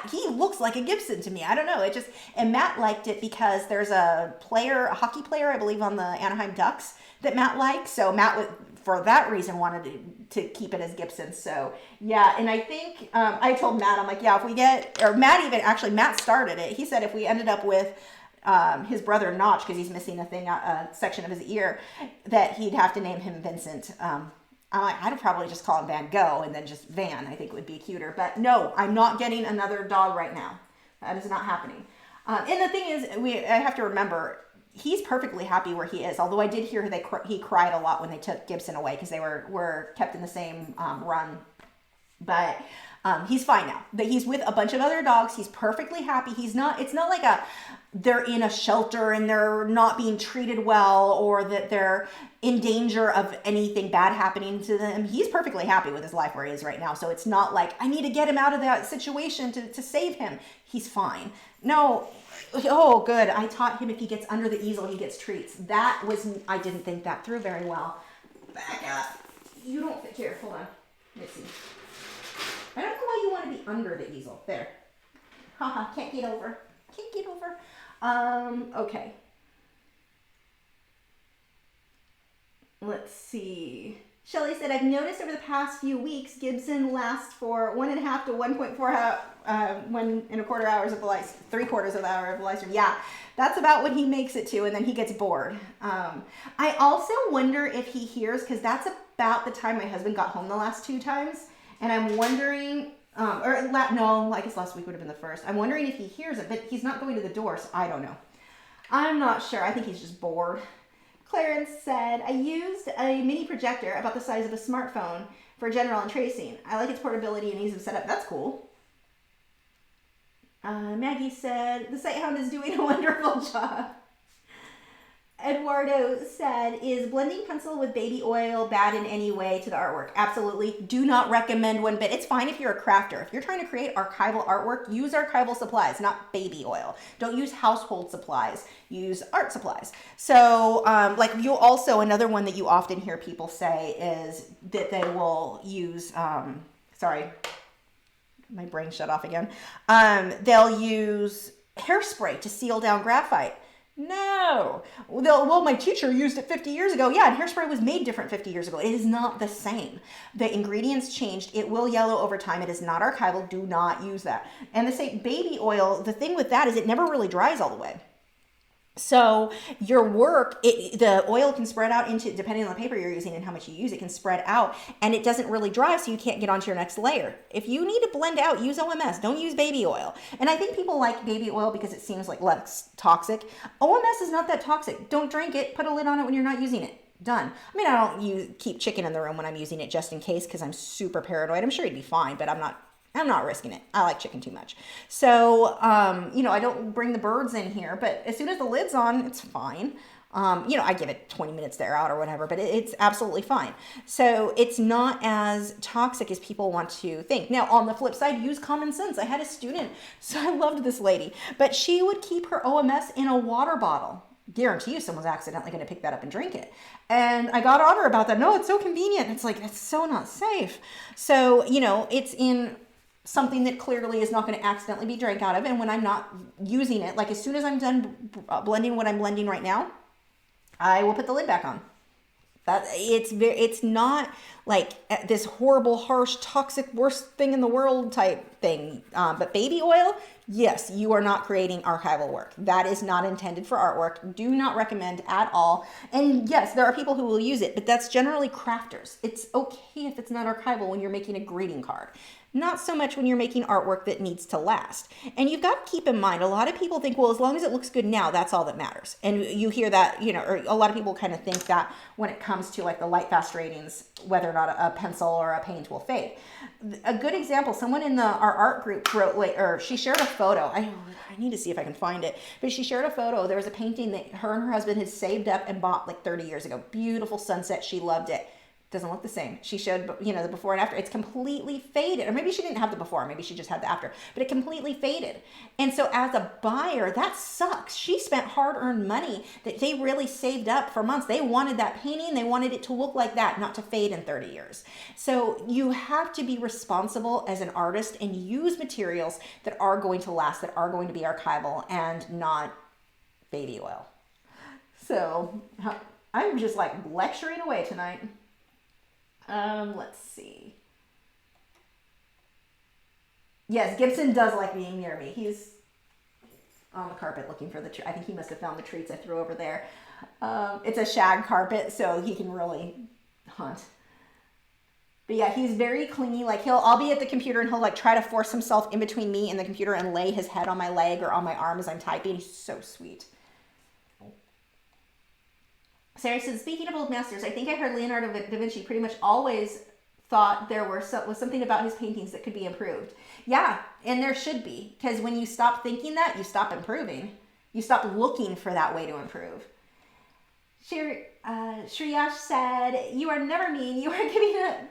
he looks like a Gibson to me. I don't know. And Matt liked it because there's a hockey player, I believe, on the Anaheim Ducks that Matt likes. So Matt, for that reason, wanted to keep it as Gibson. So yeah. And I think, I told Matt, I'm like, yeah, if we Matt started it. He said if we ended up with his brother Notch, because he's missing a section of his ear, that he'd have to name him Vincent. I'd probably just call him Van Gogh and then just Van. I think would be cuter. But no, I'm not getting another dog right now. That is not happening. And the thing is, I have to remember, he's perfectly happy where he is. Although I did hear he cried a lot when they took Gibson away because they were kept in the same run. But he's fine now. But he's with a bunch of other dogs. He's perfectly happy. It's not like they're in a shelter and they're not being treated well, or that they're in danger of anything bad happening to them. He's perfectly happy with his life where he is right now. So it's not like I need to get him out of that situation to save him. He's fine. No. Oh, good. I taught him if he gets under the easel, he gets treats. I didn't think that through very well. Back up. You don't fit here. Hold on. Let's see. I don't know why you want to be under the easel. There. Haha, can't get over. Okay. Let's see. Shelly said, I've noticed over the past few weeks, Gibson lasts for 1.5 to 1.4 1.25 hours of the live, 3/4 of the hour of the live stream. Yeah, that's about what he makes it to, and then he gets bored. I also wonder if he hears, because that's about the time my husband got home the last 2 times, and I'm wondering, I guess last week would have been the first. I'm wondering if he hears it, but he's not going to the door, so I don't know. I'm not sure. I think he's just bored. Clarence said, I used a mini projector about the size of a smartphone for general and tracing. I like its portability and ease of setup. That's cool. Maggie said, the Sighthound is doing a wonderful job. Eduardo said, is blending pencil with baby oil bad in any way to the artwork? Absolutely. Do not recommend one bit. It's fine if you're a crafter. If you're trying to create archival artwork, use archival supplies, not baby oil. Don't use household supplies. Use art supplies. So, another one that you often hear people say is that they will use, sorry, my brain shut off again. They'll use hairspray to seal down graphite. No. Well, my teacher used it 50 years ago. Yeah, and hairspray was made different 50 years ago. It is not the same. The ingredients changed. It will yellow over time. It is not archival. Do not use that. And the same baby oil, the thing with that is it never really dries all the way. So your work, the oil can spread out into, depending on the paper you're using and how much you use, it can spread out, and it doesn't really dry, so you can't get onto your next layer. If you need to blend out, use OMS. Don't use baby oil. And I think people like baby oil because it seems like less toxic. OMS is not that toxic. Don't drink it. Put a lid on it when you're not using it. Done. I mean, I don't keep chicken in the room when I'm using it just in case because I'm super paranoid. I'm sure he'd be fine, but I'm not risking it. I like chicken too much. So, I don't bring the birds in here, but as soon as the lid's on, it's fine. I give it 20 minutes to air out or whatever, but it's absolutely fine. So it's not as toxic as people want to think. Now, on the flip side, use common sense. I had a student, so I loved this lady, but she would keep her OMS in a water bottle. Guarantee you someone's accidentally going to pick that up and drink it. And I got on her about that. No, it's so convenient. It's like, it's so not safe. So, it's in something that clearly is not going to accidentally be drank out of. And when I'm not using it, like as soon as I'm done blending what I'm blending right now, I will put the lid back on. It's not like this horrible, harsh, toxic, worst thing in the world type thing. But baby oil, yes, you are not creating archival work. That is not intended for artwork. Do not recommend at all. And yes, there are people who will use it, but that's generally crafters. It's okay if it's not archival when you're making a greeting card. Not so much when you're making artwork that needs to last. And you've got to keep in mind, a lot of people think, well, as long as it looks good now, that's all that matters. And you hear that, or a lot of people kind of think that when it comes to like the light fast ratings, whether or not a pencil or a paint will fade. A good example, someone in our art group she shared a photo. I need to see if I can find it, but she shared a photo. There was a painting that her and her husband had saved up and bought like 30 years ago. Beautiful sunset. She loved it. Doesn't look the same. She showed, you know, the before and after. It's completely faded. Or maybe she didn't have the before. Maybe she just had the after. But it completely faded. And so as a buyer, that sucks. She spent hard-earned money that they really saved up for months. They wanted that painting. They wanted it to look like that, not to fade in 30 years. So you have to be responsible as an artist and use materials that are going to last, that are going to be archival, and not baby oil. So I'm just like lecturing away tonight. Let's see. Yes, Gibson does like being near me. He's on the carpet looking for the treat. I think he must have found the treats I threw over there. It's a shag carpet, so he can really hunt. But yeah, he's very clingy. Like I'll be at the computer and he'll like try to force himself in between me and the computer and lay his head on my leg or on my arm as I'm typing. He's so sweet. Sarah says, speaking of old masters, I think I heard Leonardo da Vinci pretty much always thought there was something about his paintings that could be improved. Yeah, and there should be, because when you stop thinking that, you stop improving. You stop looking for that way to improve. Shriyash said, you are never mean. You are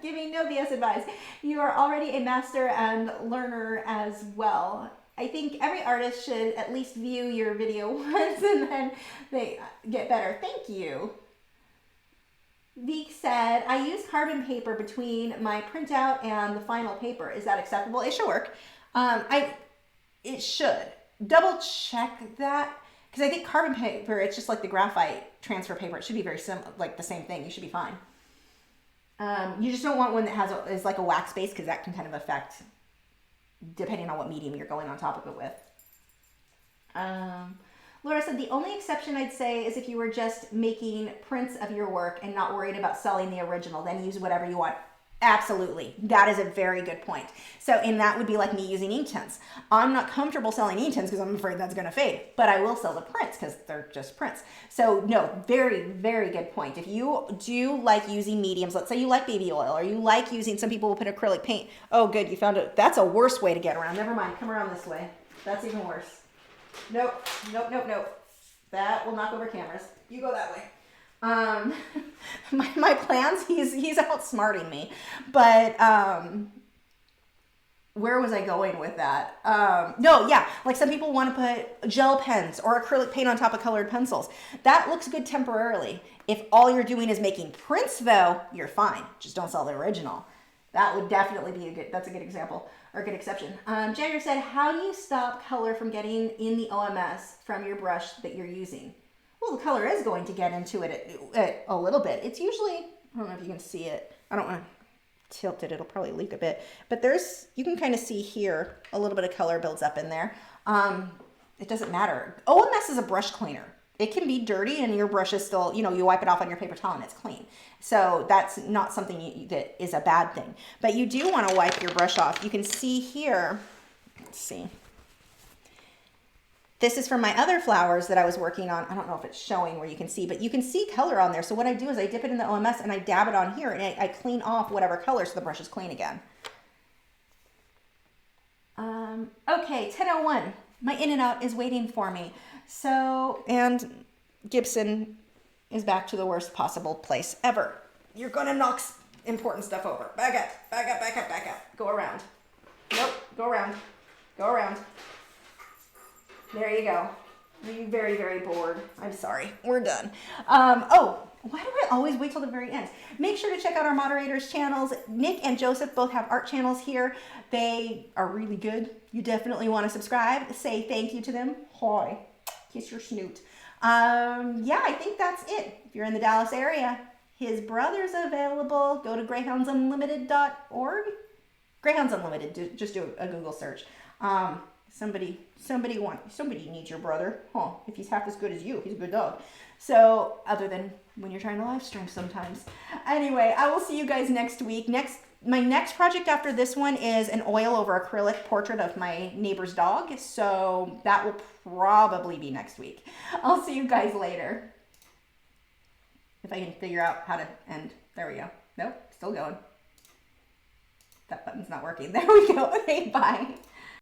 giving no BS advice. You are already a master and learner as well. I think every artist should at least view your video once and then they get better. Thank you. Veek said, I use carbon paper between my printout and the final paper. Is that acceptable? It should work. It should. Double check that, because I think carbon paper, it's just like the graphite transfer paper. It should be very similar, like the same thing. You should be fine. You just don't want one that is like a wax base, because that can kind of affect, depending on what medium you're going on top of it with. Laura said, the only exception I'd say is if you were just making prints of your work and not worried about selling the original, then use whatever you want. Absolutely. That is a very good point. So, and that would be like me using Inktense. I'm not comfortable selling Inktense because I'm afraid that's going to fade, but I will sell the prints because they're just prints. So no, very, very good point. If you do like using mediums, let's say you like baby oil or you like using, some people will put acrylic paint. Oh, good. You found it. That's a worse way to get around. Never mind. Come around this way. That's even worse. Nope. That will knock over cameras. You go that way. My plans, he's outsmarting me, but where was I going with that? No, yeah, like some people want to put gel pens or acrylic paint on top of colored pencils. That looks good temporarily. If all you're doing is making prints though, you're fine. Just don't sell the original. That would definitely be that's a good example or a good exception. Jagger said, how do you stop color from getting in the OMS from your brush that you're using? Well, the color is going to get into it a little bit. It's usually, I don't know if you can see it. I don't want to tilt it. It'll probably leak a bit. But you can kind of see here, a little bit of color builds up in there. It doesn't matter. OMS is a brush cleaner. It can be dirty and your brush is still, you wipe it off on your paper towel and it's clean. So that's not something that is a bad thing. But you do want to wipe your brush off. You can see here, let's see. This is from my other flowers that I was working on. I don't know if it's showing where you can see, but you can see color on there. So what I do is I dip it in the OMS and I dab it on here and I clean off whatever color so the brush is clean again. Okay, 10:01. My in and out is waiting for me. So, and Gibson is back to the worst possible place ever. You're gonna knock important stuff over. Back up, back up, back up, back up. Go around. Nope, go around. Go around. There you go. Are you very, very bored? I'm sorry. We're done. Oh, why do I always wait till the very end? Make sure to check out our moderators' channels. Nick and Joseph both have art channels here. They are really good. You definitely want to subscribe. Say thank you to them. Hi. Kiss your snoot. Yeah, I think that's it. If you're in the Dallas area, his brother's available. Go to greyhoundsunlimited.org. Greyhounds Unlimited. Just do a Google search. Somebody needs your brother. Huh, if he's half as good as you, he's a good dog. So, other than when you're trying to live stream sometimes. Anyway, I will see you guys next week. My next project after this one is an oil over acrylic portrait of my neighbor's dog. So, that will probably be next week. I'll see you guys later. If I can figure out how to end. There we go. Nope, still going. That button's not working. There we go. Okay, bye.